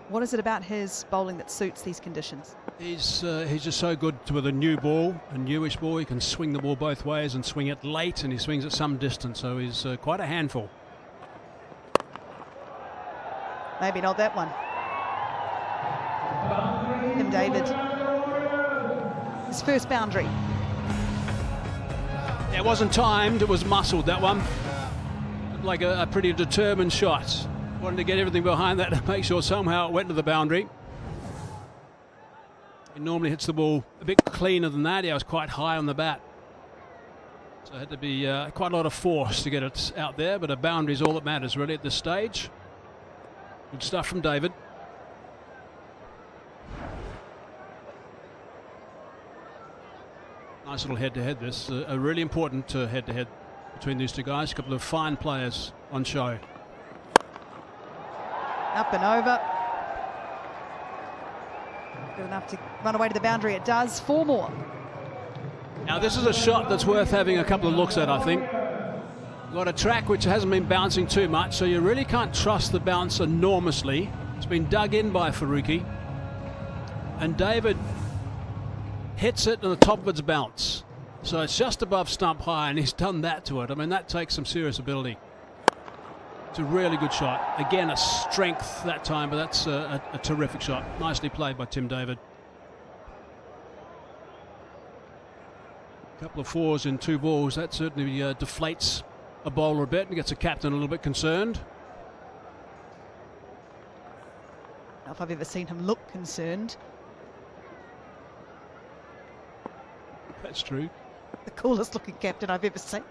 S5: What is it about his bowling that suits these conditions?
S1: He's just so good with a new ball, a newish ball. He can swing the ball both ways and swing it late, and he swings at some distance, so he's quite a handful.
S5: Maybe not that one. Tim David. His first boundary.
S1: It wasn't timed, it was muscled, that one. Like a pretty determined shot. Wanted to get everything behind that to make sure somehow it went to the boundary. He normally hits the ball a bit cleaner than that. He was quite high on the bat. So it had to be quite a lot of force to get it out there, but a boundary is all that matters really at this stage. Good stuff from David. Nice little head-to-head this. A really important head-to-head between these 2 guys. A couple of fine players on show.
S5: Up and over. Good enough to run away to the boundary. It does. 4 more.
S1: Now this is a shot that's worth having a couple of looks at, I think. Got a track which hasn't been bouncing too much, so you really can't trust the bounce enormously. It's been dug in by Faruqi. And David hits it on the top of its bounce. So it's just above stump high, and he's done that to it. I mean, that takes some serious ability. It's a really good shot. Again, a strength that time, but that's a terrific shot. Nicely played by Tim David. A couple of 4s in 2 balls. That certainly deflates a bowler a bit and gets a captain a little bit concerned.
S5: Now, if I've ever seen him look concerned.
S1: That's true.
S5: The coolest looking captain I've ever seen.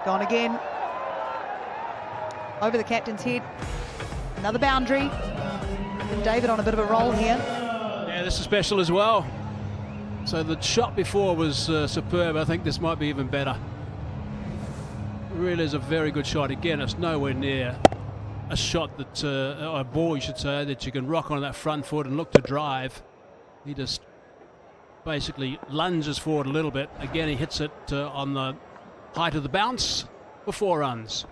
S5: Gone again. Over the captain's head. Another boundary. And David on a bit of a roll here.
S1: Yeah, this is special as well. So the shot before was superb. I think this might be even better. Really is a very good shot. Again, it's nowhere near a shot that, or a ball you should say, that you can rock on that front foot and look to drive. He just basically lunges forward a little bit. Again, he hits it on the height of the bounce for 4 runs.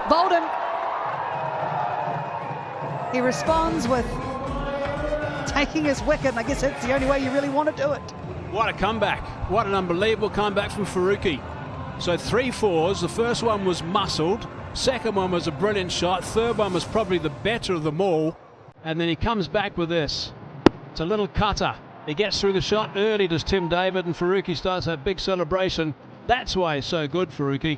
S5: Bowled him. He responds with taking his wicket, and I guess that's the only way you really want to do it.
S1: What a comeback. What an unbelievable comeback from Faruqi. So 3 fours. The first one was muscled. Second one was a brilliant shot. Third one was probably the better of them all. And then he comes back with this. It's a little cutter. He gets through the shot early, does Tim David, and Faruqi starts that big celebration. That's why he's so good, Faruqi.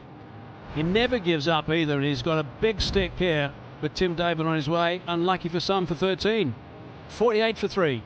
S1: He never gives up either, and he's got a big stick here with Tim David on his way. Unlucky for some for 13. 48 for 3.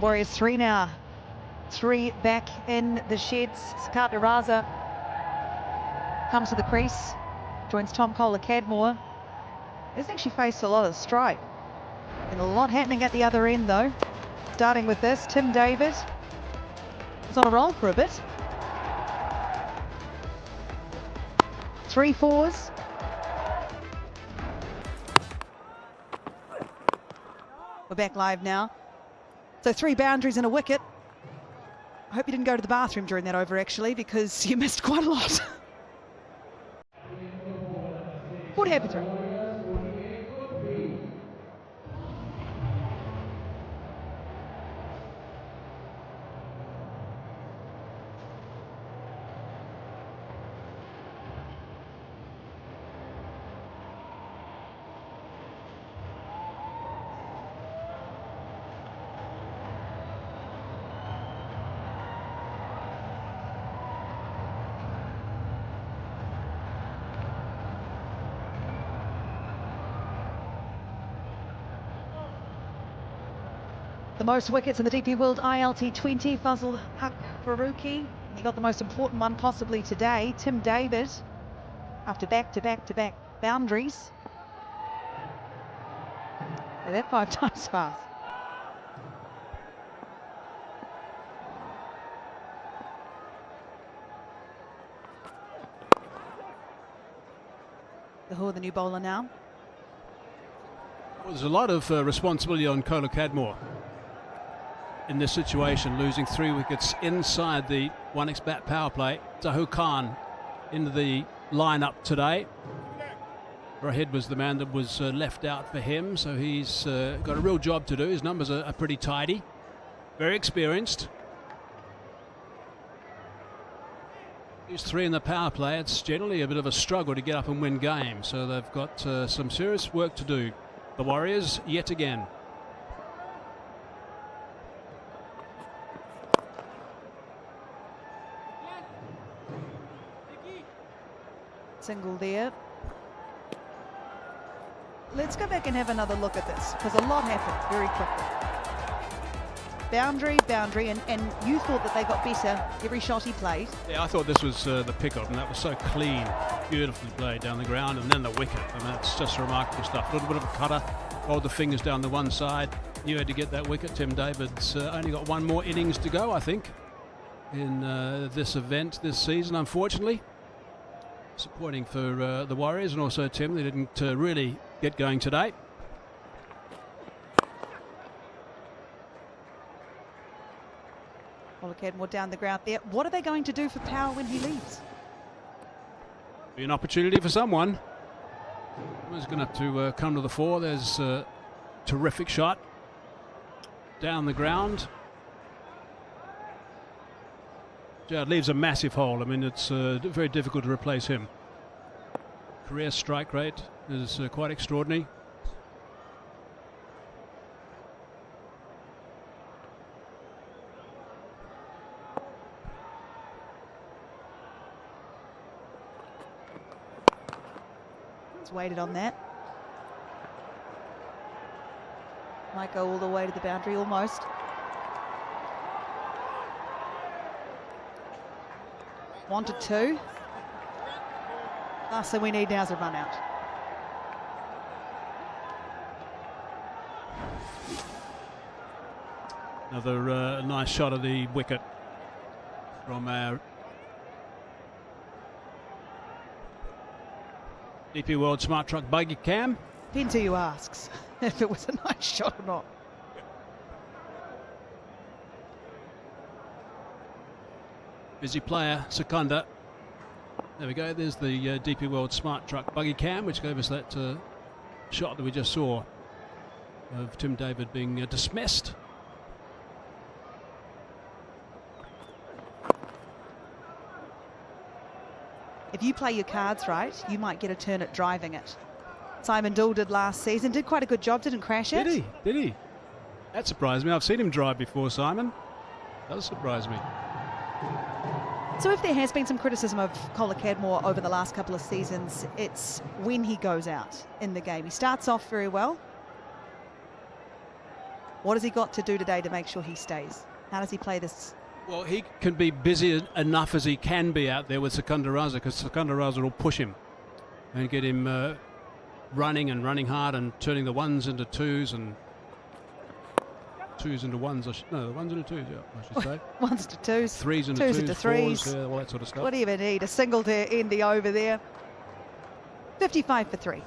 S5: Warriors 3 now. 3 back in the sheds. Sharjah Warriorz comes to the crease, joins Tom Kohler-Cadmore. He's actually faced a lot of strike. And a lot happening at the other end though. Starting with this, Tim David was on a roll for a bit. 3 fours. We're back live now. So 3 boundaries and a wicket. I hope you didn't go to the bathroom during that over actually, because you missed quite a lot. What happened to him? The most wickets in the DP World ILT20, Fazal Haq Faruqi. He got the most important one possibly today. Tim David, after back-to-back-to-back boundaries. And that 5 times fast. The new bowler now.
S1: Well, there's a lot of responsibility on Kohler-Cadmore in this situation, losing 3 wickets inside the 1x bat power play. Zahu Khan into the lineup today. Rashid was the man that was left out for him, so he's got a real job to do. His numbers are pretty tidy, very experienced. These 3 in the power play, it's generally a bit of a struggle to get up and win games, so they've got some serious work to do. The Warriors yet again.
S5: Single there. Let's go back and have another look at this, because a lot happened very quickly. Boundary, and you thought that they got better every shot he played.
S1: Yeah, I thought this was the pick-up, and that was so clean, beautifully played down the ground, and then the wicket. I mean, it's just remarkable stuff. A little bit of a cutter, hold the fingers down the one side. You had to get that wicket. Tim David's only got 1 more innings to go, I think, in this event this season, unfortunately. Disappointing for the Warriors, and also Tim. They didn't really get going today.
S5: Kohler-Cadmore down the ground there. What are they going to do for power when he leaves?
S1: Be an opportunity for someone. Who's going to have to come to the fore. There's a terrific shot down the ground. Yeah, it leaves a massive hole. I mean, it's very difficult to replace him. Career strike rate is quite extraordinary.
S5: Just waited on that. Might go all the way to the boundary, almost. Wanted 2. Last thing we need now is a run out.
S1: Another nice shot of the wicket from our DP World Smart Truck buggy cam.
S5: Depends who you asks if it was a nice shot or not.
S1: Busy player, Secunda. There we go, there's the DP World Smart Truck buggy cam, which gave us that shot that we just saw of Tim David being dismissed.
S5: If you play your cards right, you might get a turn at driving it. Simon Doull did last season, did quite a good job, didn't crash it.
S1: Did he? That surprised me. I've seen him drive before, Simon. Does surprise me.
S5: So if there has been some criticism of Kohler Cadmore over the last couple of seasons, it's when he goes out in the game. He starts off very well. What has he got to do today to make sure he stays? How does he play this?
S1: Well, he can be busy enough as he can be out there with Secunda Raza, because Secunda Raza will push him and get him running hard and turning the ones into twos and twos into ones. No, the ones into twos, yeah, I should say.
S5: Ones to twos.
S1: Threes into
S5: twos
S1: twos,
S5: into threes.
S1: fours, yeah, all that sort of stuff.
S5: What do you even need? A single to end the over there. 55 for 3.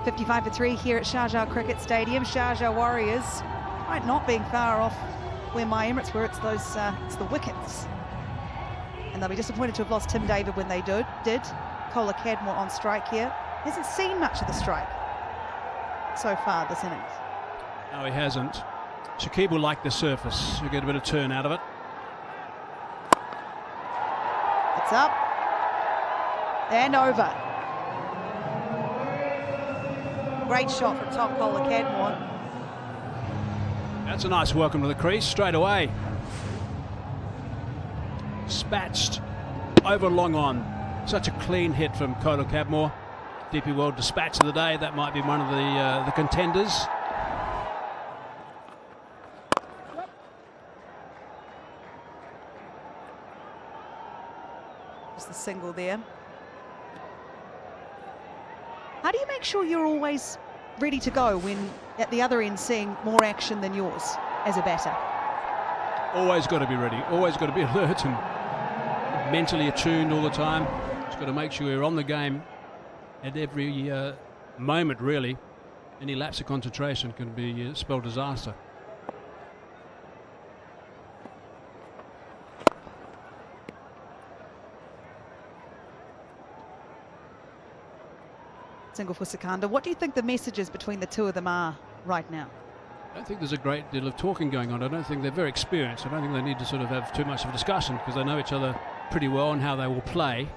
S5: $55 for 3 here at Sharjah Cricket Stadium. Sharjah Warriorz, right, not being far off where my Emirates were. It's those, it's the wickets, and they'll be disappointed to have lost Tim David when they did. Kohler Cadmore on strike here. Hasn't seen much of the strike so far this innings.
S1: No, he hasn't. Shakib will like the surface. He'll get a bit of turn out of it.
S5: It's up and over. Great shot from Tom Kohler Cadmore.
S1: That's a nice welcome to the crease straight away. Dispatched over long on. Such a clean hit from Kohler Cadmore. DP World Dispatch of the day. That might be one of the contenders.
S5: Just the single there. How do you make sure you're always ready to go when at the other end seeing more action than yours as a batter?
S1: Always got to be ready. Always got to be alert and mentally attuned all the time. Just got to make sure you're on the game at every moment, really. Any lapse of concentration can be spell disaster.
S5: Single for Secunda. What do you think the messages between the two of them are right now?
S1: I don't think there's a great deal of talking going on. I don't think they're very experienced. I don't think they need to sort of have too much of a discussion because they know each other pretty well and how they will play.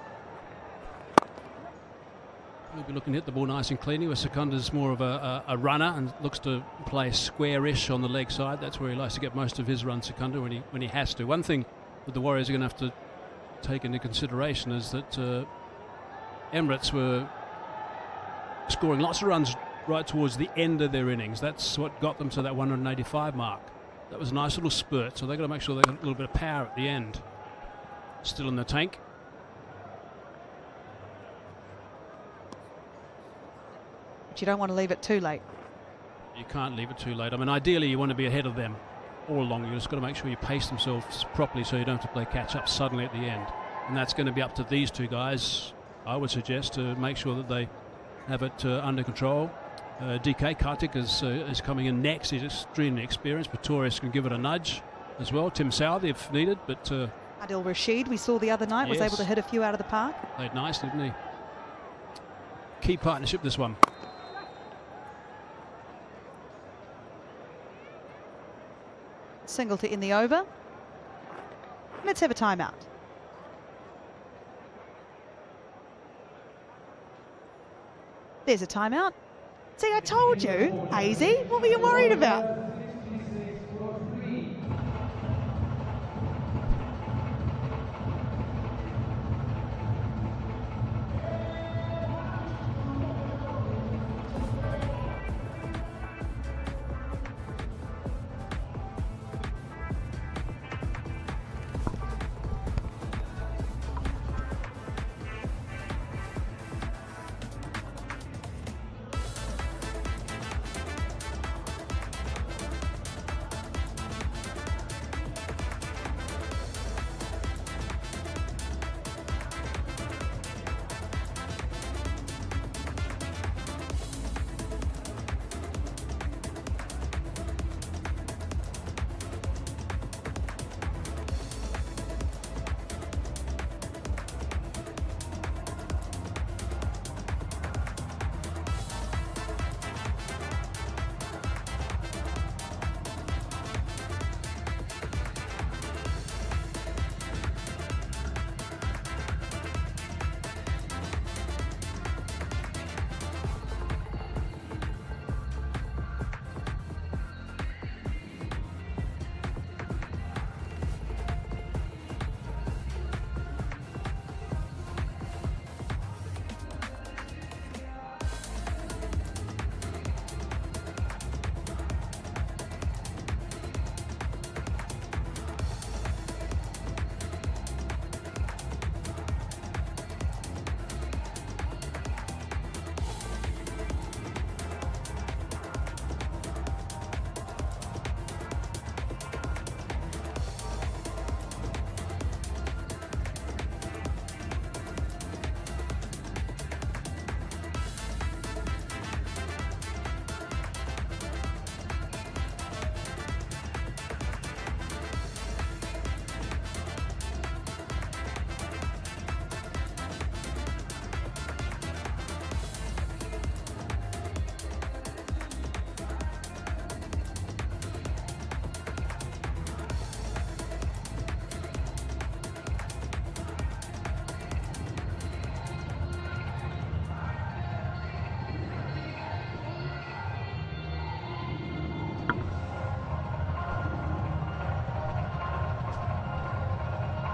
S1: He'll be looking to hit the ball nice and cleanly, where Secunda's more of a runner and looks to play square-ish on the leg side. That's where he likes to get most of his runs, Secunda, when he has to. One thing that the Warriors are going to have to take into consideration is that Emirates were scoring lots of runs right towards the end of their innings. That's what got them to that 185 mark. That was a nice little spurt, so they've got to make sure they got a little bit of power at the end. Still in the tank.
S5: But you don't want to leave it too late.
S1: You can't leave it too late. I mean, ideally you want to be ahead of them all along. You've just got to make sure you pace themselves properly so you don't have to play catch up suddenly at the end. And that's going to be up to these two guys, I would suggest, to make sure that they have it under control. DK Kartik is coming in next. He's extremely experienced. Pretorius can give it a nudge as well. Tim Southey if needed, but
S5: Adil Rashid, we saw the other night, was
S1: Yes.
S5: able to hit a few out of the park.
S1: Played nice, didn't he? Key partnership, this one.
S5: Single to end the over. Let's have a timeout. There's a timeout. See, I told you, Hazy. What were you worried about?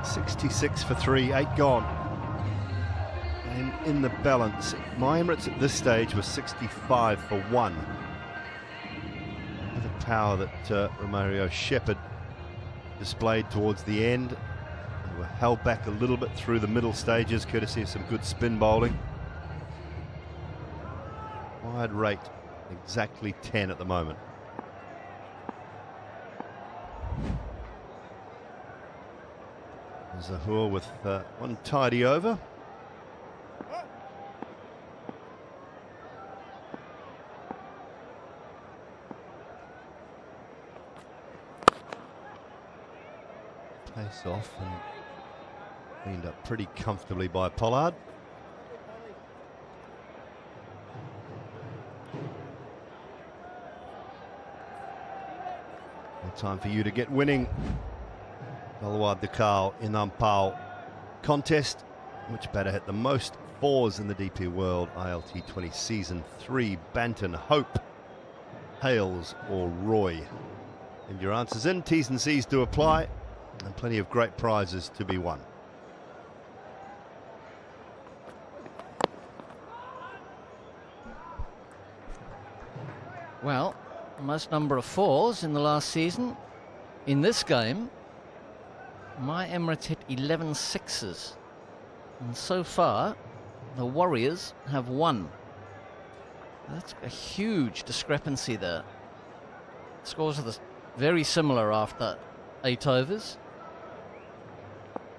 S3: .66 for 3, 8 gone. And in the balance, my Emirates at this stage was 65 for 1. The power that Romario Shepherd displayed towards the end. They were held back a little bit through the middle stages, courtesy of some good spin bowling. Wide rate, exactly 10 at the moment. Zahur with one tidy over. Pace off and cleaned up pretty comfortably by Pollard. No time for you to get winning. Dalwad Dakal in Ampao contest. Which batter hit the most fours in the DP World ILT20 Season 3? Banton, Hope, Hales or Roy? And your answers in. T's and C's do apply, and plenty of great prizes to be won.
S2: Well, most number of fours in the last season. In this game, my Emirates hit 11 sixes, and so far the Warriors have 1. That's a huge discrepancy there. Scores are very similar after 8 overs,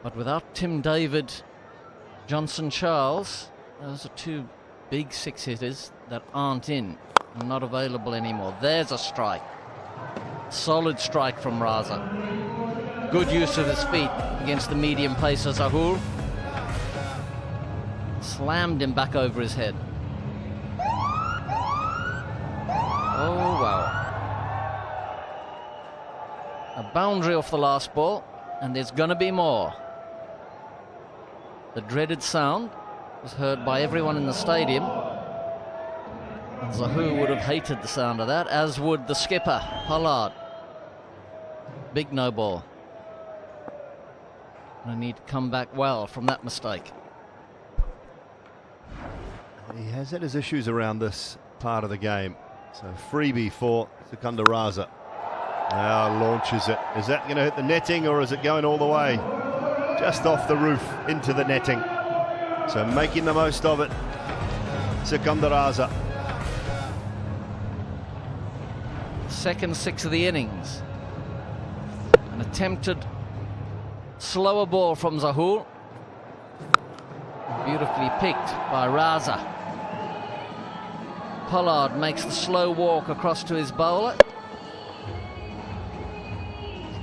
S2: but without Tim David, Johnson Charles, those are 2 big 6-hitters that aren't in, not available anymore. There's a strike, solid strike from Raza. Good use of his feet against the medium pacer Zahul. Slammed him back over his head. Oh, wow. A boundary off the last ball, and there's going to be more. The dreaded sound was heard by everyone in the stadium. And Zahul would have hated the sound of that, as would the skipper, Pollard. Big no ball. I need to come back well from that mistake.
S3: He has had his issues around this part of the game. So freebie for Sikandar Raza. Now launches it. Is that going to hit the netting, or is it going all the way? Just off the roof into the netting. So making the most of it, Sikandar Raza.
S2: Second six of the innings. An attempted slower ball from Zahul. Beautifully picked by Raza. Pollard makes the slow walk across to his bowler.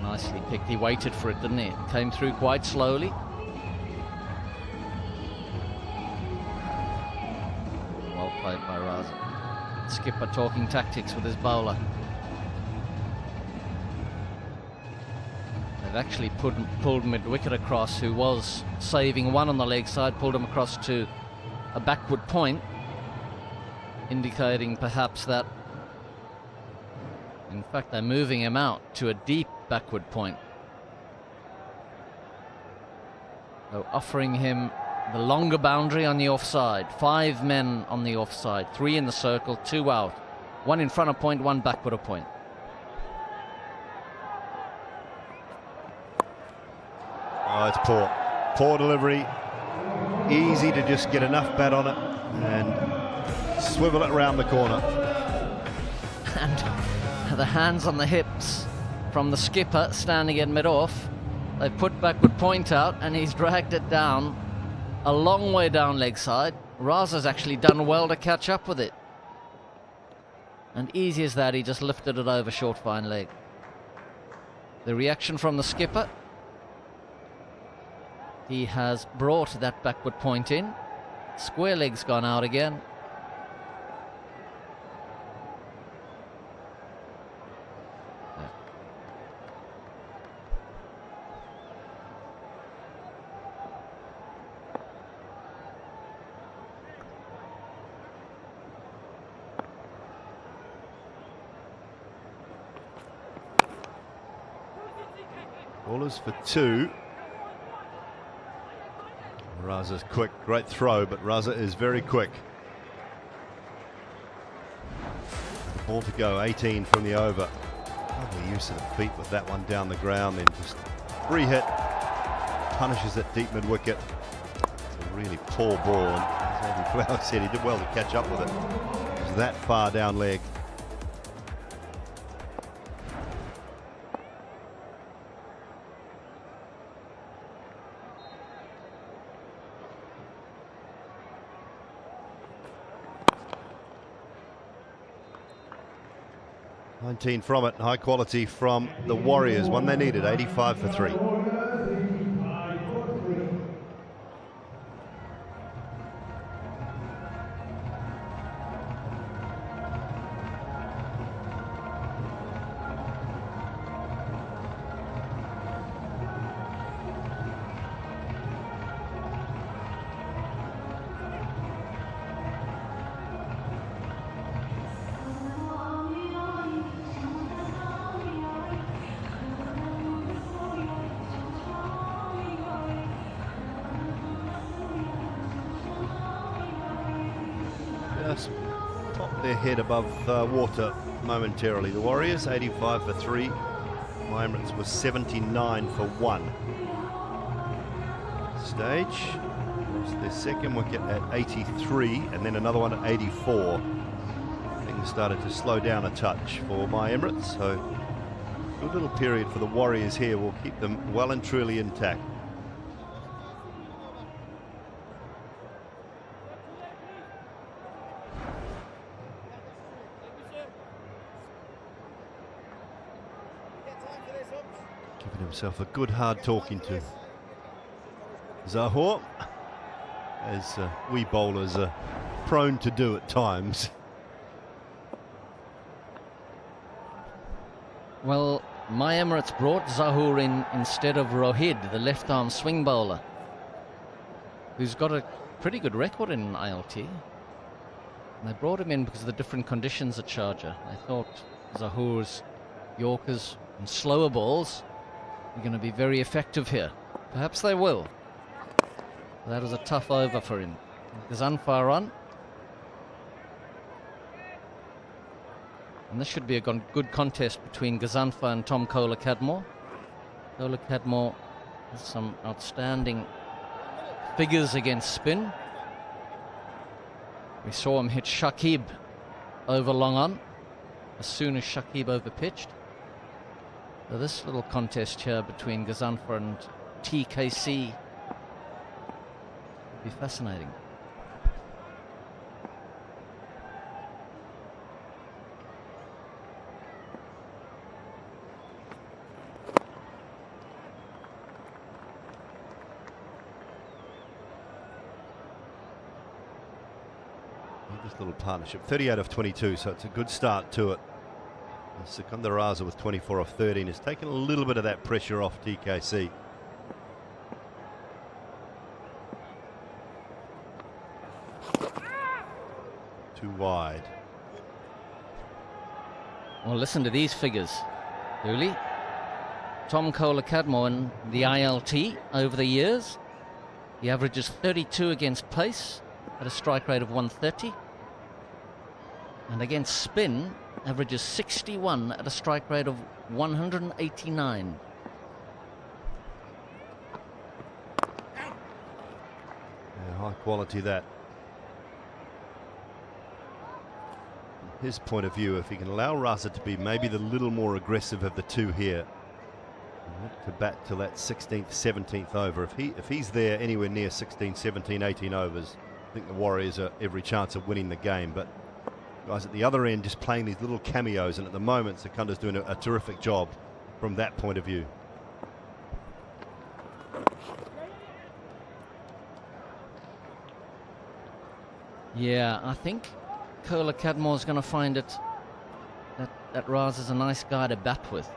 S2: Nicely picked. He waited for it, didn't he? It came through quite slowly. Well played by Raza. Skipper talking tactics with his bowler. They've actually pulled mid-wicket across, who was saving one on the leg side, pulled him across to a backward point, indicating perhaps that, in fact, they're moving him out to a deep backward point. So offering him the longer boundary on the offside. 5 men on the offside, 3 in the circle, 2 out. 1 in front of point, 1 backward of point.
S3: Oh, it's poor. Poor delivery. Easy to just get enough bat on it and swivel it around the corner.
S2: And the hands on the hips from the skipper standing in mid-off. They've put backward point out and he's dragged it down a long way down leg side. Raza's actually done well to catch up with it. And easy as that, he just lifted it over short fine leg. The reaction from the skipper. He has brought that backward point in. Square leg's gone out again.
S3: Ballers for 2. Raza's quick, great throw, but Raza is very quick. Ball to go, 18 from the over. Lovely use of the feet with that one down the ground, then just free hit, punishes it deep mid-wicket. It's a really poor ball, and as Andy Flower said, he did well to catch up with it. It was that far down leg. From it, high quality from the Warriors, one they needed, 85 for 3. Top their head above water momentarily. The Warriors 85 for 3. My Emirates was 79 for 1. Stage lost their second wicket at 83 and then another one at 84. Things started to slow down a touch for My Emirates, so a good little period for the Warriors here will keep them well and truly intact. Giving himself a good hard talking to. Zahor, as we bowlers are prone to do at times.
S2: Well, my Emirates brought Zahur in instead of Rashid, the left-arm swing bowler, who's got a pretty good record in ILT. And they brought him in because of the different conditions at Sharjah. They thought Zahur's Yorkers and slower balls are going to be very effective here. Perhaps they will. That was a tough over for him. Ghazanfar on. And this should be a good contest between Ghazanfar and Tom Kohler-Cadmore. Kohler-Cadmore has some outstanding figures against spin. We saw him hit Shakib over long on as soon as Shakib overpitched. So this little contest here between Ghazanfar and TKC will be fascinating.
S3: This little partnership, 38 of 22, so it's a good start to it. Sikandar Raza with 24 off 13 has taken a little bit of that pressure off TKC. Too wide.
S2: Well, listen to these figures, Dooley. Tom Kohler-Cadmore in the ILT over the years. He averages 32 against pace at a strike rate of 130. And against spin, averages 61 at a strike rate of 189.
S3: Yeah, high quality that. From his point of view, if he can allow Raza to be maybe the little more aggressive of the two here, to bat till that 16th, 17th over. If he's there anywhere near 16, 17, 18 overs, I think the Warriors are every chance of winning the game. But guys at the other end just playing these little cameos, and at the moment Sikandar's doing a terrific job from that point of view.
S2: Yeah, I think Kohler-Cadmore's going to find it that Raza's a nice guy to bat with.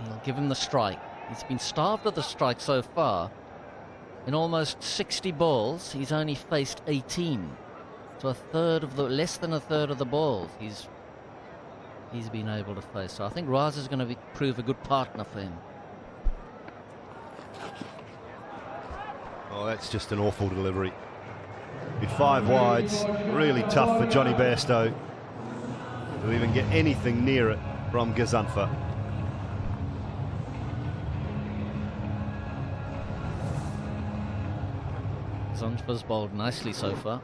S2: He'll give him the strike. He's been starved of the strike so far. In almost 60 balls, he's only faced 18. So less than a third of the balls he's been able to face. So I think Raza's going to prove a good partner for him.
S3: Oh, that's just an awful delivery. With 5 wides, really tough for Johnny Bairstow to even get anything near it from Ghazanfar.
S2: Ghazanfar's bowled nicely so far.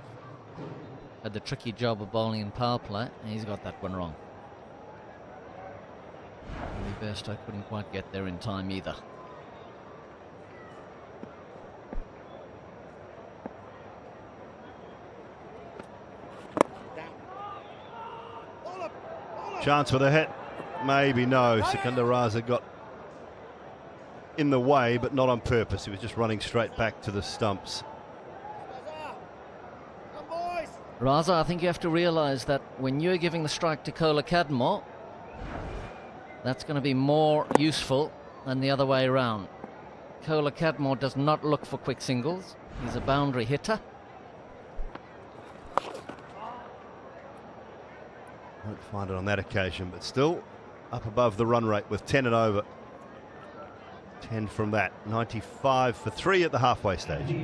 S2: Had the tricky job of bowling in power play, and he's got that one wrong. Johnny Bairstow couldn't quite get there in time either.
S3: Chance for the hit. Maybe no. Sikandar Raza got in the way, but not on purpose. He was just running straight back to the stumps.
S2: Raza, I think you have to realise that when you're giving the strike to Kohler-Cadmore, that's going to be more useful than the other way around. Kohler-Cadmore does not look for quick singles. He's a boundary hitter.
S3: Won't find it on that occasion, but still up above the run rate with 10 and over. 10 from that. 95 for 3 at the halfway stage.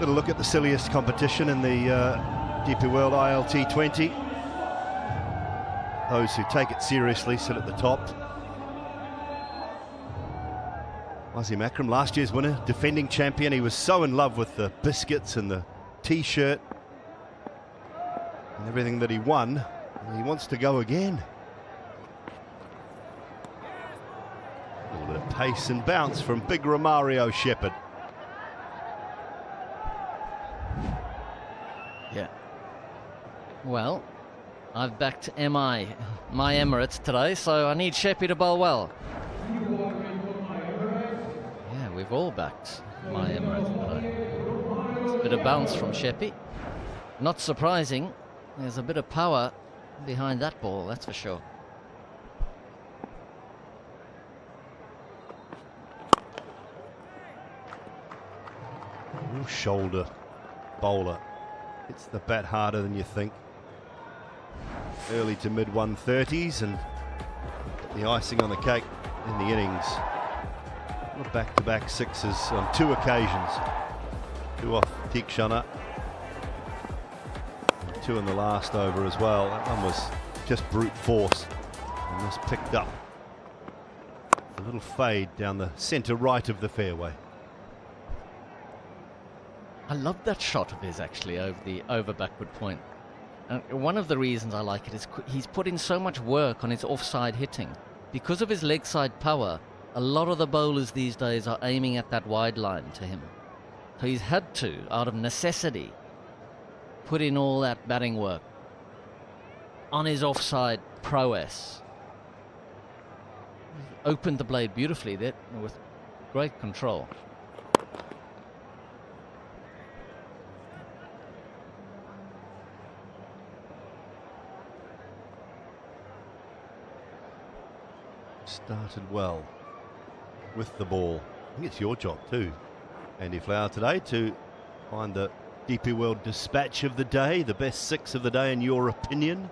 S3: Little look at the silliest competition in the DP World ILT20. Those who take it seriously sit at the top. Wasim Akram, last year's winner, defending champion. He was so in love with the biscuits and the t-shirt and everything that he won. He wants to go again. A little bit of pace and bounce from big Romario Shepherd.
S2: Yeah. Well, I've backed my Emirates today, so I need Sheppy to bowl well. Yeah, we've all backed my Emirates today. It's a bit of bounce from Sheppy. Not surprising. There's a bit of power behind that ball, that's for sure.
S3: Real shoulder bowler. Hits the bat harder than you think. Early to mid 130s and the icing on the cake in the innings. Back-to-back sixes on 2 occasions. 2 off Tikshana. 2 in the last over as well. That one was just brute force and was picked up. A little fade down the centre right of the fairway.
S2: I love that shot of his actually over backward point. And one of the reasons I like it is he's put in so much work on his offside hitting. Because of his leg side power, a lot of the bowlers these days are aiming at that wide line to him. So he's had to, out of necessity, put in all that batting work on his offside prowess. Opened the blade beautifully there with great control.
S3: Started well with the ball. I think it's your job too, Andy Flower, today to find the DP World dispatch of the day, the best 6 of the day in your opinion.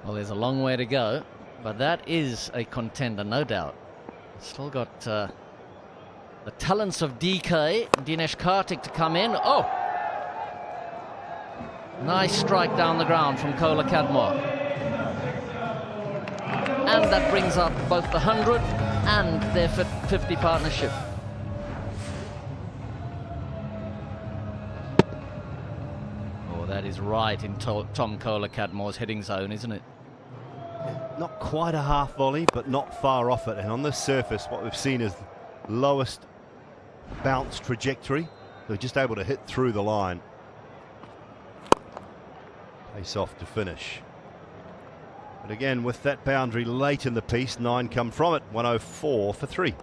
S2: Well, there's a long way to go, but that is a contender, no doubt. Still got the talents of DK, Dinesh Karthik, to come in. Oh! Nice strike down the ground from Kola Cadmore. And that brings up both the 100 and their 50 partnership. Oh, that is right in Tom Kola Cadmore's hitting zone, isn't it?
S3: Not quite a half volley, but not far off it. And on this surface, what we've seen is lowest bounce trajectory. So just able to hit through the line. Pace off to finish. But again, with that boundary late in the piece, 9 come from it. 104 for 3.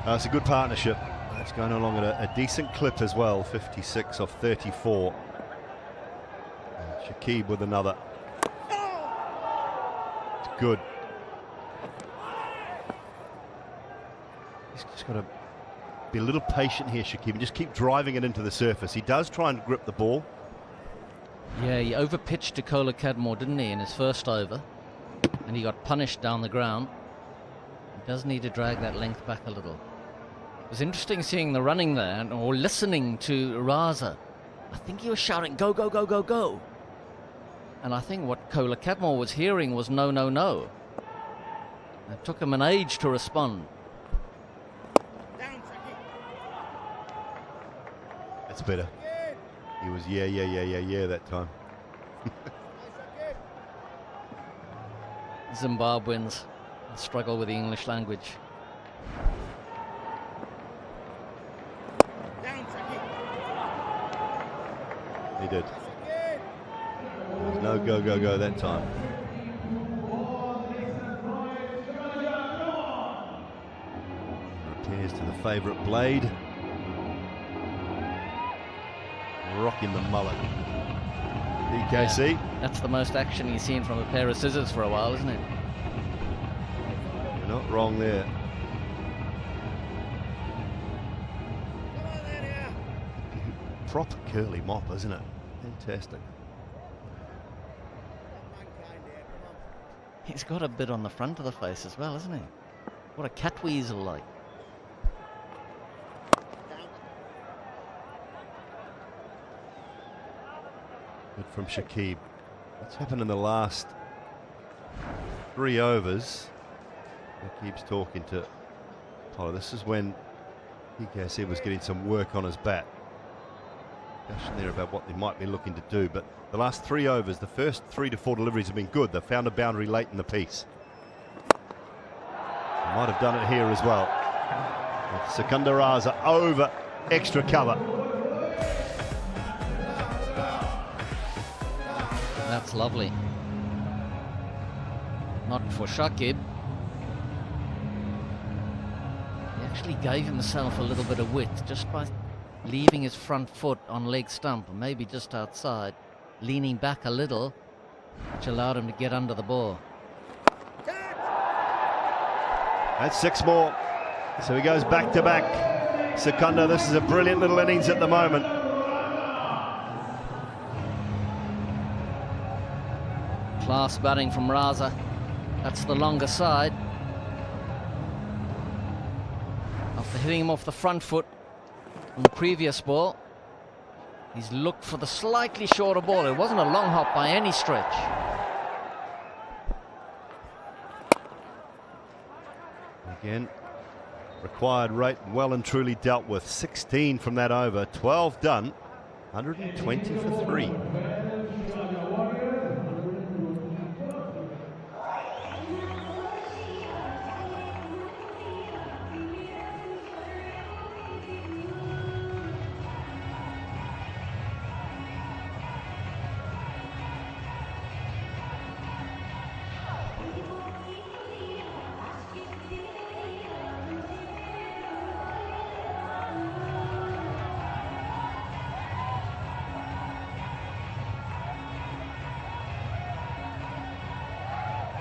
S3: It's a good partnership. It's going along at a decent clip as well. 56 off 34. And Shakib with another. It's good. He's just got to be a little patient here, Shakib, and just keep driving it into the surface. He does try and grip the ball.
S2: Yeah, he overpitched to Kola Cadmore, didn't he, in his first over? And he got punished down the ground. He does need to drag that length back a little. It was interesting seeing the running there, or listening to Raza. I think he was shouting, go, go, go, go, go. And I think what Kola Cadmore was hearing was no, no, no. It took him an age to respond.
S3: That's better. He was yeah that time.
S2: Zimbabweans struggle with the English language.
S3: He did. No go, go, go that time. Repairs to the favourite blade. Rocking the mullet. DKC.
S2: Yeah, that's the most action he's seen from a pair of scissors for a while, isn't it?
S3: You're not wrong there. Proper curly mop, isn't it? Fantastic.
S2: He's got a bit on the front of the face as well, isn't he? What a cat weasel like.
S3: Good from Shakib. What's happened in the last 3 overs? He keeps talking to Tyler. This is when DKC was getting some work on his bat. Discussion there about what they might be looking to do, but the last 3 overs, the first 3 to 4 deliveries have been good. They've found a boundary late in the piece. They might have done it here as well. Secunda Raza over extra cover.
S2: That's lovely. Not for Shakib. He actually gave himself a little bit of width just by leaving his front foot on leg stump, maybe just outside, leaning back a little, which allowed him to get under the ball.
S3: That's 6 more. So he goes back to back. Secunda, this is a brilliant little innings at the moment.
S2: Class batting from Raza. That's the longer side. After hitting him off the front foot on the previous ball, he's looked for the slightly shorter ball. It wasn't a long hop by any stretch.
S3: Again, required rate well and truly dealt with. 16 from that over, 12 done, 120 for 3.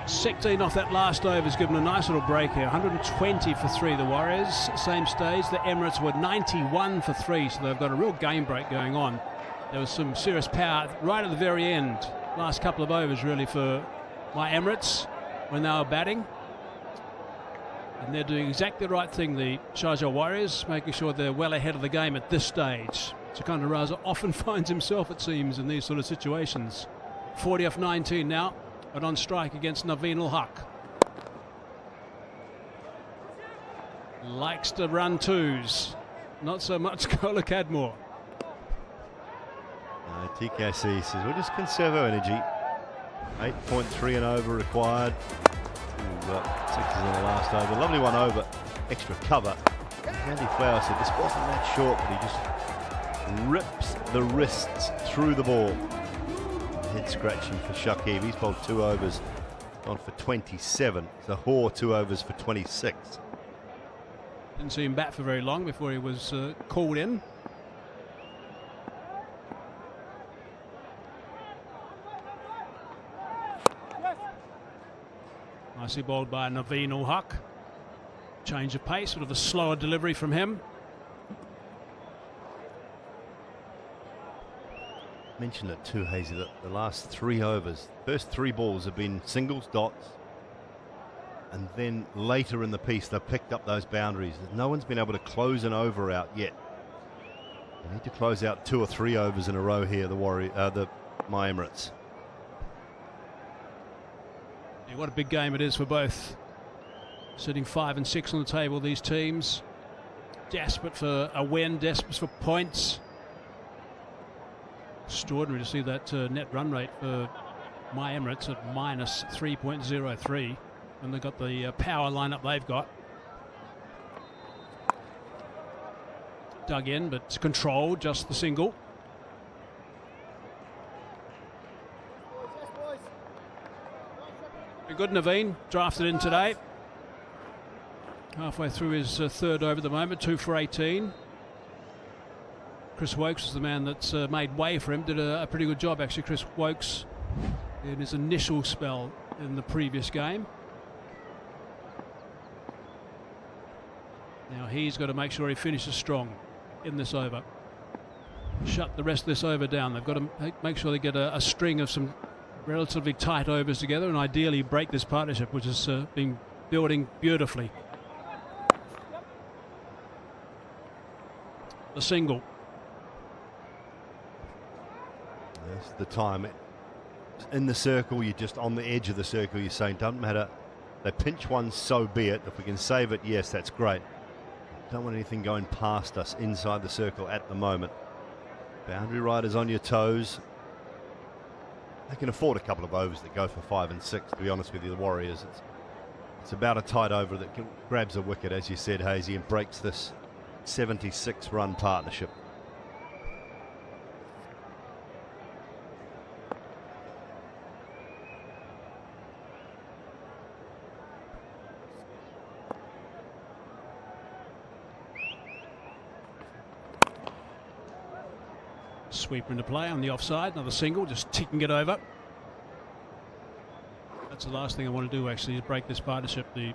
S1: $16 off that last over has given a nice little break here. 120 for 3, the Warriors. Same stage, the Emirates were 91 for 3, so they've got a real game break going on. There was some serious power right at the very end. Last couple of overs really for my Emirates when they were batting. And they're doing exactly the right thing, the Sharjah Warriors, making sure they're well ahead of the game at this stage. Secunda Raza often finds himself, it seems, in these sort of situations. 40 off 19 now. But on strike against Naveen Ul-Haq. Likes to run 2s. Not so much Kola Cadmore.
S3: TKC says we'll just conserve our energy. 8.3 and over required. 6s in the last over. Lovely one over. Extra cover. Andy Flower said this wasn't that short, but he just rips the wrists through the ball. Head scratching for Shakib. He's bowled 2 overs, on for 27. Zahor 2 overs for 26.
S1: Didn't see him bat for very long before he was called in. Nicely bowled by Naveen Ul-Haq. Change of pace, sort of a slower delivery from him.
S3: Mentioned it too, Hazy, that the last 3 overs, first 3 balls have been singles, dots, and then later in the piece they've picked up those boundaries. No one's been able to close an over out yet. They need to close out 2 or 3 overs in a row here, the My Emirates.
S1: Yeah, what a big game it is for both. Sitting 5 and 6 on the table, these teams. Desperate for a win, desperate for points. Extraordinary to see that net run rate for My Emirates at minus 3.03, and they've got the power lineup they've got. Dug in, but controlled, just the single. good. Naveen drafted in today. Halfway through his third over at the moment, 2 for 18. Chris Wokes is the man that's made way for him. Did a pretty good job, actually, Chris Wokes, in his initial spell in the previous game. Now he's got to make sure he finishes strong in this over. Shut the rest of this over down. They've got to make sure they get a string of some relatively tight overs together and ideally break this partnership, which has been building beautifully. The single.
S3: That's the time. In the circle, you're just on the edge of the circle. You're saying, doesn't matter. They pinch one, so be it. If we can save it, yes, that's great. Don't want anything going past us inside the circle at the moment. Boundary riders on your toes. They can afford a couple of overs that go for 5 and 6, to be honest with you, the Warriors. It's about a tight over that grabs a wicket, as you said, Hazy, and breaks this 76-run partnership.
S1: Sweeper into play on the offside, another single, just ticking it over. That's the last thing I want to do, actually, is break this partnership. The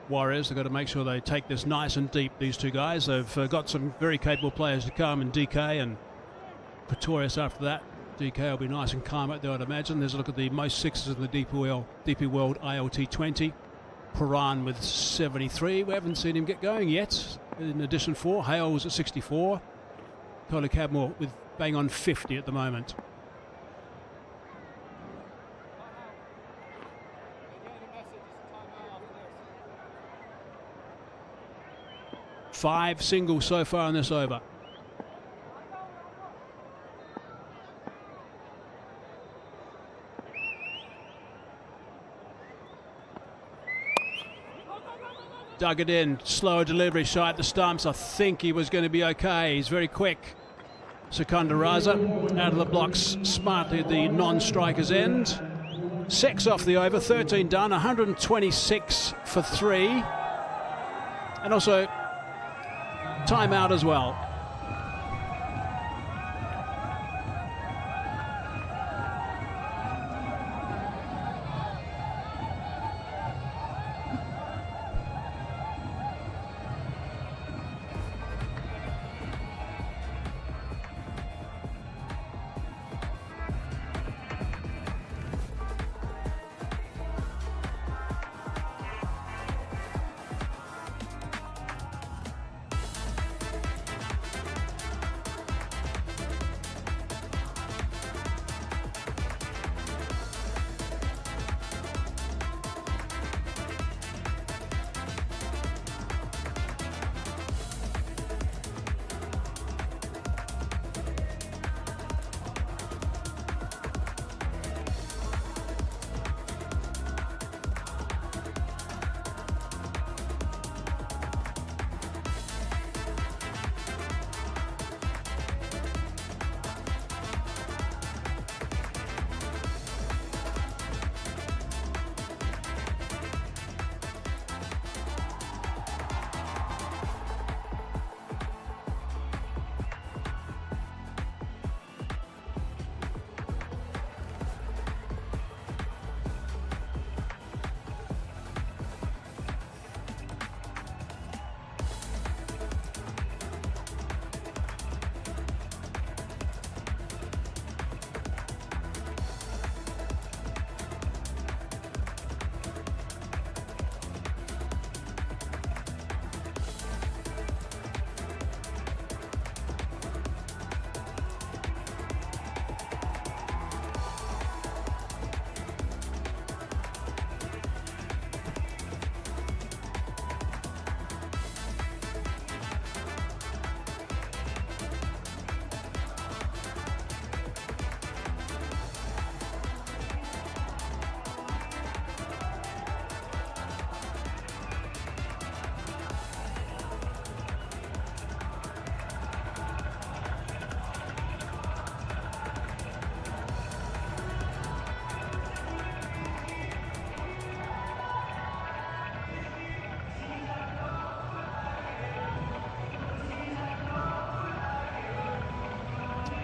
S1: Warriors, they've got to make sure they take this nice and deep, these two guys. They've got some very capable players to come, and DK and Pretorius after that. DK will be nice and calm out there, I'd imagine. There's a look at the most sixes in the DP World ILT20. Paran with 73. We haven't seen him get going yet. In addition, 4. Hales at 64. Colin Cadmore with bang on 50 at the moment. Five singles so far in this over. Dug it in, slower delivery, shy at the stumps. I think he was going to be okay. He's very quick. Secunda Raza out of the blocks smartly at the non-striker's end. 6 off the over, 13 done, 126 for 3. And also timeout as well.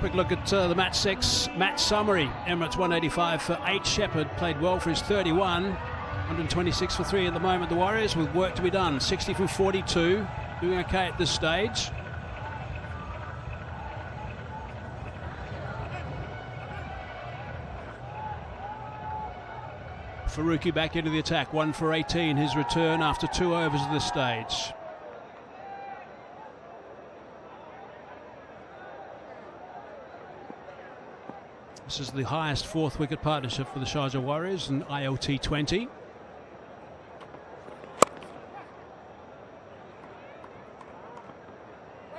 S1: Quick look at the match 6 match summary. Emirates 185 for 8. Shepherd played well for his 31. 126 for 3 at the moment. The Warriors with work to be done. 60 from 42. Doing okay at this stage. Faruqi back into the attack. 1 for 18. His return after 2 overs at this stage. This is the highest 4th wicket partnership for the Sharjah Warriors in ILT20.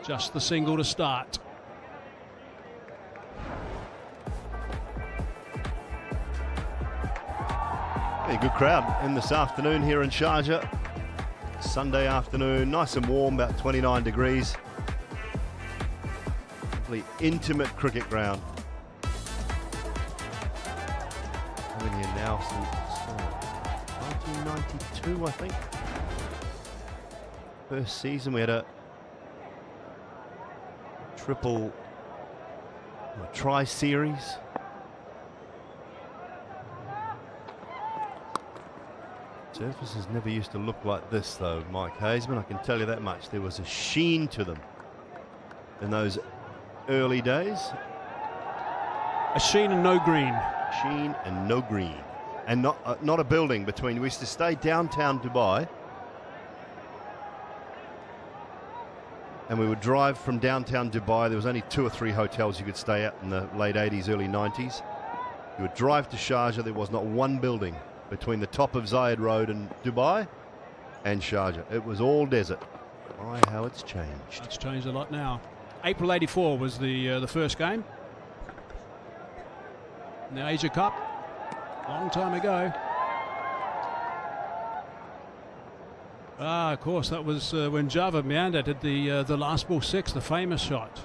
S1: Just the single to start.
S3: Yeah, good crowd in this afternoon here in Sharjah. Sunday afternoon, nice and warm, about 29 degrees. Lovely intimate cricket ground. I've been here now since 1992, I think. First season we had a tri-series. Surfaces never used to look like this though, Mike Hazeman, I can tell you that much. There was a sheen to them in those early days.
S1: A sheen and no green.
S3: Sheen and no green. And not a building between. We used to stay downtown Dubai. And we would drive from downtown Dubai. There was only 2 or 3 hotels you could stay at in the late 80s, early 90s. You would drive to Sharjah. There was not one building between the top of Zayed Road and Dubai and Sharjah. It was all desert. My, how it's changed.
S1: It's changed a lot now. April 84 was the first game. In the Asia Cup, long time ago. Of course, that was when Javed Miander did the last ball 6, the famous shot.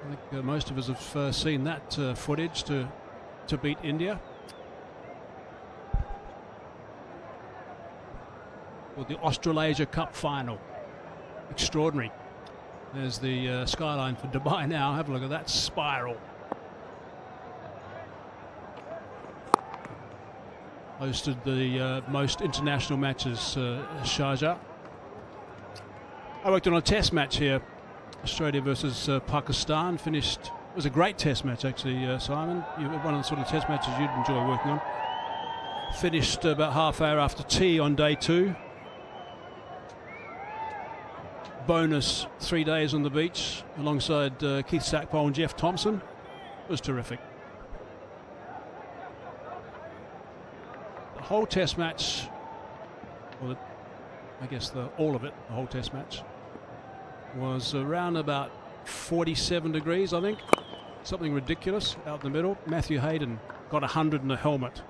S1: I think most of us have seen that footage to beat India. Or the Australasia Cup final. Extraordinary. There's the skyline for Dubai now. Have a look at that spiral. Hosted the most international matches, Sharjah. I worked on a test match here, Australia versus Pakistan. Finished, it was a great test match actually, Simon. One of the sort of test matches you'd enjoy working on. Finished about half hour after tea on day 2. Bonus 3 days on the beach alongside Keith Stackpole and Jeff Thompson. It was terrific. The whole test match, well, I guess all of it, the whole test match, was around about 47 degrees, I think. Something ridiculous out in the middle. Matthew Hayden got 100 in a helmet.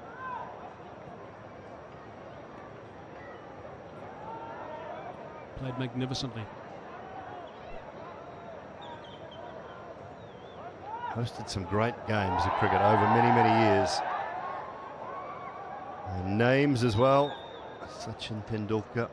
S1: Played magnificently.
S3: Hosted some great games of cricket over many, many years. And names as well. Sachin Tendulkar.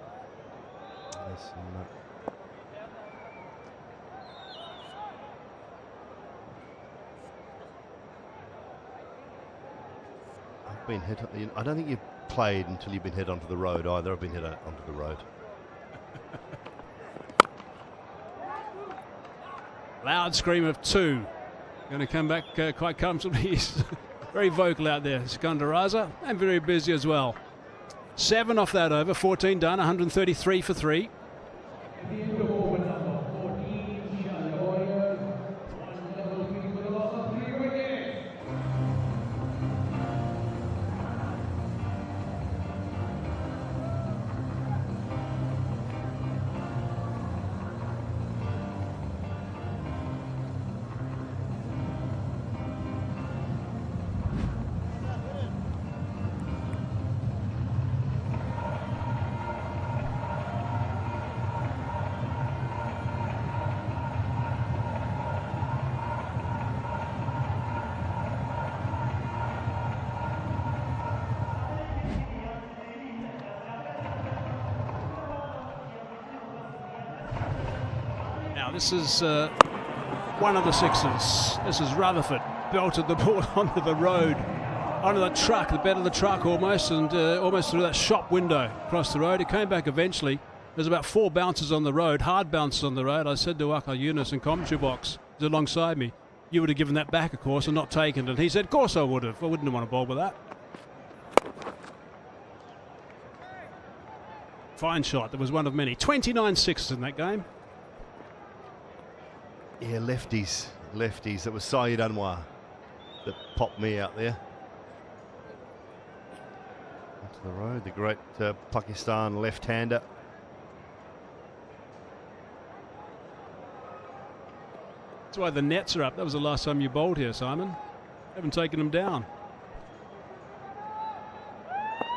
S3: I've been hit. I don't think you've played until you've been hit onto the road either. I've been hit onto the road.
S1: Loud scream of 2. Going to come back quite comfortably. He's very vocal out there, Sikandar Raza, and very busy as well. 7 off that over, 14 done, 133 for 3. This is one of the sixes. This is Rutherford. Belted the ball onto the road, onto the truck, the bed of the truck almost, and almost through that shop window across the road. It came back eventually. There's about 4 bounces on the road, hard bounces on the road. I said to Aka Yunus in commentary box, he's alongside me, you would have given that back, of course, and not taken it. He said, of course I would have. I wouldn't want to bowl with that. Fine shot. There was one of many. 29 sixes in that game.
S3: Yeah, lefties. It was Syed Anwar that popped me out there. Onto the road, the great Pakistan left-hander.
S1: That's why the nets are up. That was the last time you bowled here, Simon. Haven't taken them down.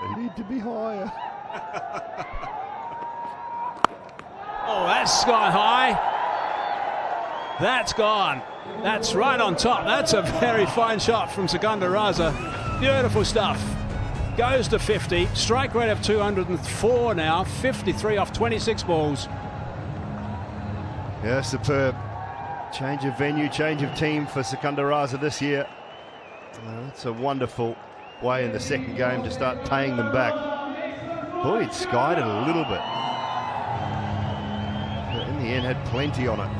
S3: They need to be higher.
S1: Oh, that's sky high. That's gone. That's right on top. That's a very fine shot from Sikandar Raza. Beautiful stuff. Goes to 50. Strike rate of 204 now. 53 off 26 balls.
S3: Yeah, superb. Change of venue, change of team for Sikandar Raza this year. That's a wonderful way in the second game to start paying them back. Boy, he'd skied it a little bit. But in the end, had plenty on it.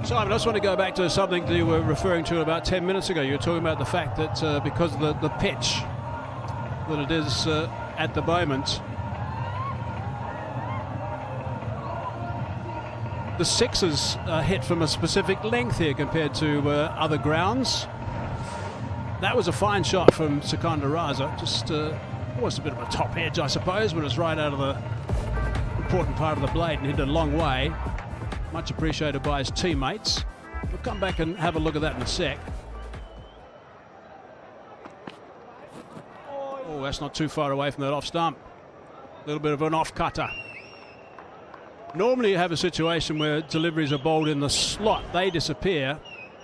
S1: Simon, I just want to go back to something that you were referring to about 10 minutes ago. You were talking about the fact that because of the pitch that it is at the moment, the sixes are hit from a specific length here compared to other grounds. That was a fine shot from Sikandar Raza. Just was a bit of a top edge, I suppose, but it's right out of the important part of the blade and hit a long way. Much appreciated by his teammates. We'll come back and have a look at that in a sec. Oh, that's not too far away from that off stump. A little bit of an off cutter. Normally you have a situation where deliveries are bowled in the slot. They disappear,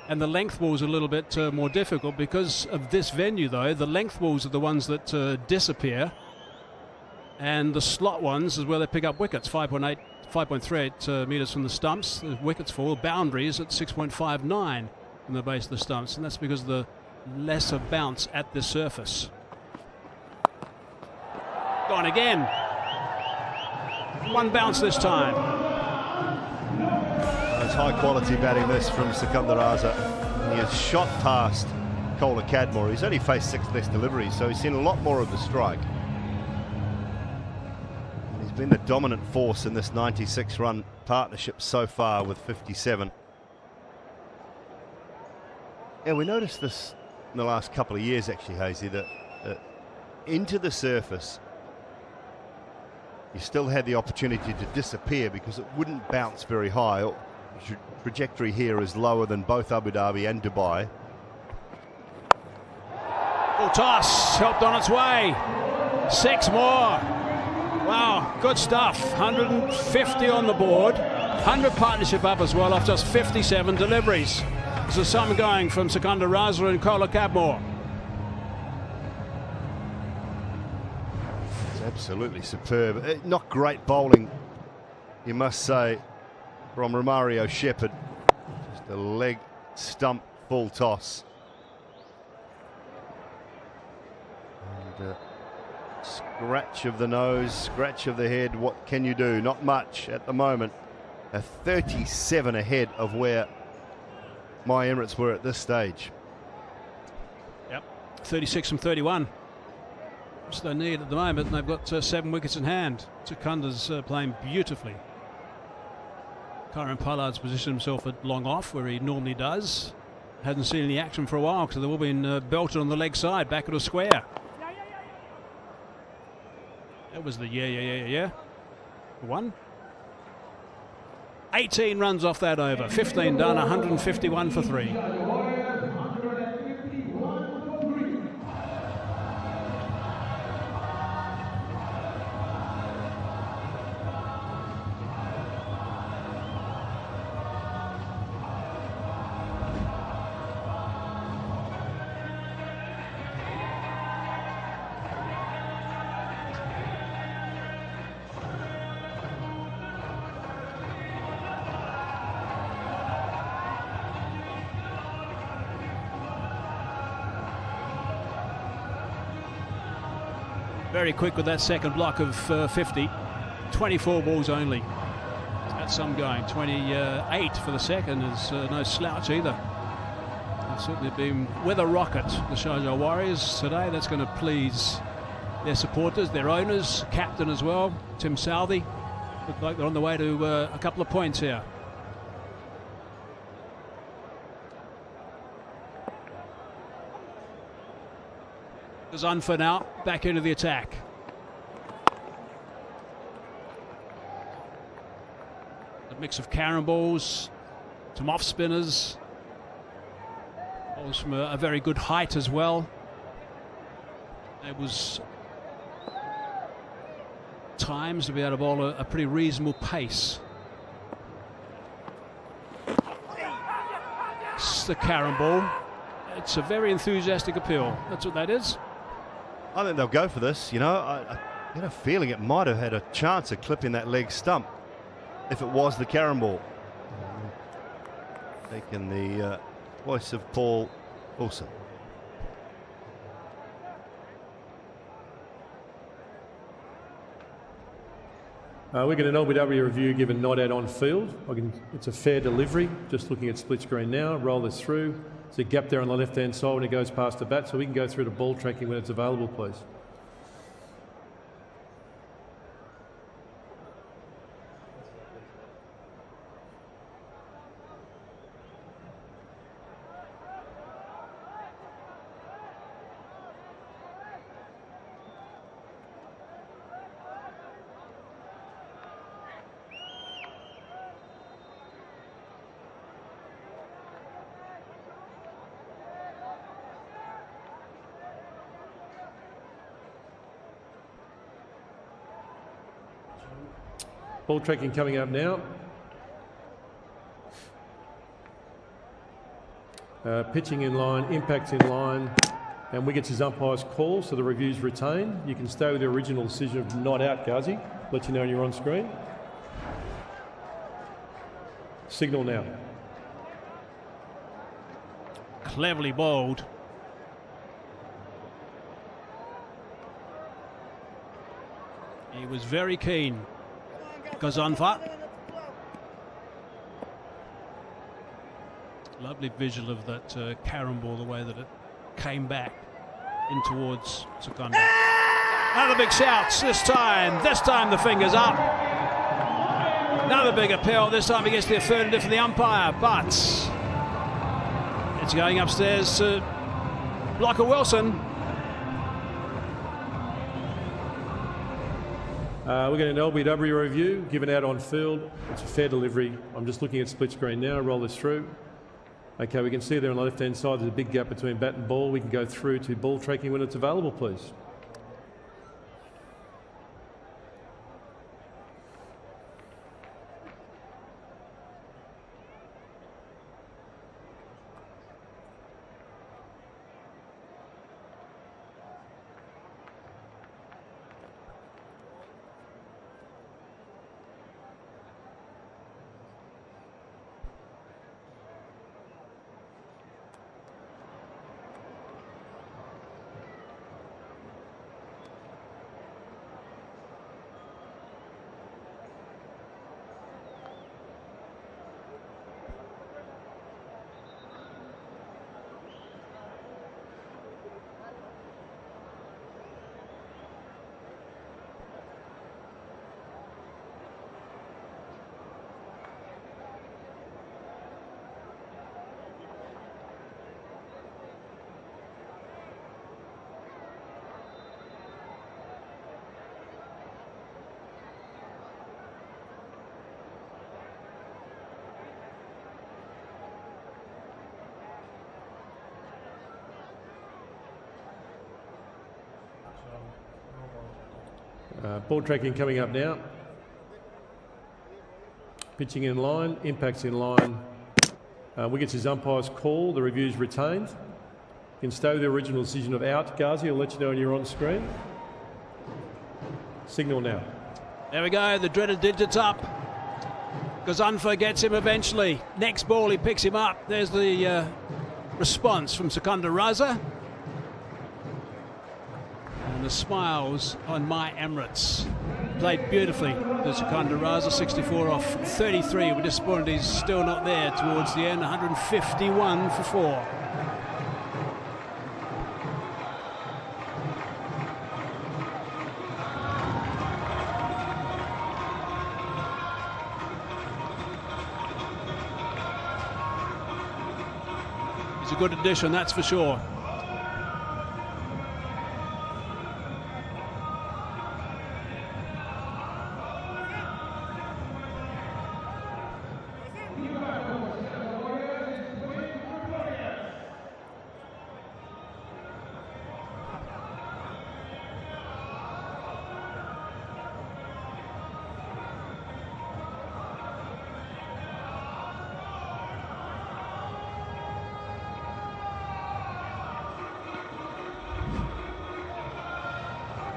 S1: and the length balls are a little bit more difficult. Because of this venue, though, the length balls are the ones that disappear, and the slot ones is where they pick up wickets. 5.38 metres from the stumps. The wickets fall. Boundaries at 6.59 from the base of the stumps, and that's because of the lesser bounce at the surface. Gone again. One bounce this time.
S3: It's high quality batting this from Sikandar Raza. He has shot past Kohler Cadmore. He's only faced 6 less deliveries, so he's seen a lot more of the strike. He's been the dominant force in this 96-run partnership so far with 57. And we noticed this in the last couple of years, actually, Hazy, that into the surface, you still had the opportunity to disappear because it wouldn't bounce very high. The trajectory here is lower than both Abu Dhabi and Dubai.
S1: Full toss, helped on its way. 6 more. Wow, good stuff. 150 on the board. 100 partnership up as well off just 57 deliveries. This is some going from Sikandar Raza and Kohler Cadmore.
S3: It's absolutely superb. Not great bowling, you must say, from Romario Shepherd. Just a leg stump full toss. And scratch of the nose, scratch of the head. What can you do? Not much at the moment. A 37 ahead of where my Emirates were at this stage.
S1: Yep, 36 from 31. Which they need at the moment, and they've got 7 wickets in hand. Sikandar's playing beautifully. Kieran Pollard's positioned himself at long off, where he normally does. Hasn't seen any action for a while because they've all been belted on the leg side, back at a square. That was the yeah. One. 18 runs off that over. 15 done, 151 for 3. Very quick with that second block of 50. 24 balls only. That's some going. 28 for the second is no slouch either. They've certainly been with a rocket, the Sharjah Warriors today. That's going to please their supporters, their owners, captain as well, Tim Southey. Look like they're on the way to a couple of points here. Unforgettable now back into the attack. A mix of carom balls, some off spinners, balls from a very good height as well. It was times to be able to bowl a pretty reasonable pace. It's the carom ball. It's a very enthusiastic appeal. That's what that is.
S3: I think they'll go for this. You know, I get a feeling it might have had a chance of clipping that leg stump if it was the carom ball. Taking the voice of Paul Wilson.
S6: We get an LBW review given not out on field. It's a fair delivery. Just looking at split screen now. Roll this through. There's a gap there on the left-hand side when it goes past the bat, so we can go through to ball tracking when it's available, please. Ball tracking coming up now. Pitching in line, impacts in line, and wickets is umpire's call, so the review's retained. You can stay with the original decision of not out, Ghazi. Let you know when you're on screen. Signal now.
S1: Cleverly bowled. He was very keen. Gazanfa. Lovely visual of that carom ball, the way that it came back in towards Secunda. Another big shout this time. This time the fingers up. Another big appeal. This time he gets the affirmative from the umpire, but it's going upstairs to Blocker Wilson.
S6: We're getting an LBW review given out on field. It's a fair delivery. I'm just looking at split screen now. Roll this through. Okay, we can see there on the left-hand side there's a big gap between bat and ball. We can go through to ball tracking when it's available, please. Ball tracking coming up now. Pitching in line, impacts in line. Wickets is umpire's call. The review's retained. You can stay with the original decision of out, Ghazi. I'll let you know when you're on screen. Signal now.
S1: There we go, the dreaded digits up. Gazanfa gets him eventually. Next ball, he picks him up. There's the response from Secunda Raza. And the smiles on my Emirates. Played beautifully. The Sharjah Warriorz, 64 off 33. We're disappointed he's still not there towards the end. 151 for 4. He's a good addition, that's for sure.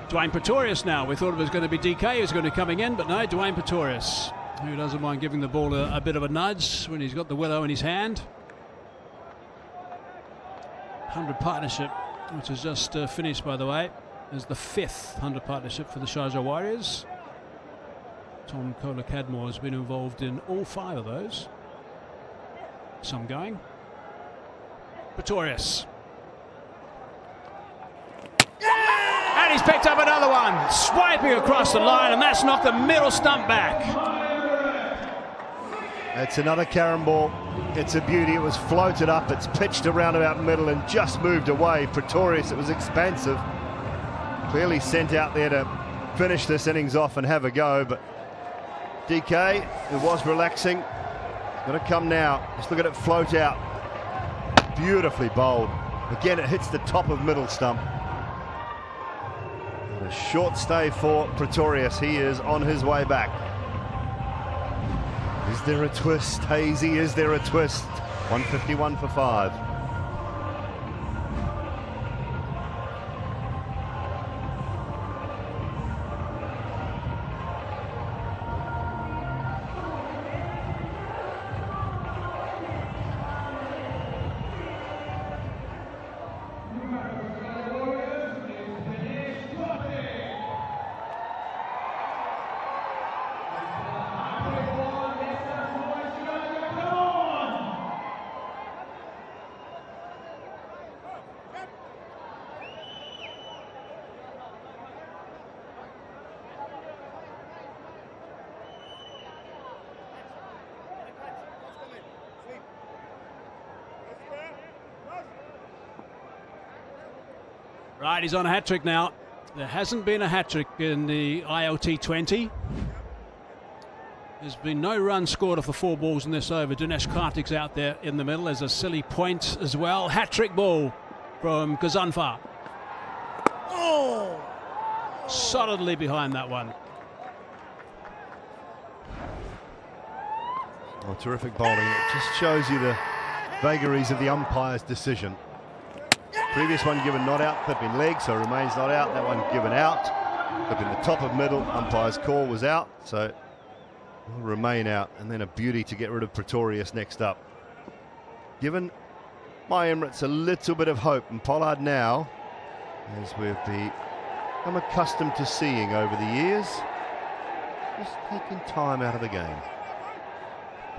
S1: Dwayne Pretorius now. We thought it was going to be DK who's going to be coming in, but no, Dwayne Pretorius, who doesn't mind giving the ball a bit of a nudge when he's got the willow in his hand. 100 partnership, which has just finished, by the way, is the 5th 100 partnership for the Sharjah Warriorz. Tom Kohler-Cadmore has been involved in all 5 of those. Some going. Pretorius. And he's picked up another one, swiping across the line, and that's knocked the middle stump back.
S3: It's another carom ball. It's a beauty. It was floated up. It's pitched around about middle and just moved away. Pretorius, it was expansive. Clearly sent out there to finish this innings off and have a go, but DK, it was relaxing. It's got to come now. Just look at it float out. Beautifully bowled. Again, it hits the top of middle stump. A short stay for Pretorius. He is on his way back. Is there a twist, Hazy? Is there a twist? 151 for 5.
S1: Right, he's on a hat-trick now. There hasn't been a hat-trick in the ILT20. There's been no run scored off the 4 balls in this over. Dinesh Karthik's out there in the middle. There's a silly point as well. Hat-trick ball from Gazanfar. Oh! Solidly behind that one.
S3: Oh, terrific bowling. It just shows you the vagaries of the umpire's decision. Previous one given not out, clip in leg, so remains not out. That one given out, clip in the top of middle, umpire's call was out, so will remain out. And then a beauty to get rid of Pretorius next up. Given my Emirates a little bit of hope, and Pollard now, as we've become accustomed to seeing over the years, just taking time out of the game.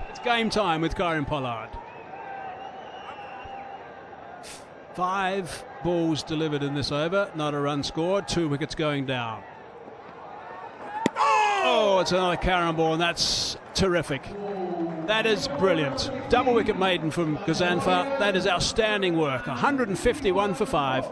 S1: It's game time with Kieran Pollard. 5 balls delivered in this over, not a run scored, 2 wickets going down. Oh, it's another carom ball, and that's terrific. That is brilliant. Double wicket maiden from Gazanfar. That is outstanding work. 151 for 5.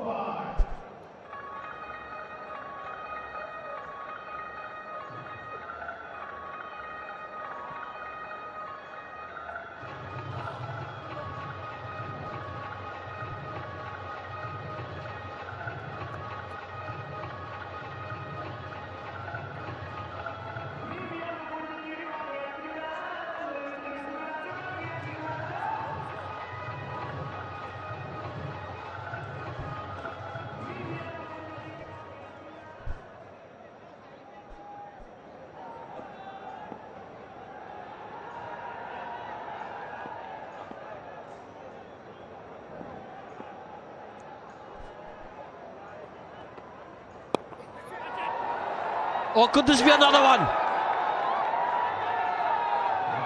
S4: Or could this be another one?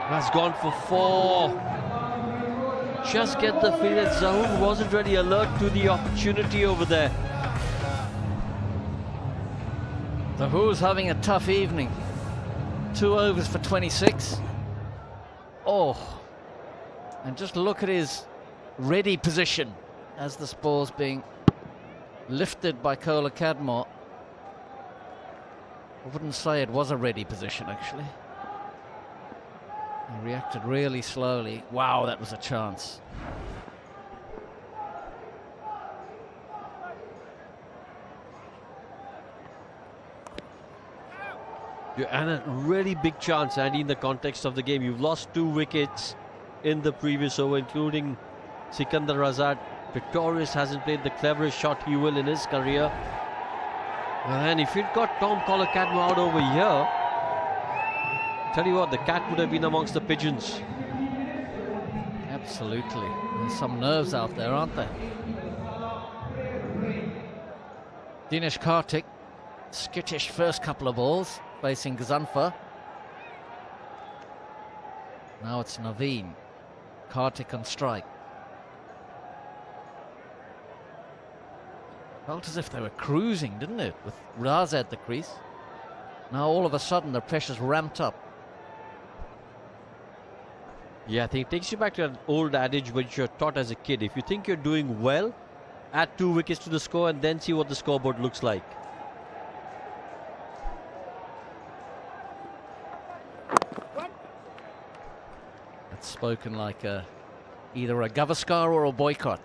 S4: That's gone for 4. Just get the feel that Zahoor wasn't really alert to the opportunity over there.
S2: Zahoor's having a tough evening. 2 overs for 26. Oh, and just look at his ready position as the ball's being lifted by Kola Cadmore. I wouldn't say it was a ready position, actually. He reacted really slowly. Wow, that was a chance.
S4: Yeah, and a really big chance, Andy, in the context of the game. You've lost 2 wickets in the previous over, including Sikandar Razak. Pretorius hasn't played the cleverest shot he will in his career. And if you'd got Tom Colacadmo out over here, tell you what, the cat would have been amongst the pigeons.
S2: Absolutely. There's some nerves out there, aren't there? Dinesh Karthik, skittish first couple of balls, facing Gazanfar. Now it's Naveen. Karthik on strike. Felt as if they were cruising, didn't it? With Raza at the crease. Now all of a sudden the pressure's ramped up.
S4: Yeah, I think it takes you back to an old adage which you're taught as a kid. If you think you're doing well, add 2 wickets to the score and then see what the scoreboard looks like.
S2: It's spoken like either a Gavaskar or a boycott.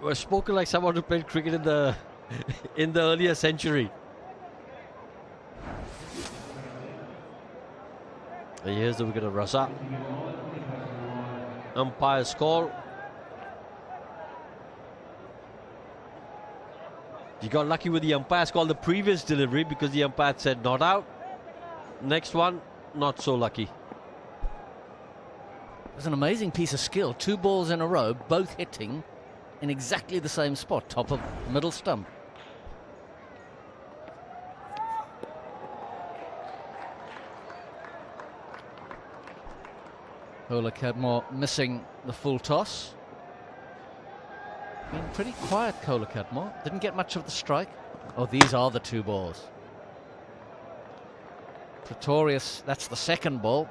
S4: We're spoken like someone who played cricket in the in the earlier century. And here's the wicket of Razak. Umpire's call. You got lucky with the umpire's call the previous delivery because the umpire said not out. Next one, not so lucky.
S2: It was an amazing piece of skill. 2 balls in a row, both hitting in exactly the same spot, top of the middle stump. Kola Cadmore missing the full toss. Been pretty quiet, Kola Cadmore. Didn't get much of the strike. Oh, these are the 2 balls. Pretorius, that's the second ball.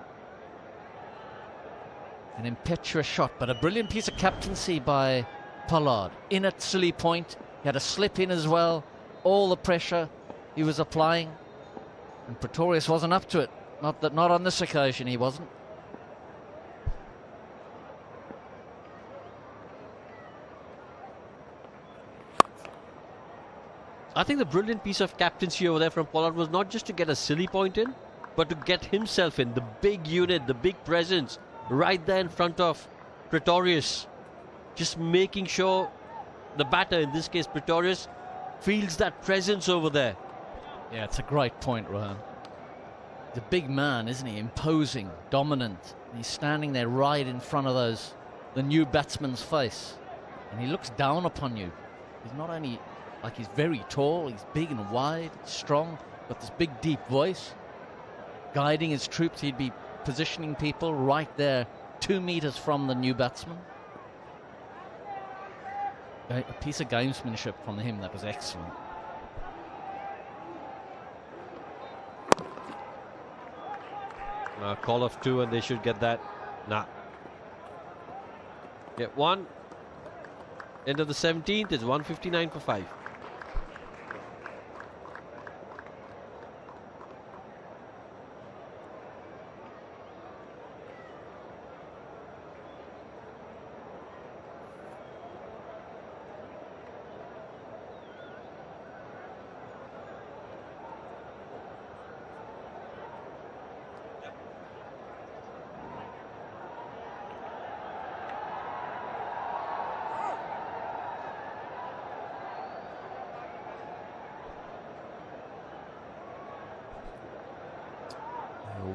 S2: An impetuous shot, but a brilliant piece of captaincy by Pollard. In at silly point, he had a slip in as well. All the pressure he was applying, and Pretorius wasn't up to it. Not on this occasion, he wasn't.
S4: I think the brilliant piece of captaincy over there from Pollard was not just to get a silly point in, but to get himself in. The big unit, the big presence, right there in front of Pretorius. Just making sure the batter, in this case Pretorius, feels that presence over there.
S2: Yeah, it's a great point, Rohan. The big man, isn't he? Imposing, dominant. He's standing there right in front of the new batsman's face. And he looks down upon you. He's not only, like, he's very tall, he's big and wide, strong, got this big deep voice. Guiding his troops, he'd be positioning people right there, 2 meters from the new batsman. A piece of gamesmanship from him that was excellent.
S4: Call of 2 and they should get that. Nah. Get 1. End of the 17th is 159 for 5.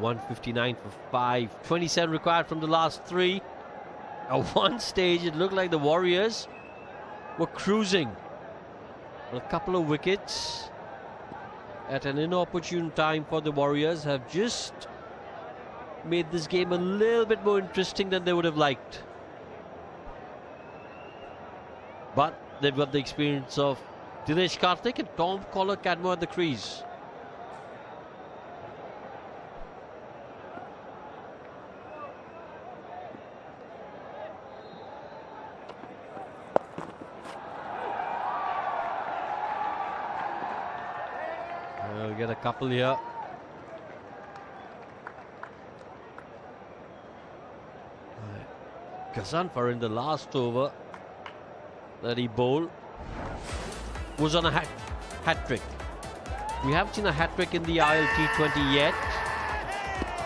S4: .159 for 5. 27 required from the last 3. At one stage, it looked like the Warriors were cruising. A couple of wickets. at an inopportune time for the Warriors have just made this game a little bit more interesting than they would have liked. But they've got the experience of Dinesh Karthik and Tom Cadmo at the crease. We'll get a couple here. Gazanfar in the last over that he bowled was on a hat trick. We haven't seen a hat trick in the ILT20 yet.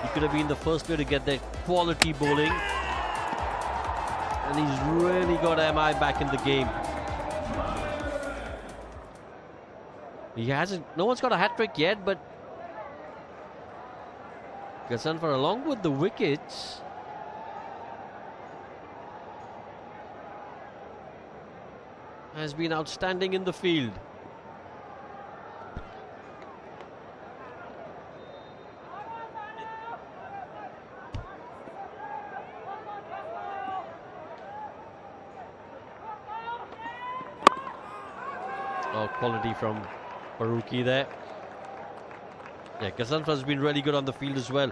S4: He could have been the first player to get that quality bowling, and he's really got MI back in the game. He hasn't, no one's got a hat trick yet, but Gazanfar, along with the wickets, has been outstanding in the field. Oh, quality from Farooqi there. Yeah, Gazanfar has been really good on the field as well.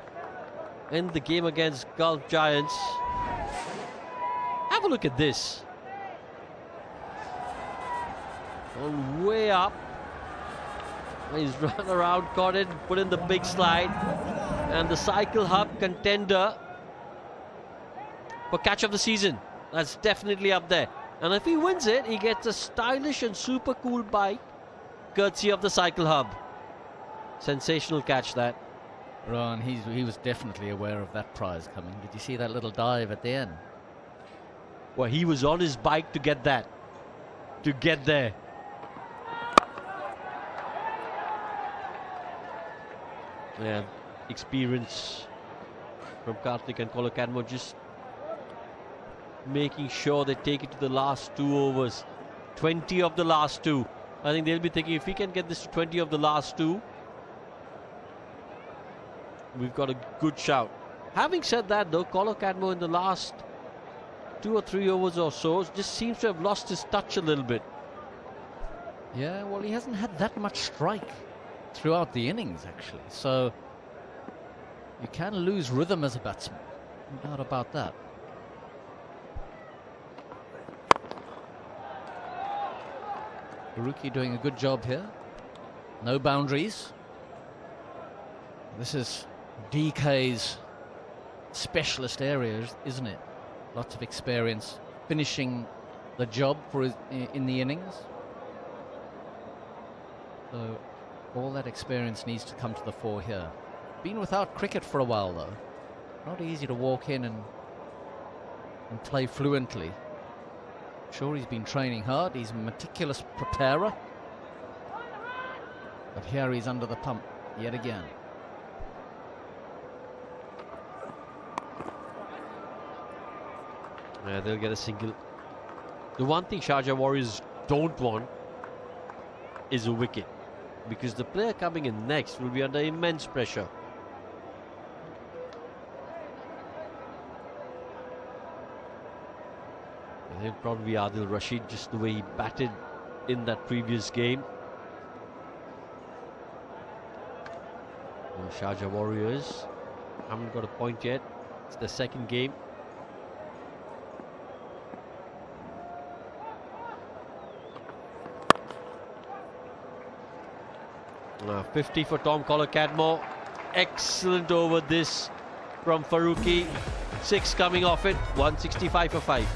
S4: In the game against Gulf Giants, have a look at this. On way up, he's run around, caught it, put in the big slide, and the cycle hub contender for catch of the season. That's definitely up there. And if he wins it, he gets a stylish and super cool bike courtesy of the cycle hub. Sensational catch that.
S2: Ron, he was definitely aware of that prize coming. Did you see that little dive at the end?
S4: Well, he was on his bike to get that, to get there. Yeah, experience from Karthik and Cadmo, just making sure they take it to the last 2 overs. 20 of the last 2. I think they'll be thinking, if we can get this to 20 of the last 2, we've got a good shout. Having said that though, Cadmo in the last 2 or 3 overs or so just seems to have lost his touch a little bit.
S2: Yeah, well, he hasn't had that much strike throughout the innings, actually. So you can lose rhythm as a batsman. No doubt about that. Farooqi doing a good job here. No boundaries. This is DK's specialist area, isn't it? Lots of experience finishing the job for in the innings. So all that experience needs to come to the fore here. Been without cricket for a while though. Not easy to walk in and play fluently. Sure, he's been training hard. He's a meticulous preparer. But here he's under the pump yet again.
S4: Yeah, they'll get a single. The one thing Sharjah Warriors don't want is a wicket, because the player coming in next will be under immense pressure. I think probably Adil Rashid, just the way he batted in that previous game. Well, Sharjah Warriors haven't got a point yet. It's the second game. 50 for Tom Cadmo. Excellent over this from Farooqi. 6 coming off it. 165 for 5.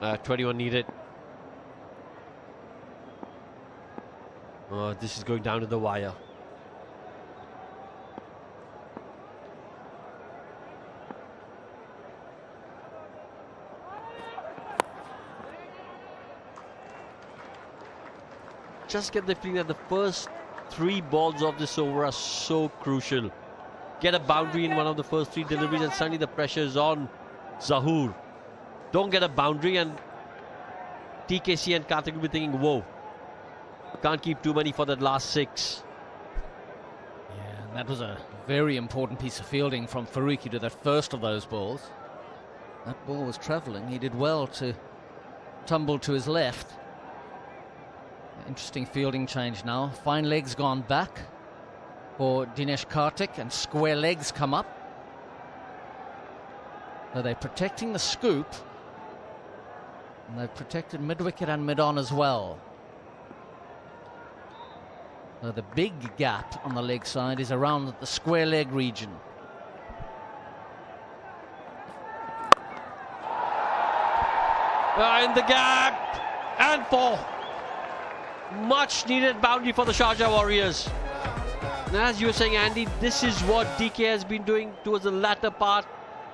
S4: 21 needed. This is going down to the wire. Just get the feeling that the first 3 balls of this over are so crucial. Get a boundary in one of the first 3 deliveries and suddenly the pressure is on Zahoor. Don't get a boundary and TKC and Karthik will be thinking, whoa, can't keep too many for that last 6.
S2: Yeah, and that was a very important piece of fielding from Faruqi to that first of those balls. That ball was travelling. He did well to tumble to his left. Interesting fielding change now. Fine legs gone back for Dinesh Karthik and square legs come up. So they're protecting the scoop and they've protected mid-wicket and mid-on as well. So the big gap on the leg side is around the square leg region.
S4: In the gap and 4. Much needed boundary for the Sharjah Warriors. And as you were saying, Andy, this is what DK has been doing towards the latter part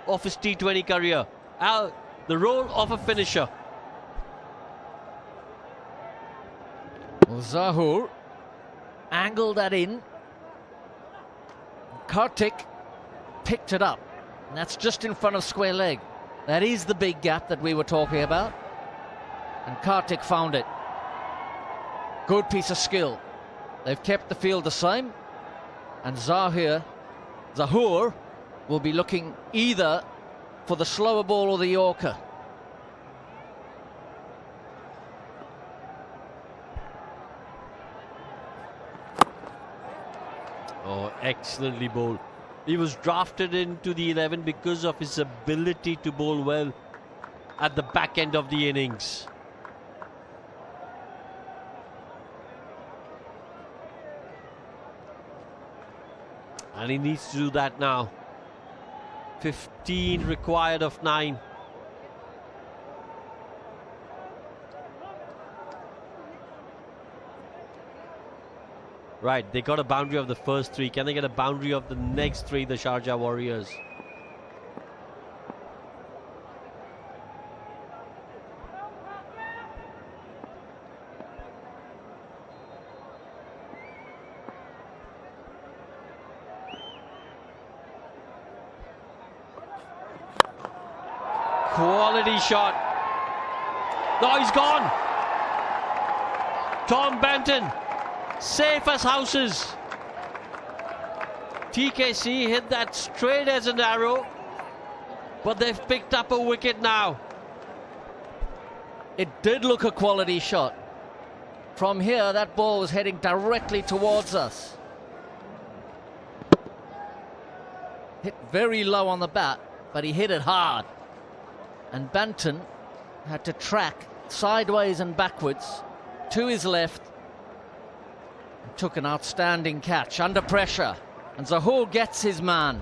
S4: of his T20 career. The role of a finisher.
S2: Well, Zahoor angled that in. Karthik picked it up. And that's just in front of square leg. That is the big gap that we were talking about. And Karthik found it. Good piece of skill. They've kept the field the same. And Zahoor will be looking either for the slower ball or the Yorker.
S4: Oh, excellently bowled. He was drafted into the 11 because of his ability to bowl well at the back end of the innings. And he needs to do that now. 15 required of 9. Right, they got a boundary of the first 3. Can they get a boundary of the next 3, the Sharjah Warriors? Quality shot. No, he's gone. Tom Benton, safe as houses. TKC hit that straight as an arrow, but they've picked up a wicket now.
S2: It did look a quality shot. From here, that ball was heading directly towards us. Hit very low on the bat, but he hit it hard. And Benton had to track sideways and backwards to his left. And took an outstanding catch under pressure. And Zahoor gets his man.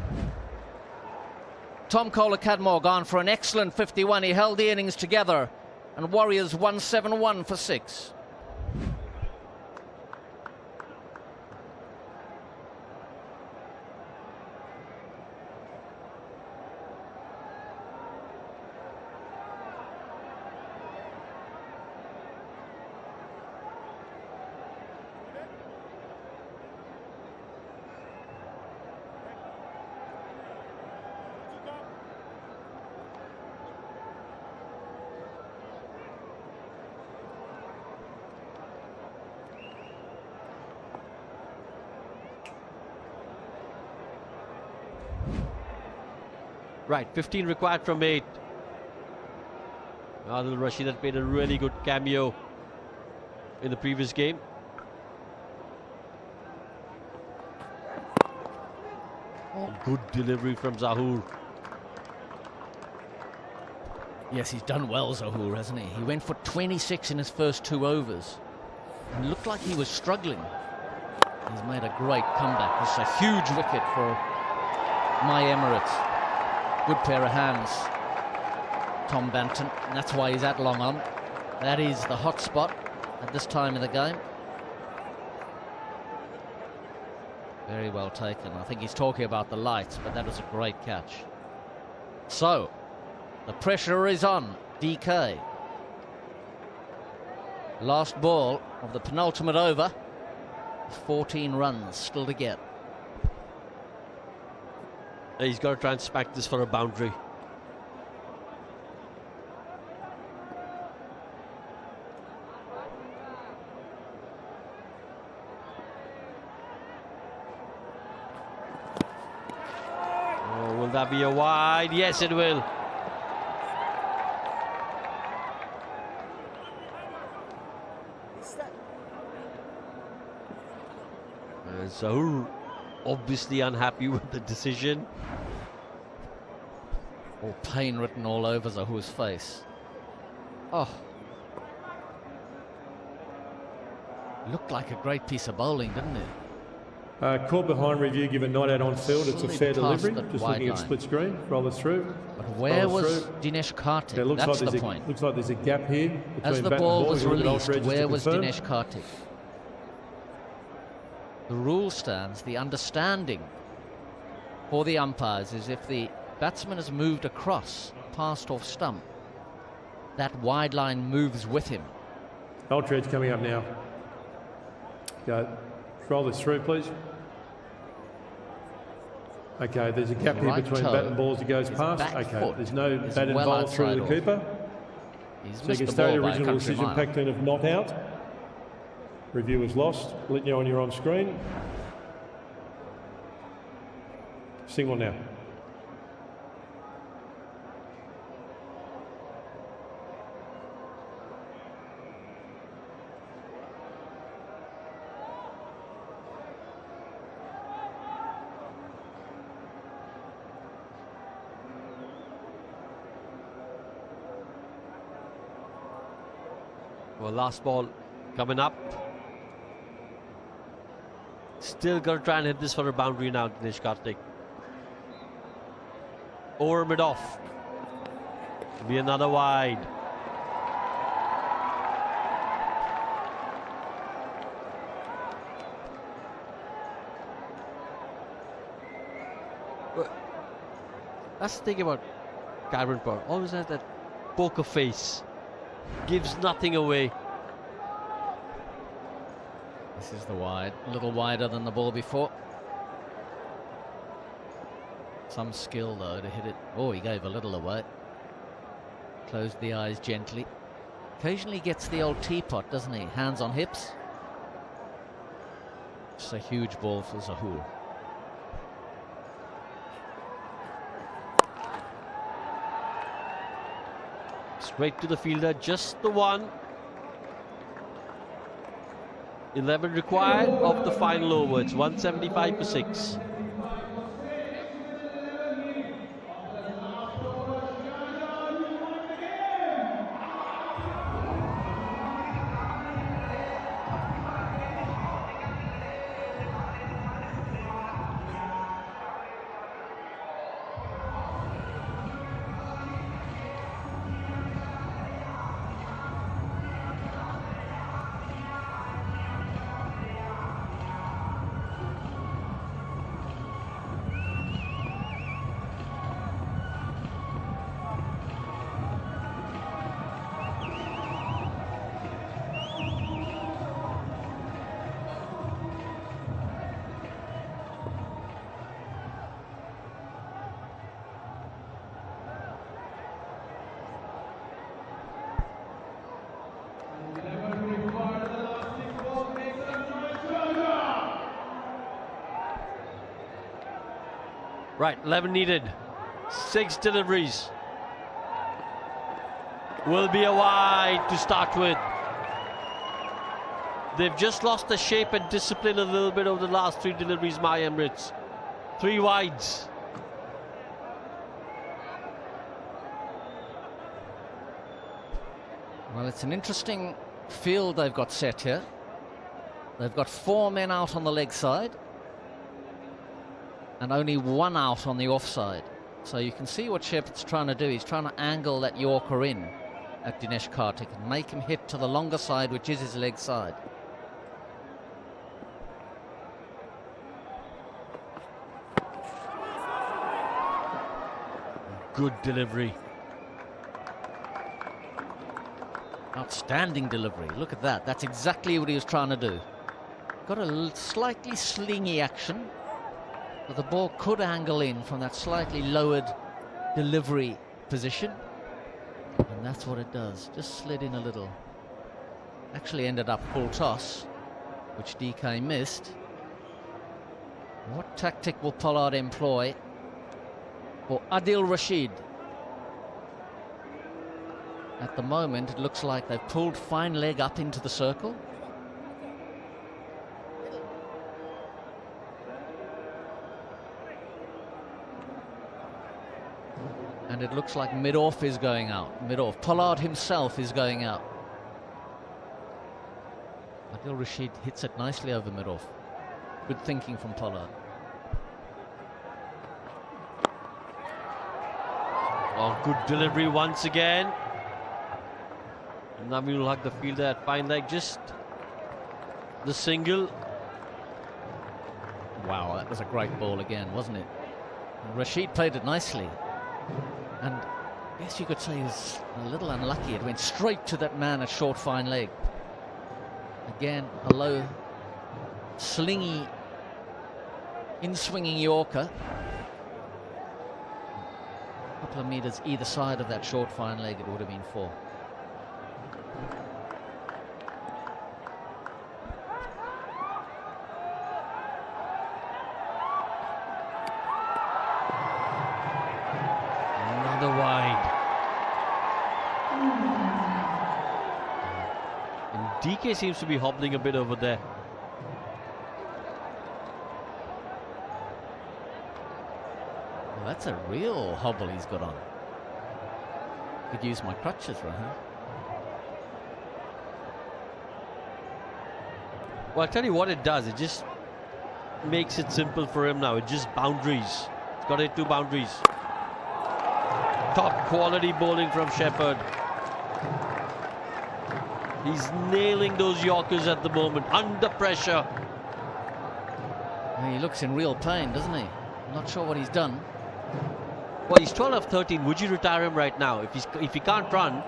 S2: Tom Kohler-Cadmore gone for an excellent 51. He held the innings together. And Warriors 171 for 6.
S4: Right, 15 required from 8. Adil Rashid had made a really good cameo in the previous game. Oh, good delivery from Zahoor.
S2: Yes, he's done well, Zahoor, hasn't he? He went for 26 in his first 2 overs. And looked like he was struggling. He's made a great comeback. It's a huge wicket for my Emirates. Good pair of hands. Tom Banton, and that's why he's at long on. That is the hot spot at this time of the game. Very well taken. I think he's talking about the lights, but that was a great catch. So, the pressure is on DK. Last ball of the penultimate over. 14 runs still to get.
S4: He's got to try and smack this for a boundary. Oh, will that be a wide? Yes, it will. Zahoor obviously unhappy with the decision.
S2: Oh, pain written all over Zahoor's face. Oh. Looked like a great piece of bowling, didn't it?
S6: Caught behind review, given not out on field. It's a fair delivery. Just looking
S2: line.
S6: at split screen. Roll it through.
S2: But where was
S6: through.
S2: Dinesh Karthik?
S6: Yeah,
S2: That's the point.
S6: Looks like there's a gap here between
S2: As the
S6: bat
S2: ball
S6: and ball.
S2: was
S6: We'll look at
S2: released,
S6: Alfred just
S2: where
S6: to
S2: was
S6: confirm.
S2: Dinesh Karthik? The rule stands, the understanding for the umpires is if the batsman has moved across past off stump, that wide line moves with him.
S6: Alfred's coming up now. Go. Roll this through, please. Okay, there's a gap here
S2: Right
S6: between
S2: toe.
S6: bat and ball as it goes
S2: His
S6: past.
S2: back
S6: Okay,
S2: foot
S6: there's no
S2: is
S6: bat
S2: well
S6: involved through
S2: outside
S6: the
S2: off.
S6: keeper.
S2: He's
S6: So you
S2: missed
S6: can
S2: the
S6: stay
S2: ball by a
S6: original
S2: country
S6: decision,
S2: mile.
S6: Paxton of not out. Review is lost. Let you know when you're on screen. Single now.
S4: Well, last ball coming up. Still got to try and hit this for a boundary now, Dinesh Karthik. Over mid off. Be another wide. That's the thing about Cameron Power. Always has that poker face. Gives nothing away.
S2: This is the wide, a little wider than the ball before. Some skill though to hit it. Oh, he gave a little away. Closed the eyes gently. Occasionally gets the old teapot, doesn't he? Hands on hips. It's a huge ball for Zahoor.
S4: Straight to the fielder, just the one. 11 required of the final over. It's 175 for 6. Right, 11 needed. 6 deliveries. Will be a wide to start with. They've just lost the shape and discipline a little bit over the last 3 deliveries, my Emirates. 3 wides.
S2: Well, it's an interesting field they've got set here. They've got 4 men out on the leg side and only 1 out on the offside. So you can see what Shepherd's trying to do. He's trying to angle that Yorker in at Dinesh Karthik and make him hit to the longer side, which is his leg side.
S4: Good delivery.
S2: Outstanding delivery. Look at that. That's exactly what he was trying to do. Got a slightly slingy action, but the ball could angle in from that slightly lowered delivery position. And that's what it does. Just slid in a little. Actually ended up full toss, which DK missed. What tactic will Pollard employ for Adil Rashid? At the moment, it looks like they've pulled fine leg up into the circle. And it looks like mid-off is going out. Mid-off. Pollard himself is going out. Adil Rashid hits it nicely over mid-off. Good thinking from Pollard.
S4: Oh, good delivery once again. And now we will hug the fielder at fine leg. Just the single.
S2: Wow, that was a great ball again, wasn't it? And Rashid played it nicely. And yes, you could say he was a little unlucky. It went straight to that man at short fine leg. Again, a low, slingy, in-swinging Yorker. A couple of meters either side of that short fine leg, it would have been 4.
S4: Another wide. And DK seems to be hobbling a bit over there.
S2: Well, that's a real hobble he's got on. Could use my crutches, right?
S4: Well, I'll tell you what it does. It just makes it simple for him now. It's just boundaries. It's got to hit 2 boundaries. Top quality bowling from Shepherd. He's nailing those Yorkers at the moment, under pressure.
S2: Well, he looks in real pain, doesn't he? I'm not sure what he's done.
S4: Well, he's 12 of 13. Would you retire him right now? If he can't run.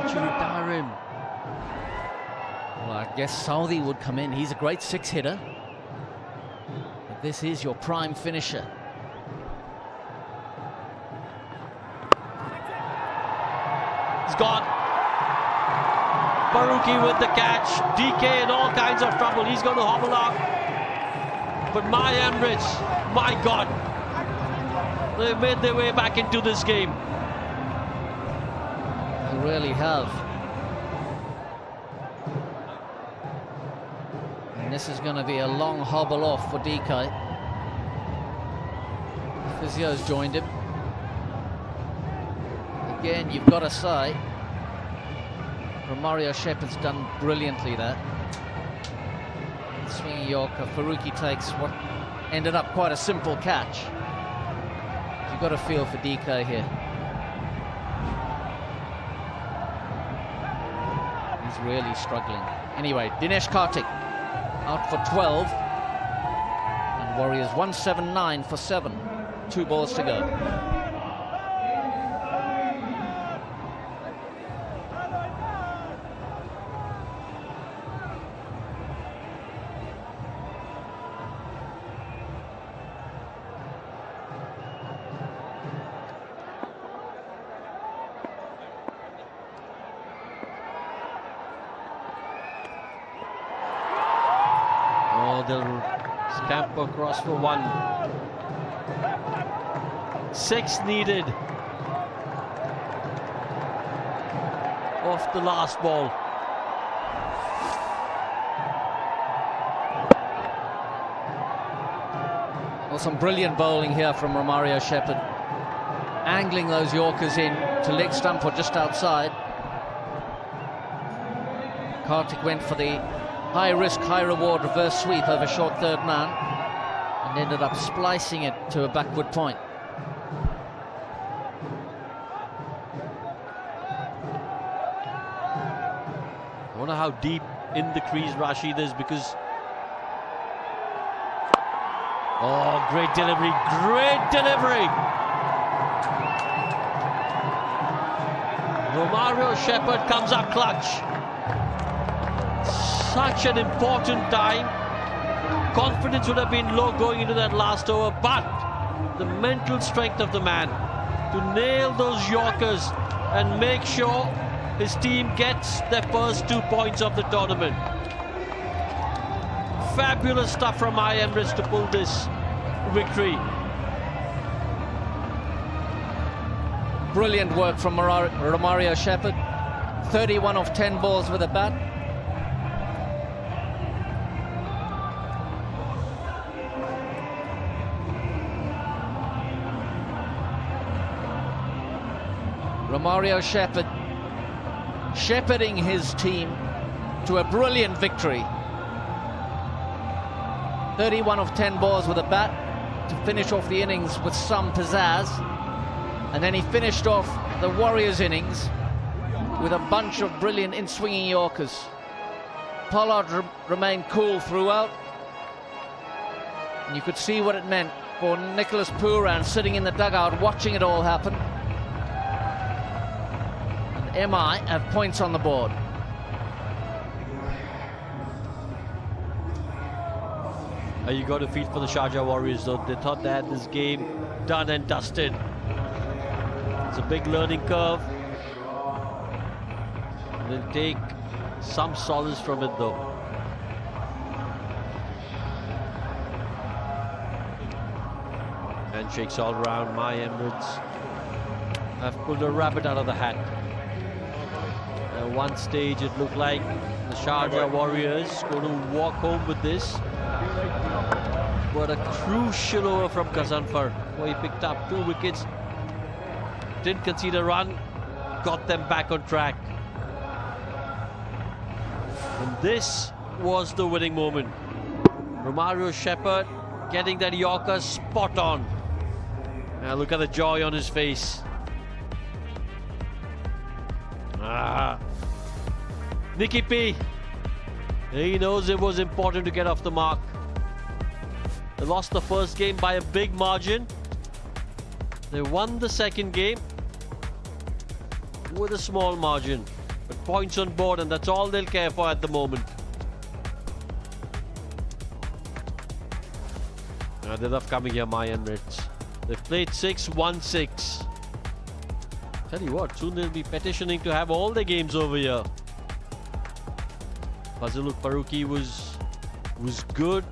S4: Would you retire him?
S2: Well, I guess Saudi would come in. He's a great 6-hitter. But this is your prime finisher.
S4: It's gone. Farooqi with the catch. DK in all kinds of trouble. He's going to hobble up. But my Emirates, my God, they've made their way back into this game.
S2: They really have. And this is going to be a long hobble off for DK. Physio's joined him. Again, you've got to say, Romario Shepherd's done brilliantly there. Swinging Yorker, Farooqi takes what ended up quite a simple catch. You've got to feel for DK here. He's really struggling. Anyway, Dinesh Karthik out for 12. And Warriors 179 for 7. 2 balls to go.
S4: They'll scamper across for 1. 6 needed off the last ball.
S2: Well, some brilliant bowling here from Romario Shepherd. Angling those Yorkers in to leg stump or just outside. Karthik went for the High risk, high reward reverse sweep over short third man, and ended up splicing it to a backward point.
S4: I wonder how deep in the crease Rashid is, because... Oh, great delivery, great delivery! Romario Shepherd comes up clutch. Such an important time. Confidence would have been low going into that last over, but the mental strength of the man to nail those Yorkers and make sure his team gets their first 2 points of the tournament. Fabulous stuff from Emirates to pull this victory.
S2: Brilliant work from Romario Shepherd. 31 of 10 balls with a bat. Romario Shepherd shepherding his team to a brilliant victory. 31 of 10 balls with a bat to finish off the innings with some pizzazz. And then he finished off the Warriors innings with a bunch of brilliant in-swinging Yorkers. Pollard remained cool throughout. And you could see what it meant for Nicholas Pooran sitting in the dugout watching it all happen. And MI have points on the board.
S4: You got to feel for the Sharjah Warriors, though. They thought they had this game done and dusted. It's a big learning curve. They'll take some solace from it, though. Handshakes all around. My Emirates have pulled a rabbit out of the hat. At one stage, it looked like the Sharjah Warriors going to walk home with this. But a crucial over from Gazanfar, where he picked up 2 wickets, didn't concede a run, got them back on track. And this was the winning moment. Romario Shepherd getting that Yorker spot on. Now look at the joy on his face. Nicky P, he knows it was important to get off the mark. They lost the first game by a big margin. They won the second game with a small margin, but points on board, and that's all they'll care for at the moment. Now they love coming here, my Emirates. They've played 6-1-6. Tell you what, soon they'll be petitioning to have all their games over here. Fazilul Farooqi was good,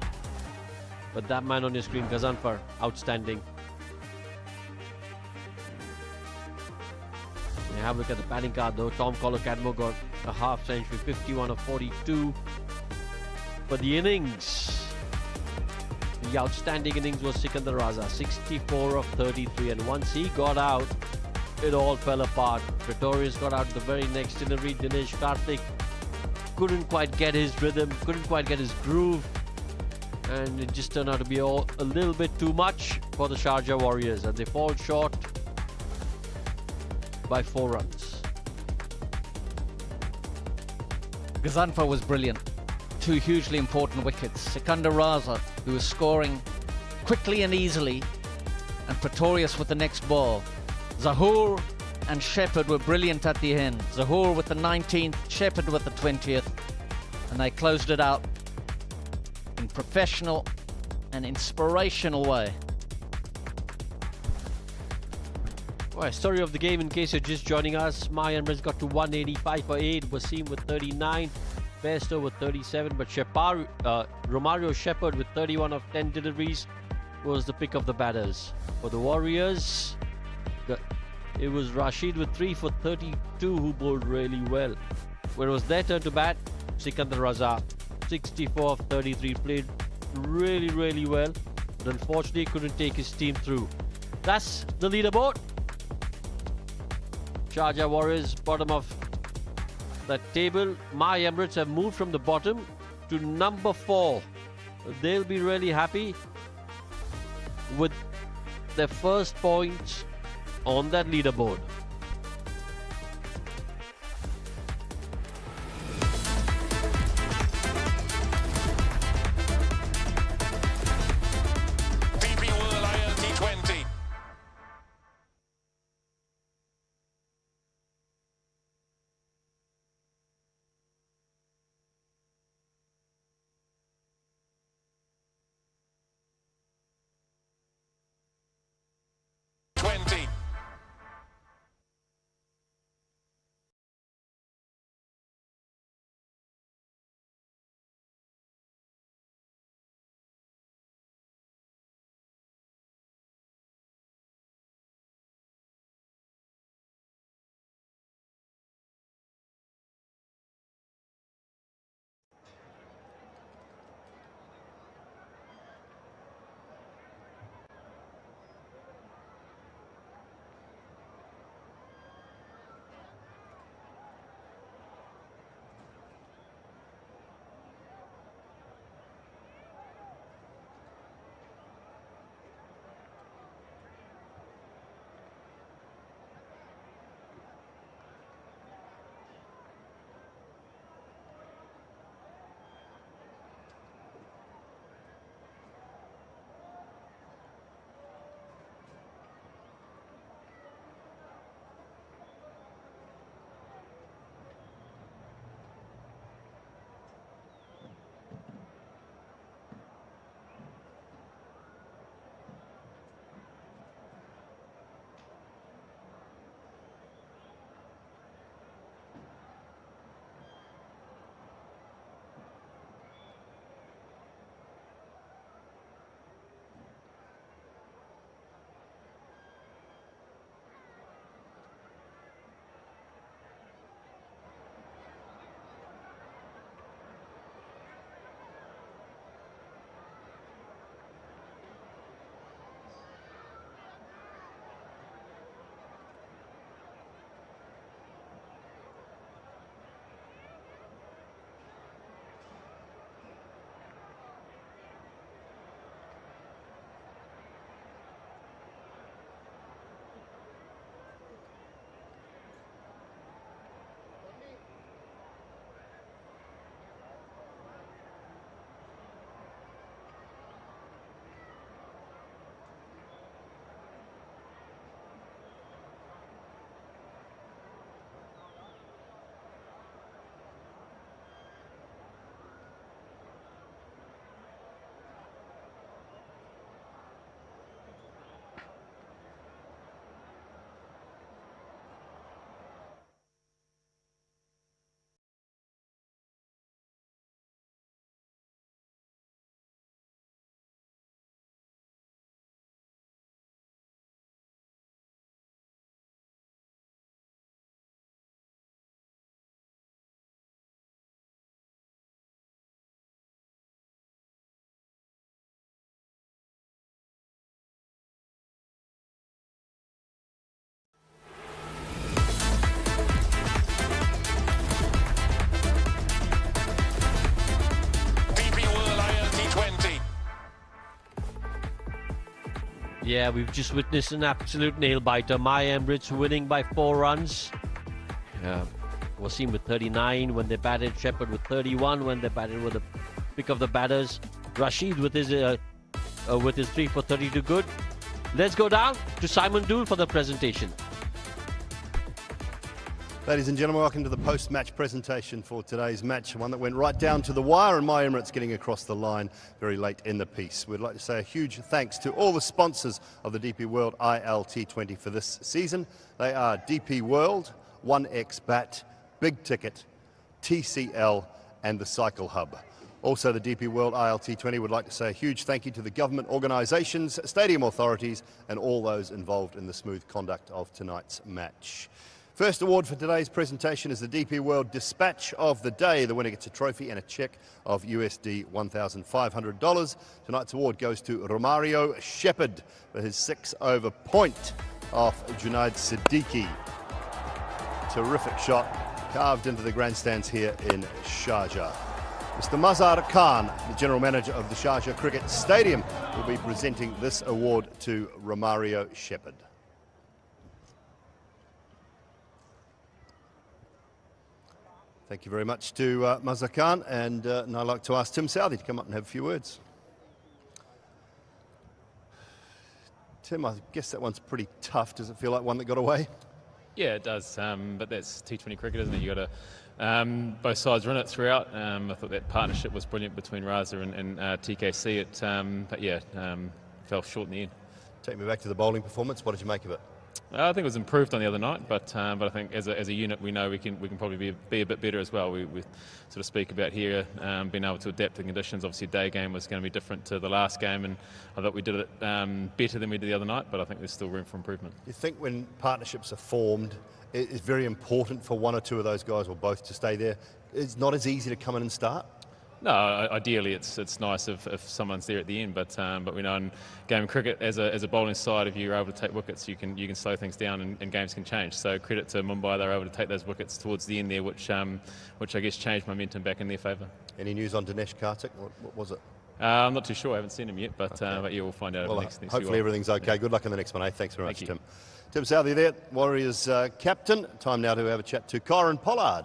S4: but that man on your screen, Gazanfar, outstanding. Have a look at the batting card, though. Tom Collocanmo got a half century, 51 of 42. But the innings, the outstanding innings was Sikandar Raza, 64 of 33. And once he got out, it all fell apart. Pretorius got out the very next delivery. Dinesh Karthik couldn't quite get his rhythm, couldn't quite get his groove. And it just turned out to be a little bit too much for the Sharjah Warriors. And they fall short by 4 runs.
S2: Gazanfar was brilliant. 2 hugely important wickets. Sikandar Raza, who was scoring quickly and easily, and Pretorius with the next ball. Zahoor and Shepherd were brilliant at the end. Zahoor with the 19th, Shepherd with the 20th, and they closed it out in professional and inspirational way.
S4: Well, story of the game, in case you're just joining us, my Emirates got to 185 for 8, Wasim with 39, Bairstow with 37, but Romario Shepherd with 31 of 10 deliveries was the pick of the batters. For the Warriors, it was Rashid with 3 for 32 who bowled really well. When it was their turn to bat, Sikandar Raza, 64 of 33, played really well, but unfortunately couldn't take his team through. That's the leaderboard. Sharjah Warriors, bottom of that table. My Emirates have moved from the bottom to number 4. They'll be really happy with their first points on that leaderboard.
S9: DP World ILT20.
S4: Yeah, we've just witnessed an absolute nail-biter. My Emirates winning by 4 runs. Was seen with 39 when they batted. Shepherd with 31 when they batted with the pick of the batters. Rashid with his 3 for 32 good. Let's go down to Simon Dool for the presentation.
S3: Ladies and gentlemen, welcome to the post-match presentation for today's match, one that went right down to the wire, and My Emirates getting across the line very late in the piece. We'd like to say a huge thanks to all the sponsors of the DP World ILT20 for this season. They are DP World, 1X Bat, Big Ticket, TCL and the Cycle Hub. Also, the DP World ILT20 would like to say a huge thank you to the government organisations, stadium authorities and all those involved in the smooth conduct of tonight's match. First award for today's presentation is the DP World Dispatch of the Day. The winner gets a trophy and a cheque of USD $1,500. Tonight's award goes to Romario Shepherd for his 6-over point off Junaid Siddiqui. Terrific shot, carved into the grandstands here in Sharjah. Mr. Mazhar Khan, the General Manager of the Sharjah Cricket Stadium, will be presenting this award to Romario Shepherd. Thank you very much to Mazhar Khan, and I'd like to ask Tim Southey to come up and have a few words. Tim, I guess that one's pretty tough. Does it feel like one that got away?
S10: Yeah, it does, but that's T20 cricket, isn't it? You got to both sides run it throughout. I thought that partnership was brilliant between Raza and TKC. But yeah, fell short in the end.
S3: Take me back to the bowling performance. What did you make of it?
S10: I think it was improved on the other night, but I think as a unit we know we can probably be a bit better as well. We sort of speak about here being able to adapt to conditions. Obviously, day game was going to be different to the last game, and I thought we did it better than we did the other night. But I think there's still room for improvement. You think when partnerships are formed, it's very important for one or two of those guys or both to stay there. It's not as easy to come in and start. No, ideally it's nice if someone's there at the end, but we know in game cricket as a bowling side, if you're able to take wickets, you can slow things down and games can change. So credit to Mumbai, they were able to take those wickets towards the end there, which I guess changed momentum back in their favour. Any news on Dinesh Karthik? What was it? I'm not too sure. I haven't seen him yet, but yeah, we'll find out. Well, next
S3: hopefully everything's okay. Good luck in the next one. Thanks very much, Tim. Tim Southey there, Warriors captain. Time now to have a chat to Kyron Pollard.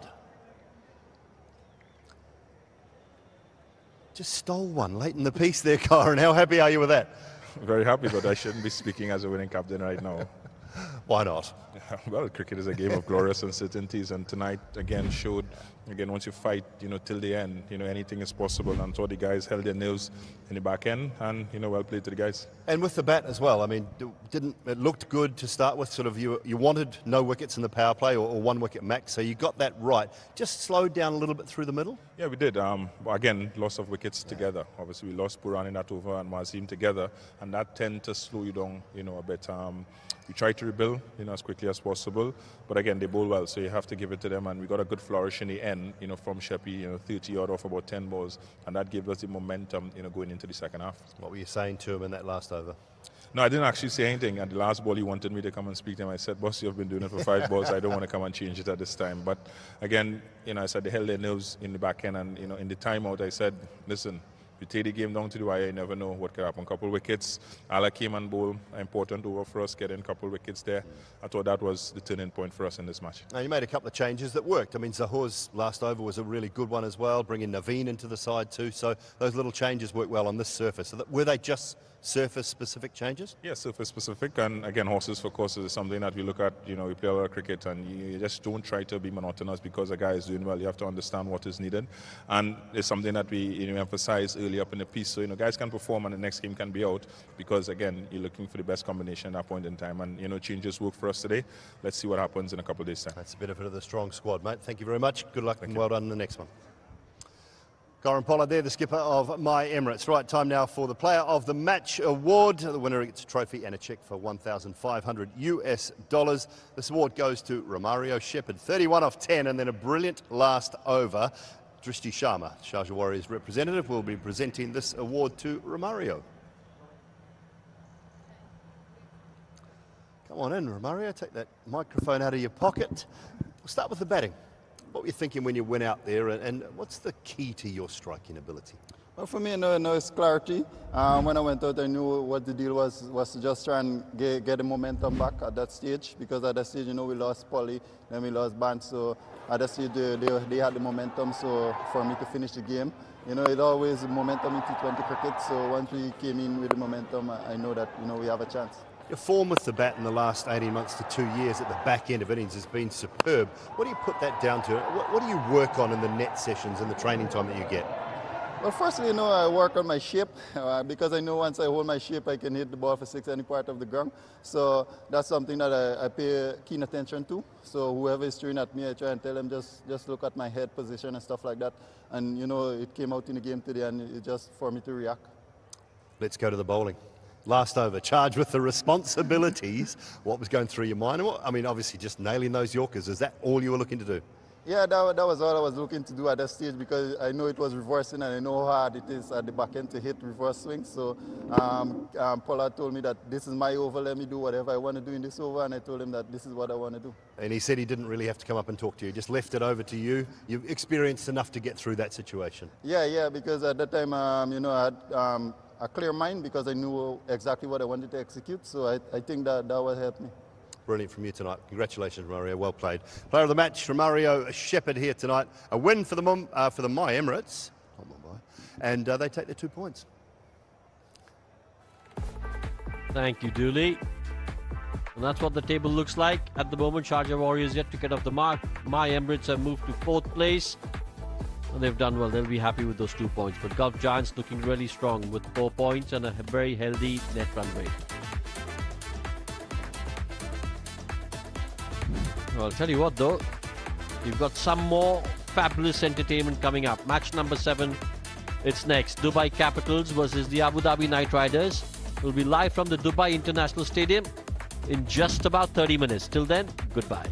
S3: Just stole one late in the piece there, Kyron. How happy are you with that?
S11: Very happy, but I shouldn't be speaking as a winning captain right now.
S3: Why not?
S11: Well, cricket is a game of glorious uncertainties, and tonight again showed, once you fight, till the end, anything is possible. And so the guys held their nerves in the back end, and well played to the guys. And with the bat as well. I mean, it looked good to start with? Sort of, you wanted no wickets in the power play or 1 wicket max, so you got that right. Just slowed down a little bit through the middle. Yeah, we did. Again, loss of wickets together. Obviously, we lost Puran in that over and Mazim together, and that tend to slow you down, a bit. We tried to rebuild, as quickly as possible, but again, they bowl well, so you have to give it to them, and we got a good flourish in the end, from Sheppy, 30 out of about 10 balls, and that gave us the momentum, going into the second half. What were you saying to him in that last over? No, I didn't actually say anything. At the last ball, he wanted me to come and speak to him. I said, boss, you've been doing it for 5 balls. I don't want to come and change it at this time. But again, I said they held their nerves in the back end, and, in the timeout, I said, listen, you take the game down to the wire, you never know what could happen. Couple wickets, Allah came and bowled an important over for us, getting a couple wickets there. I thought that was the turning point for us in this match. Now, you made a couple of changes that worked. I mean, Zahor's last over was a really good one as well, bringing Naveen into the side too. So those little changes worked well on this surface. So were they just surface-specific changes? Yeah, surface-specific, and again, horses for courses is something that we look at. We play a lot of cricket, and you just don't try to be monotonous because a guy is doing well. You have to understand what is needed, and it's something that we emphasize early up in the piece. So guys can perform, and the next game can be out because again, you're looking for the best combination at that point in time, and changes work for us today. Let's see what happens in a couple of days' time. That's a benefit of the strong squad, mate. Thank you very much. Good luck and well done in the next one. Kyron Pollard there, the skipper of My Emirates. Right, time now for the Player of the Match award. The winner gets a trophy and a cheque for $1,500 US. This award goes to Romario Shepherd, 31 off 10, and then a brilliant last over. Drishti Sharma, Sharjah Warriorz representative, will be presenting this award to Romario. Come on in, Romario. Take that microphone out of your pocket. We'll start with the batting. What were you thinking when you went out there, and what's the key to your striking ability?
S12: Well, for me, it's clarity. When I went out, I knew what the deal was to just try and get the momentum back at that stage, because at that stage, we lost Polly, then we lost Bant, so at that stage, they had the momentum, so for me to finish the game, it always momentum in T20 cricket, so once we came in with the momentum, I know that, we have a chance.
S3: Your form with the bat in the last 18 months to 2 years at the back end of innings has been superb. What do you put that down to? What do you work on in the net sessions and the training time that you get?
S12: Well, firstly, I work on my shape because I know once I hold my shape, I can hit the ball for 6 any part of the ground. So that's something that I pay keen attention to. So whoever is throwing at me, I try and tell them just look at my head position and stuff like that. And, it came out in the game today, and it's just for me to react.
S3: Let's go to the bowling. Last over, charged with the responsibilities. What was going through your mind? I mean, obviously just nailing those Yorkers. Is that all you were looking to do?
S12: Yeah, that was all I was looking to do at that stage because I know it was reversing and I know how hard it is at the back end to hit reverse swing. So Pollard told me that this is my over, let me do whatever I want to do in this over, and I told him that this is what I want to do.
S3: And he said he didn't really have to come up and talk to you, just left it over to you. You've experienced enough to get through that situation.
S12: Yeah, because at that time, I had a clear mind because I knew exactly what I wanted to execute. So I think that will help me.
S3: Brilliant from you tonight. Congratulations, Romario. Well played. Player of the match, Romario Shepherd here tonight. A win for the My Emirates. And they take their 2 points.
S4: Thank you, Dooley. And that's what the table looks like at the moment. Sharjah Warriors yet to get off the mark. My Emirates have moved to 4th place. And they've done well. They'll be happy with those 2 points. But Gulf Giants looking really strong with 4 points and a very healthy net run rate. Well, I'll tell you what though, you've got some more fabulous entertainment coming up. Match number 7, it's next. Dubai Capitals versus the Abu Dhabi Knight Riders. We'll be live from the Dubai International Stadium in just about 30 minutes. Till then, goodbye.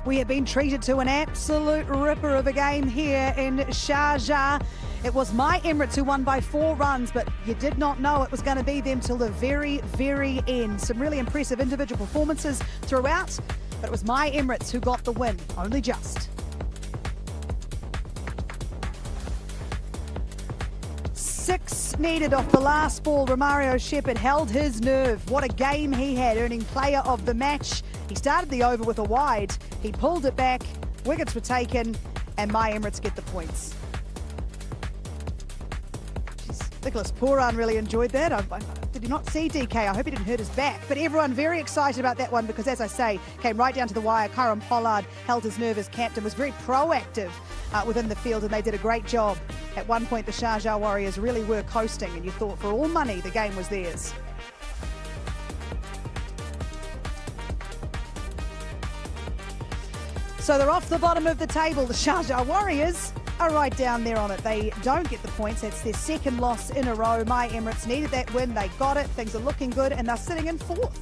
S5: We have been treated to an absolute ripper of a game here in Sharjah. It was my Emirates who won by 4 runs, but you did not know it was going to be them till the very, very end. Some really impressive individual performances throughout, but it was my Emirates who got the win, only just. 6 needed off the last ball. Romario Shepherd held his nerve. What a game he had, earning player of the match. He started the over with a wide. He pulled it back. Wickets were taken, and my Emirates get the points. Jeez, Nicholas Puran really enjoyed that. Did you not see DK? I hope he didn't hurt his back. But everyone very excited about that one because, as I say, came right down to the wire. Kieran Pollard held his nerve as captain, was very proactive within the field, and they did a great job. At one point, the Sharjah Warriors really were coasting, and you thought for all money the game was theirs. So they're off the bottom of the table. The Sharjah Warriors are right down there on it. They don't get the points. That's their second loss in a row. My Emirates needed that win. They got it. Things are looking good, and they're sitting in 4th.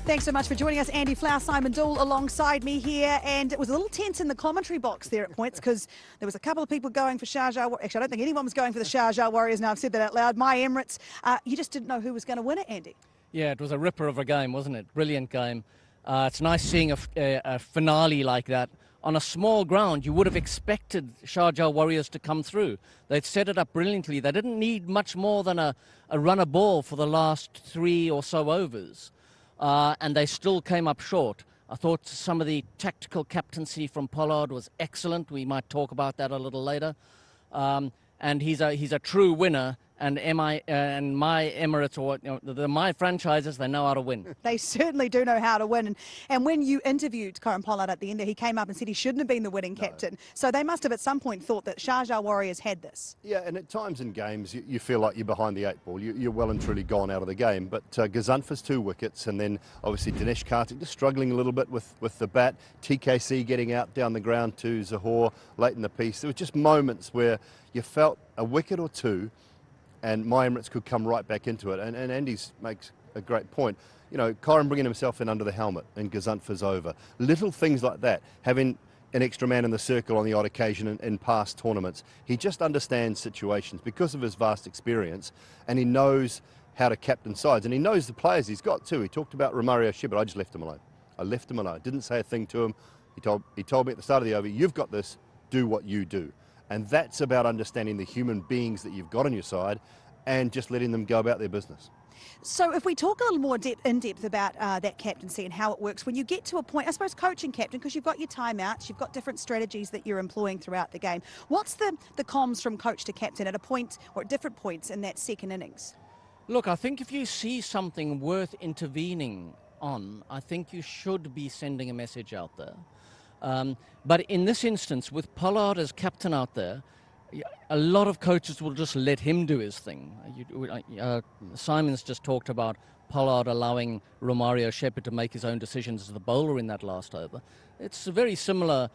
S5: Thanks so much for joining us, Andy Flower, Simon Dool alongside me here. And it was a little tense in the commentary box there at points because there was a couple of people going for Sharjah. Actually, I don't think anyone was going for the Sharjah Warriors. Now I've said that out loud. My Emirates. You just didn't know who was going to win it, Andy.
S2: Yeah, it was a ripper of a game, wasn't it? Brilliant game. It's nice seeing a finale like that. On a small ground, you would have expected Sharjah Warriors to come through. They'd set it up brilliantly. They didn't need much more than a runner ball for the last 3 or so overs. And they still came up short. I thought some of the tactical captaincy from Pollard was excellent. We might talk about that a little later. And he's a true winner. And my Emirates, or my franchises, they know how to win.
S5: They certainly do know how to win. And when you interviewed Kieran Pollard at the end, he came up and said he shouldn't have been the winning captain. So they must have at some point thought that Sharjah Warriors had this.
S3: Yeah, and at times in games, you feel like you're behind the 8 ball. You're well and truly gone out of the game. But Gazunfa's 2 wickets, and then obviously Dinesh Karthik just struggling a little bit with the bat. TKC getting out down the ground to Zahor late in the piece. There were just moments where you felt a wicket or 2, and my Emirates could come right back into it. And Andy makes a great point. You know, Kieran bringing himself in under the helmet and Gazunfa's over. Little things like that, having an extra man in the circle on the odd occasion in past tournaments. He just understands situations because of his vast experience, and he knows how to captain sides, and he knows the players he's got too. He talked about Romario Shepherd. I just left him alone. I left him alone. Didn't say a thing to him. He told me at the start of the over, you've got this, do what you do. And that's about understanding the human beings that you've got on your side and just letting them go about their business.
S5: So if we talk a little more in depth about that captaincy and how it works, when you get to a point, I suppose coaching captain, because you've got your timeouts, you've got different strategies that you're employing throughout the game. What's the comms from coach to captain at a point or at different points in that second innings?
S2: Look, I think if you see something worth intervening on, I think you should be sending a message out there. But in this instance, with Pollard as captain out there, a lot of coaches will just let him do his thing. Simon's just talked about Pollard allowing Romario Shepherd to make his own decisions as the bowler in that last over. It's very similar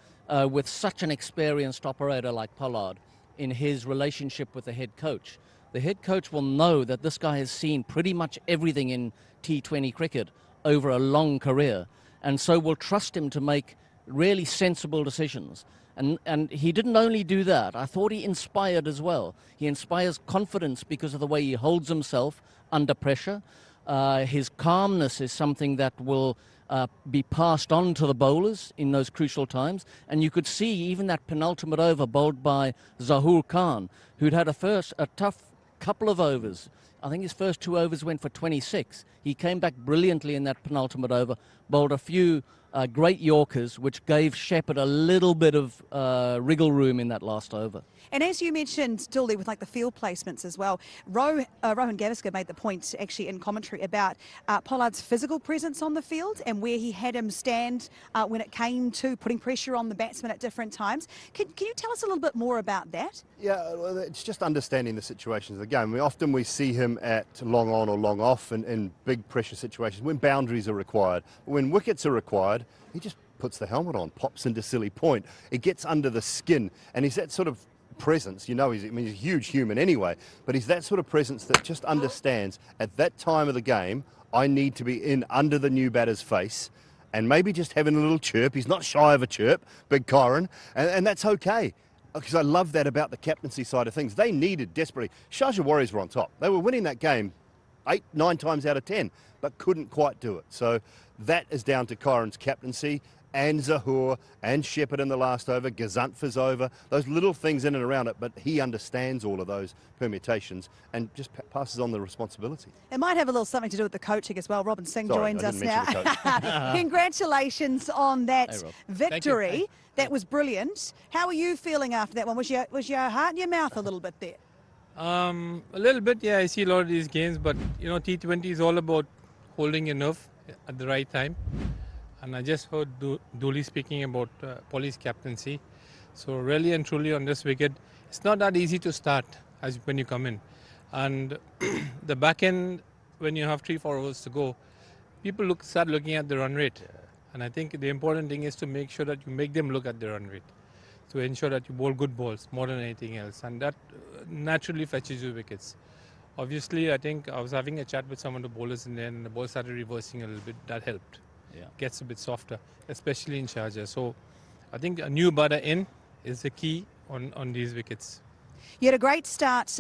S2: with such an experienced operator like Pollard in his relationship with the head coach. The head coach will know that this guy has seen pretty much everything in T20 cricket over a long career, and so will trust him to make really sensible decisions. And he didn't only do that. I thought he inspired as well. He inspires confidence because of the way he holds himself under pressure. His calmness is something that will be passed on to the bowlers in those crucial times. And you could see even that penultimate over bowled by Zahur Khan, who'd had a tough couple of overs. I think his first 2 overs went for 26. He came back brilliantly in that penultimate over, bowled a few great Yorkers, which gave Shepherd a little bit of wriggle room in that last over.
S5: And as you mentioned, Dooley, with like the field placements as well, Rohan Gavaskar made the point actually in commentary about Pollard's physical presence on the field and where he had him stand when it came to putting pressure on the batsman at different times. Can you tell us a little bit more about that?
S3: Yeah, well, it's just understanding the situations of the game. Often we see him at long on or long off in big pressure situations when boundaries are required. When wickets are required, he just puts the helmet on, pops into silly point. It gets under the skin, and he's that sort of presence. You know, he's a huge human anyway, but he's that sort of presence that just understands at that time of the game, I need to be in under the new batter's face and maybe just having a little chirp. He's not shy of a chirp, Big Kyron, and that's okay. Because I love that about the captaincy side of things. They needed desperately. Sharjah Warriorz were on top. They were winning that game 8, 9 times out of 10, but couldn't quite do it. So that is down to Kyron's captaincy and Zahoor and Shepherd in the last over, Gazantfa's over, those little things in and around it, but he understands all of those permutations and just passes on the responsibility.
S5: It might have a little something to do with the coaching as well. Robin Singh joins us now. Congratulations on that victory. That was brilliant. How are you feeling after that one? Was your heart in your mouth a little bit there?
S13: A little bit, yeah. I see a lot of these games, but you know, T20 is all about holding your nerve at the right time. And I just heard Dooley speaking about Polly's captaincy. So really and truly on this wicket, it's not that easy to start as when you come in. And the back end, when you have 3-4 overs to go, people start looking at the run rate. And I think the important thing is to make sure that you make them look at the run rate, to ensure that you bowl good balls more than anything else. And that naturally fetches you wickets. Obviously, I think I was having a chat with some of the bowlers in there, and the ball started reversing a little bit. That helped. Yeah. Gets a bit softer, especially in Sharjah. So I think a new batter in is the key on these wickets.
S5: You had a great start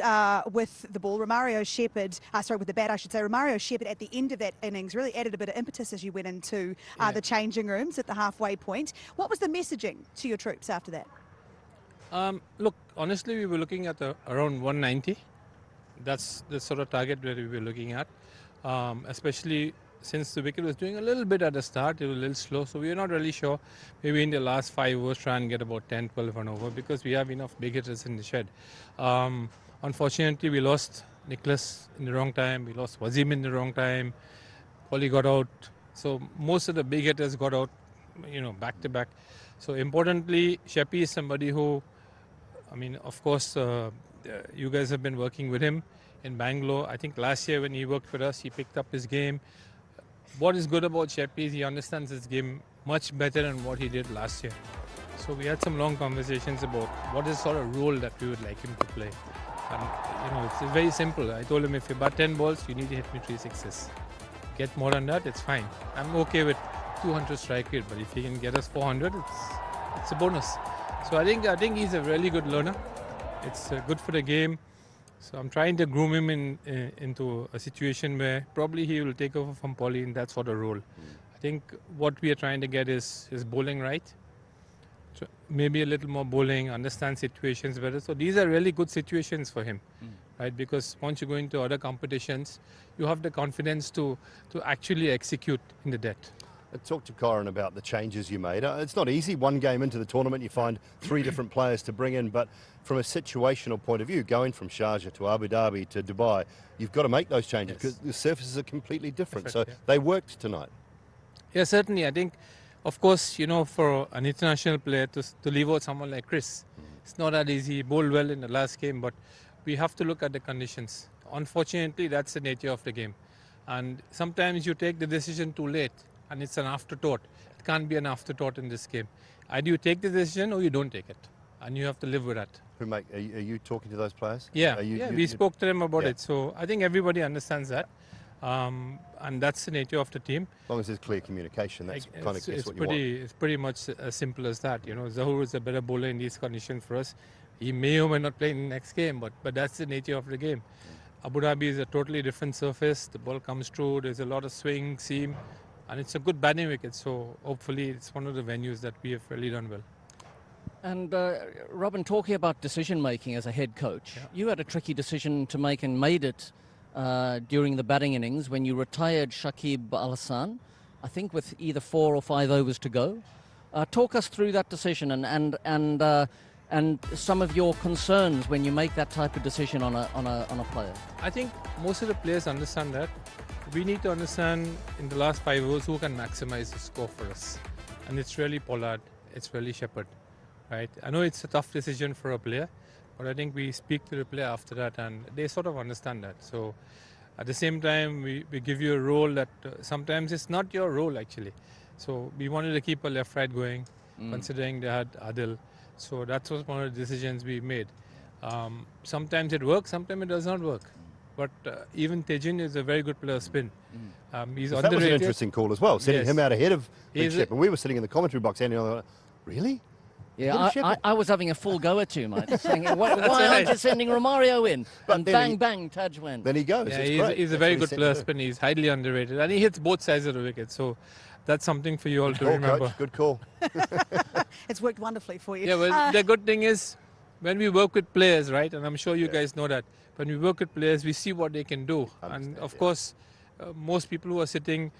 S5: with the ball. Romario Shepherd, with the bat, I should say. Romario Shepherd at the end of that innings really added a bit of impetus as you went into the changing rooms at the halfway point. What was the messaging to your troops after that?
S13: Look, honestly, we were looking at around 190. That's the sort of target that we were looking at, especially since the wicket was doing a little bit at the start. It was a little slow, so we were not really sure. Maybe in the last 5 overs try and get about 10, 12 run over, because we have enough big hitters in the shed. Unfortunately, we lost Nicholas in the wrong time. We lost Wazim in the wrong time. Polly got out. So most of the big hitters got out, you know, back to back. So importantly, Sheppy is somebody who, I mean, of course, you guys have been working with him in Bangalore. I think last year when he worked with us, he picked up his game. What is good about Sheppy is he understands his game much better than what he did last year. So we had some long conversations about what is sort of role that we would like him to play. And, you know, it's very simple. I told him if you bat 10 balls, you need to hit me 3 sixes. Get more than that, it's fine. I'm okay with 200 strike rate, but if he can get us 400, it's a bonus. So I think he's a really good learner. It's good for the game. So I'm trying to groom him into a situation where probably he will take over from Polly in that sort of role. I think what we are trying to get is his bowling right. So maybe a little more bowling, understand situations better. So these are really good situations for him, right? Because once you go into other competitions, you have the confidence to actually execute in the debt.
S3: Talk to Kyron about the changes you made. It's not easy. One game into the tournament, you find 3 different players to bring in, but from a situational point of view, going from Sharjah to Abu Dhabi to Dubai, you've got to make those changes because the surfaces are completely different. So they worked tonight.
S13: Yeah, certainly. I think, of course, you know, for an international player to leave out someone like Chris, it's not that easy. He bowled well in the last game, but we have to look at the conditions. Unfortunately, that's the nature of the game. And sometimes you take the decision too late. And it's an afterthought. It can't be an afterthought in this game. Either you take the decision or you don't take it. And you have to live with that.
S3: Are you talking to those players?
S13: Yeah, we spoke to them about it. So I think everybody understands that. And that's the nature of the team.
S3: As long as there's clear communication, that's kind of what you want.
S13: It's pretty much as simple as that. You know, Zahoor is a better bowler in these conditions for us. He may or may not play in the next game, but that's the nature of the game. Abu Dhabi is a totally different surface. The ball comes through. There's a lot of swing, seam. And it's a good batting wicket, so hopefully it's one of the venues that we have really done well.
S2: And Robin, talking about decision-making as a head coach, you had a tricky decision to make and made it during the batting innings when you retired Shakib Al Hassan, I think with either 4 or 5 overs to go. Talk us through that decision and some of your concerns when you make that type of decision on a player.
S13: I think most of the players understand that. We need to understand in the last 5 overs who can maximize the score for us. And it's really Pollard, it's really Shepherd, right? I know it's a tough decision for a player, but I think we speak to the player after that and they sort of understand that. So at the same time, we give you a role that sometimes it's not your role actually. So we wanted to keep a left-right going, considering they had Adil. So that was one of the decisions we made. Sometimes it works, sometimes it does not work. But even Tejin is a very good player of spin. He's underrated.
S3: That was an interesting call as well, sending him out ahead of Big Shep. And we were sitting in the commentary box and like, really?
S2: Yeah, I was having a full go at you, mate. Saying, why aren't you sending Romario in?
S3: But
S2: and bang, bang, Taj went.
S3: Then he goes.
S13: Yeah, he's a very good player spin. He's highly underrated. And he hits both sides of the wicket. So that's something for you all to remember.
S3: Coach. Good call.
S5: It's worked wonderfully for you.
S13: Yeah, well, the good thing is when we work with players, right, and I'm sure you guys know that, when we work with players, we see what they can do. And of course, most people who are sitting,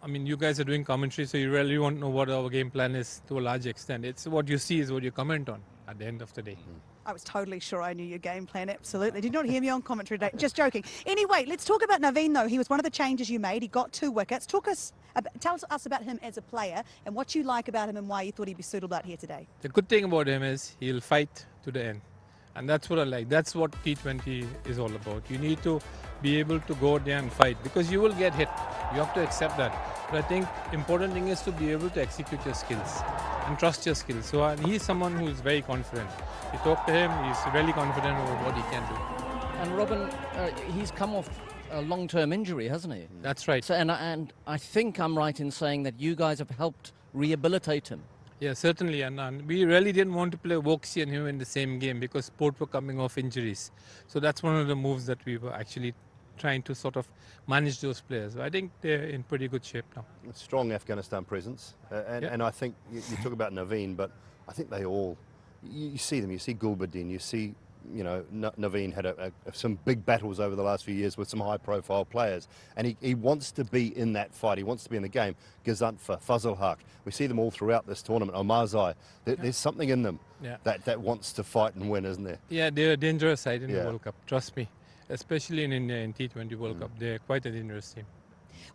S13: I mean, you guys are doing commentary, so you really won't know what our game plan is to a large extent. It's what you see is what you comment on at the end of the day.
S5: I was totally sure I knew your game plan, absolutely. Did not hear me on commentary today, just joking. Anyway, let's talk about Naveen though. He was one of the changes you made. He got 2 wickets. Tell us about him as a player and what you like about him and why you thought he'd be suitable out here today.
S13: The good thing about him is he'll fight to the end. And that's what I like. That's what T20 is all about. You need to be able to go there and fight because you will get hit. You have to accept that. But I think important thing is to be able to execute your skills and trust your skills. So he's someone who is very confident. You talk to him, he's really confident over what he can do.
S2: And Robin, he's come off a long-term injury, hasn't he?
S13: That's right.
S2: So, and I think I'm right in saying that you guys have helped rehabilitate him.
S13: Yeah, certainly. And we really didn't want to play Woxie and him in the same game because both were coming off injuries. So that's one of the moves that we were actually trying to sort of manage those players. I think they're in pretty good shape now.
S3: A strong Afghanistan presence. And I think you talk about Naveen, but I think they all, you see them. You see Gulbuddin, you see, you know, Naveen had some big battles over the last few years with some high-profile players, and he wants to be in that fight. He wants to be in the game. Gazantfa, Fazal Haq, we see them all throughout this tournament. Omarzai, there's something in them that wants to fight and win, isn't there?
S13: Yeah, they're a dangerous side in the World Cup. Trust me, especially in India in T20 World Cup, they're quite a dangerous team.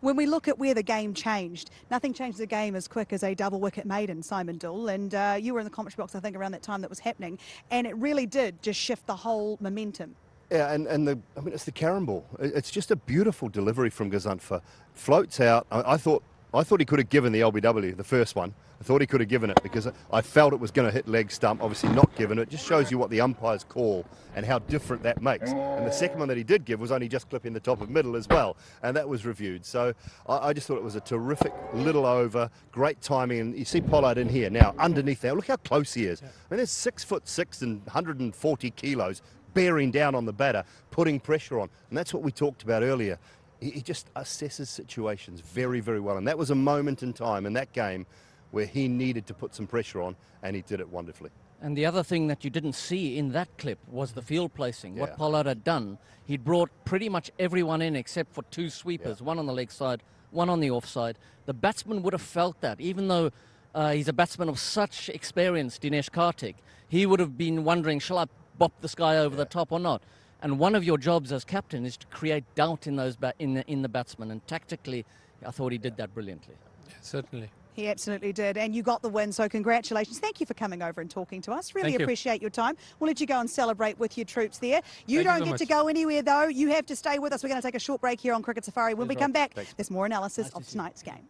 S5: When we look at where the game changed, nothing changed the game as quick as a double wicket maiden, Simon Doull, and you were in the commentary box, I think, around that time that was happening, and it really did just shift the whole momentum.
S3: Yeah, and I mean, it's the Karen ball. It's just a beautiful delivery from Gazantfa. Floats out. I thought he could have given the LBW, the first one. I thought he could have given it because I felt it was going to hit leg stump. Obviously not given it. Just shows you what the umpires call and how different that makes. And the second one that he did give was only just clipping the top of middle as well. And that was reviewed. So I just thought it was a terrific little over, great timing. And you see Pollard in here now, underneath there. Look how close he is. I mean, there's 6'6" and 140 kilos bearing down on the batter, putting pressure on. And that's what we talked about earlier. He just assesses situations very, very well. And that was a moment in time in that game where he needed to put some pressure on, and he did it wonderfully.
S2: And the other thing that you didn't see in that clip was the field placing. What Pollard had done, he'd brought pretty much everyone in except for 2 sweepers, one on the leg side, one on the offside. The batsman would have felt that, even though he's a batsman of such experience, Dinesh Karthik, he would have been wondering, shall I bop this guy over the top or not? And one of your jobs as captain is to create doubt in those in the batsman. And tactically, I thought he did that brilliantly.
S13: Yeah, certainly.
S5: He absolutely did, and you got the win, so congratulations. Thank you for coming over and talking to us. Really appreciate your time. We'll let you go and celebrate with your troops there. You don't get to go anywhere, though. You have to stay with us. We're going to take a short break here on Cricket Safari. When we come back, there's more analysis of tonight's game.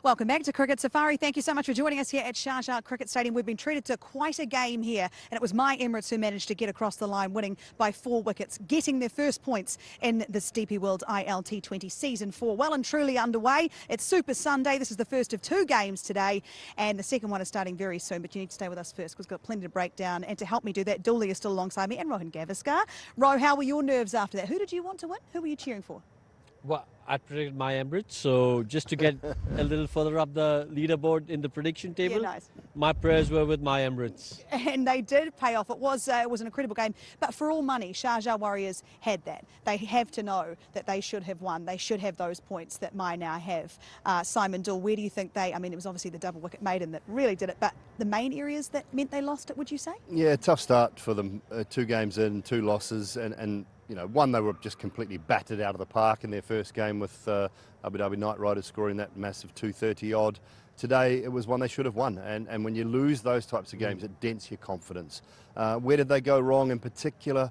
S5: Welcome back to Cricket Safari. Thank you so much for joining us here at Sharjah Cricket Stadium. We've been treated to quite a game here, and it was my Emirates who managed to get across the line, winning by 4 wickets, getting their first points in this DP World ILT20 Season 4. Well and truly underway. It's Super Sunday. This is the first of 2 games today, and the second one is starting very soon, but you need to stay with us first because we've got plenty to break down. And to help me do that, Dooley is still alongside me, and Rohan Gavaskar. Ro, how were your nerves after that? Who did you want to win? Who were you cheering for?
S4: Well, I predicted my Emirates, so just to get a little further up the leaderboard in the prediction table,
S5: nice.
S4: My prayers were with my Emirates.
S5: And they did pay off. It was an incredible game, but for all money, Sharjah Warriors had that. They have to know that they should have won. They should have those points that my now have. Simon Doull, where do you think it was obviously the double wicket maiden that really did it, but the main areas that meant they lost it, would you say?
S3: Yeah, tough start for them. 2 games in, 2 losses, and one, they were just completely battered out of the park in their first game with Abu Dhabi Knight Riders scoring that massive 230 odd. Today, it was one they should have won, and when you lose those types of games, it dents your confidence. Where did they go wrong in particular?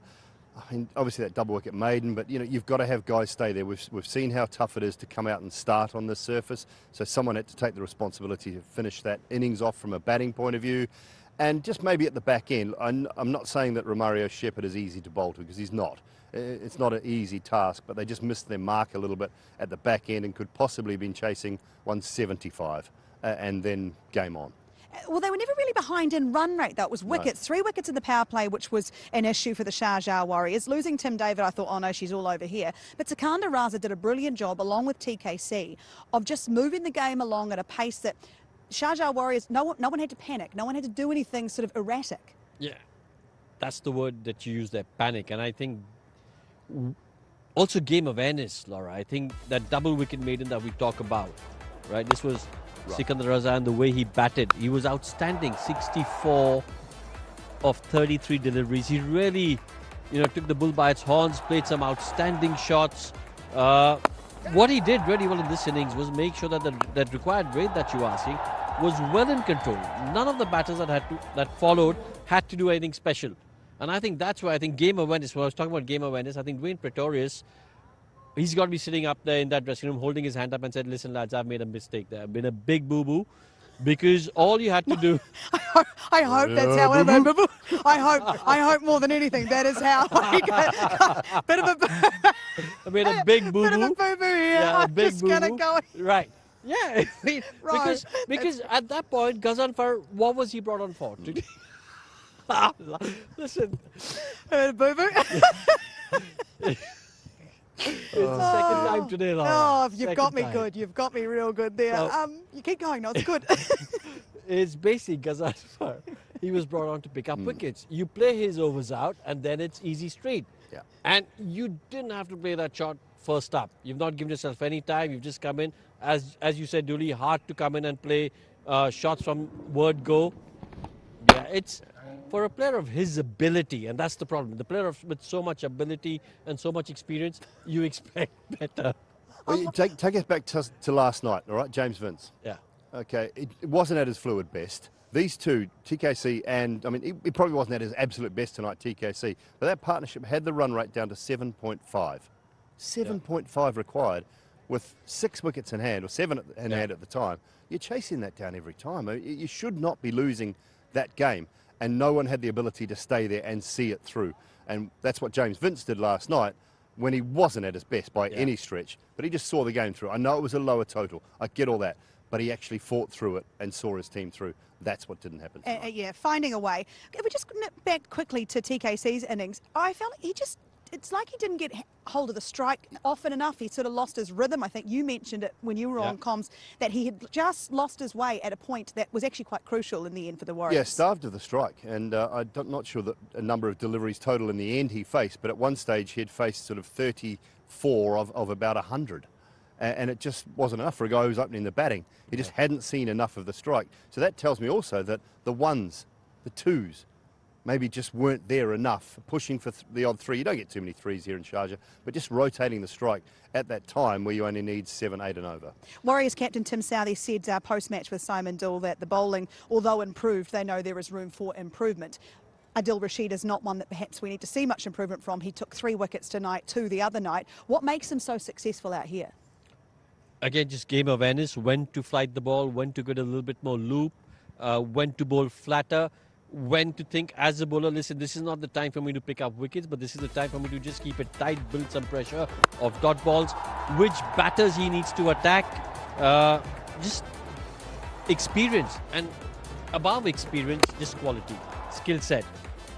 S3: I mean, obviously that double wicket maiden, but you've got to have guys stay there. We've seen how tough it is to come out and start on this surface, so someone had to take the responsibility to finish that innings off from a batting point of view. And just maybe at the back end, I'm not saying that Romario Shepherd is easy to bowl to, because he's not. It's not an easy task, but they just missed their mark a little bit at the back end and could possibly have been chasing 175 and then game on.
S5: Well, they were never really behind in run rate, though. It was wickets. No. 3 wickets in the power play, which was an issue for the Sharjah Warriors. Losing Tim David, I thought, oh no, she's all over here. But Sikandar Raza did a brilliant job, along with TKC, of just moving the game along at a pace that Sharjah Warriors, no one had to panic. No one had to do anything sort of erratic.
S4: Yeah, that's the word that you use there, panic. And I think also game awareness, Laura. I think that double wicket maiden that we talk about, right? This was Sikandar Raza, and the way he batted. He was outstanding. 64 of 33 deliveries. He really, took the bull by its horns, played some outstanding shots. What he did really well in this innings was make sure that that required rate that you are seeing was well in control. None of the batters that followed had to do anything special. And I think that's why I think game awareness, when I was talking about game awareness, I think Dwayne Pretorius, he's got to be sitting up there in that dressing room holding his hand up and said, listen lads, I've made a mistake there. I've been a big boo-boo, because all you had to do...
S5: I hope that's how it went. I hope more than anything that is how I bit of a...
S4: I made a big boo-boo.
S5: Bit of a boo-boo here.
S4: Yeah, a big
S5: just gonna go.
S4: Right. Yeah, I mean, because at that point, Ghazanfar, what was he brought on for? Listen.
S5: Boo-boo.
S4: It's the second time today, Laura.
S5: Oh, you've got me good. You've got me real good there. You keep going. No, it's good.
S4: It's basically Ghazanfar. He was brought on to pick up wickets. You play his overs out, and then it's easy straight.
S3: Yeah.
S4: And you didn't have to play that shot first up. You've not given yourself any time. You've just come in. As you said, Dooley, hard to come in and play shots from word go. Yeah, it's... For a player of his ability, and that's the problem, the player with so much ability and so much experience, you expect better.
S3: Well, take us back to last night, all right, James Vince.
S4: Yeah.
S3: Okay, it wasn't at his fluid best. These two, TKC and, it probably wasn't at his absolute best tonight, TKC, but that partnership had the run rate down to 7.5. 7.5 required with 6 wickets in hand, or 7 in hand at the time. You're chasing that down every time. You should not be losing that game. And no one had the ability to stay there and see it through. And that's what James Vince did last night when he wasn't at his best by any stretch. But he just saw the game through. I know it was a lower total. I get all that. But he actually fought through it and saw his team through. That's what didn't happen tonight.
S5: Yeah, finding a way. If we just nip back quickly to TKC's innings, I felt it's like he didn't get hold of the strike often enough. He sort of lost his rhythm. I think you mentioned it when you were on comms, that he had just lost his way at a point that was actually quite crucial in the end for the Warriors.
S3: Yeah, starved of the strike. And I'm not sure that a number of deliveries total in the end he faced, but at one stage he had faced sort of 34 of about 100. And it just wasn't enough for a guy who was opening the batting. He just hadn't seen enough of the strike. So that tells me also that the ones, the twos, maybe just weren't there enough, pushing for the odd 3. You don't get too many 3s here in Sharjah, but just rotating the strike at that time where you only need 7, 8 and over.
S5: Warriors captain Tim Southee said post-match with Simon Doull that the bowling, although improved, they know there is room for improvement. Adil Rashid is not one that perhaps we need to see much improvement from. He took 3 wickets tonight, 2 the other night. What makes him so successful out here?
S4: again, just game awareness, when to flight the ball, when to get a little bit more loop, when to bowl flatter, when to think as a bowler, listen, this is not the time for me to pick up wickets, but this is the time for me to just keep it tight, build some pressure of dot balls, which batters he needs to attack, just experience, and above experience, just quality, skill set.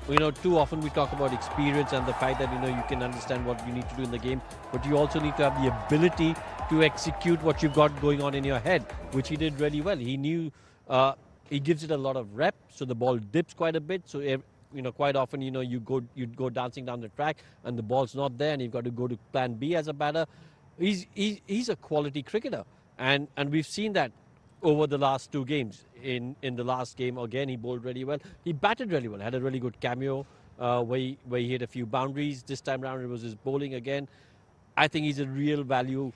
S4: You know, too often we talk about experience and the fact that, you know, you can understand what you need to do in the game, but you also need to have the ability to execute what you've got going on in your head, which he did really well. He knew, he gives it a lot of rep, so the ball dips quite a bit. So, you know, quite often, you know, you'd go dancing down the track and the ball's not there and you've got to go to plan B as a batter. He's a quality cricketer, and we've seen that over the last 2 games. In the last game, again, he bowled really well. He batted really well, had a really good cameo where he hit a few boundaries. This time around, it was his bowling again. I think he's a real value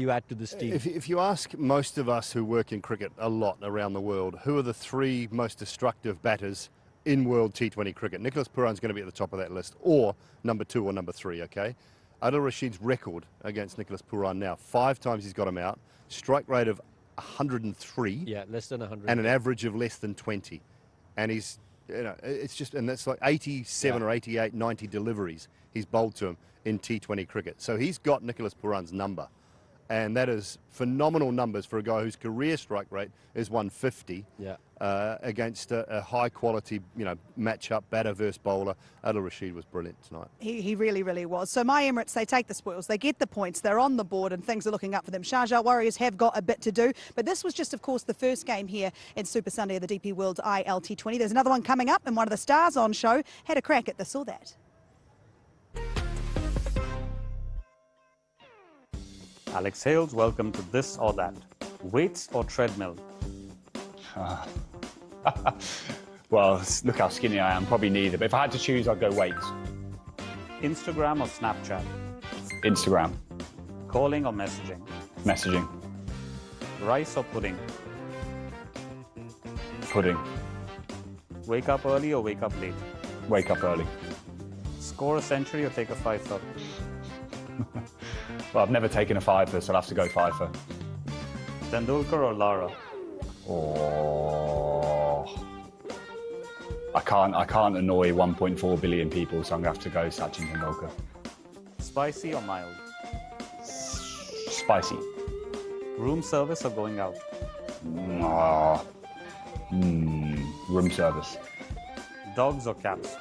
S4: add to this team.
S3: If you ask most of us who work in cricket a lot around the world, who are the 3 most destructive batters in world T20 cricket, Nicholas Pooran's going to be at the top of that list, or number 2 or number 3, okay? Adil Rashid's record against Nicholas Pooran now, 5 times he's got him out, strike rate of 103.
S4: Yeah, less than 100.
S3: And an average of less than 20. And he's, you know, it's just, and that's like 87 or 88, 90 deliveries he's bowled to him in T20 cricket. So he's got Nicholas Pooran's number. And that is phenomenal numbers for a guy whose career strike rate is 150 against a high-quality, you know, match-up batter versus bowler. Adil Rashid was brilliant tonight.
S5: He really, really was. So my Emirates, they take the spoils, they get the points, they're on the board and things are looking up for them. Sharjah Warriors have got a bit to do, but this was just, of course, the first game here in Super Sunday of the DP World ILT20. There's another one coming up, and one of the stars on show had a crack at this or that.
S14: Alex Hales, welcome to This or That. Weights or treadmill?
S15: Well, look how skinny I am, probably neither. But if I had to choose, I'd go weights.
S14: Instagram or Snapchat?
S15: Instagram.
S14: Calling or messaging?
S15: Messaging.
S14: Rice or pudding?
S15: Pudding.
S14: Wake up early or wake up late?
S15: Wake up early.
S14: Score a century or take a fifer?
S15: Well, I've never taken a fifer, so I'll have to go fifer.
S14: Tendulkar or Lara?
S15: Oh, I can't annoy 1.4 billion people, so I'm gonna have to go Sachin Tendulkar.
S14: Spicy or mild?
S15: Spicy.
S14: Room service or going out?
S15: Room service.
S14: Dogs or cats?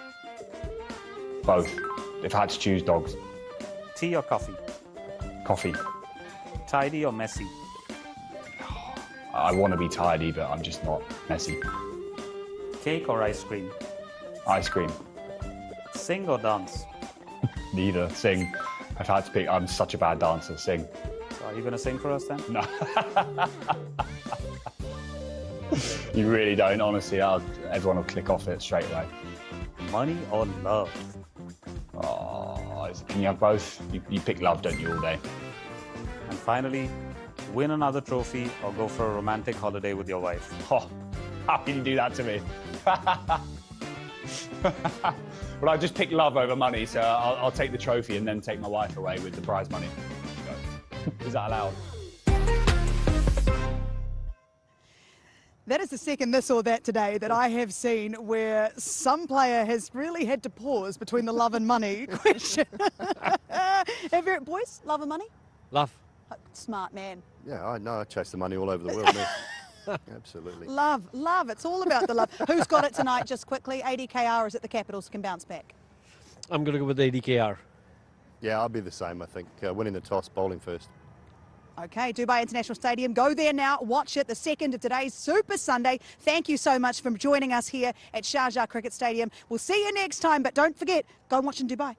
S15: Both. If I had to choose, dogs.
S14: Tea or coffee?
S15: Coffee.
S14: Tidy or messy?
S15: I want to be tidy, but I'm just not messy.
S14: Cake or ice cream?
S15: Ice cream.
S14: Sing or dance?
S15: Neither. Sing. If I had to pick, I'm such a bad dancer. Sing.
S14: So are you going to sing for us then?
S15: No. You really don't, honestly. Everyone will click off it straight away.
S14: Money or love?
S15: Oh, can you have both? You pick love, don't you, all day?
S14: And finally, win another trophy or go for a romantic holiday with your wife.
S15: Oh, how can you do that to me? Well, I just pick love over money, so I'll take the trophy and then take my wife away with the prize money. Is that allowed?
S5: That is the second this or that today that I have seen where some player has really had to pause between the love and money question. Boys, love and money?
S4: Love.
S5: Smart man.
S3: Yeah, I know. I chase the money all over the world, man. Absolutely.
S5: Love. It's all about the love. Who's got it tonight, just quickly? ADKR is at the Capitals, can bounce back.
S4: I'm going to go with ADKR.
S3: Yeah, I'll be the same, I think. Winning the toss, bowling first.
S5: Okay, Dubai International Stadium. Go there now. Watch it, the second of today's Super Sunday. Thank you so much for joining us here at Sharjah Cricket Stadium. We'll see you next time, but don't forget, go and watch in Dubai.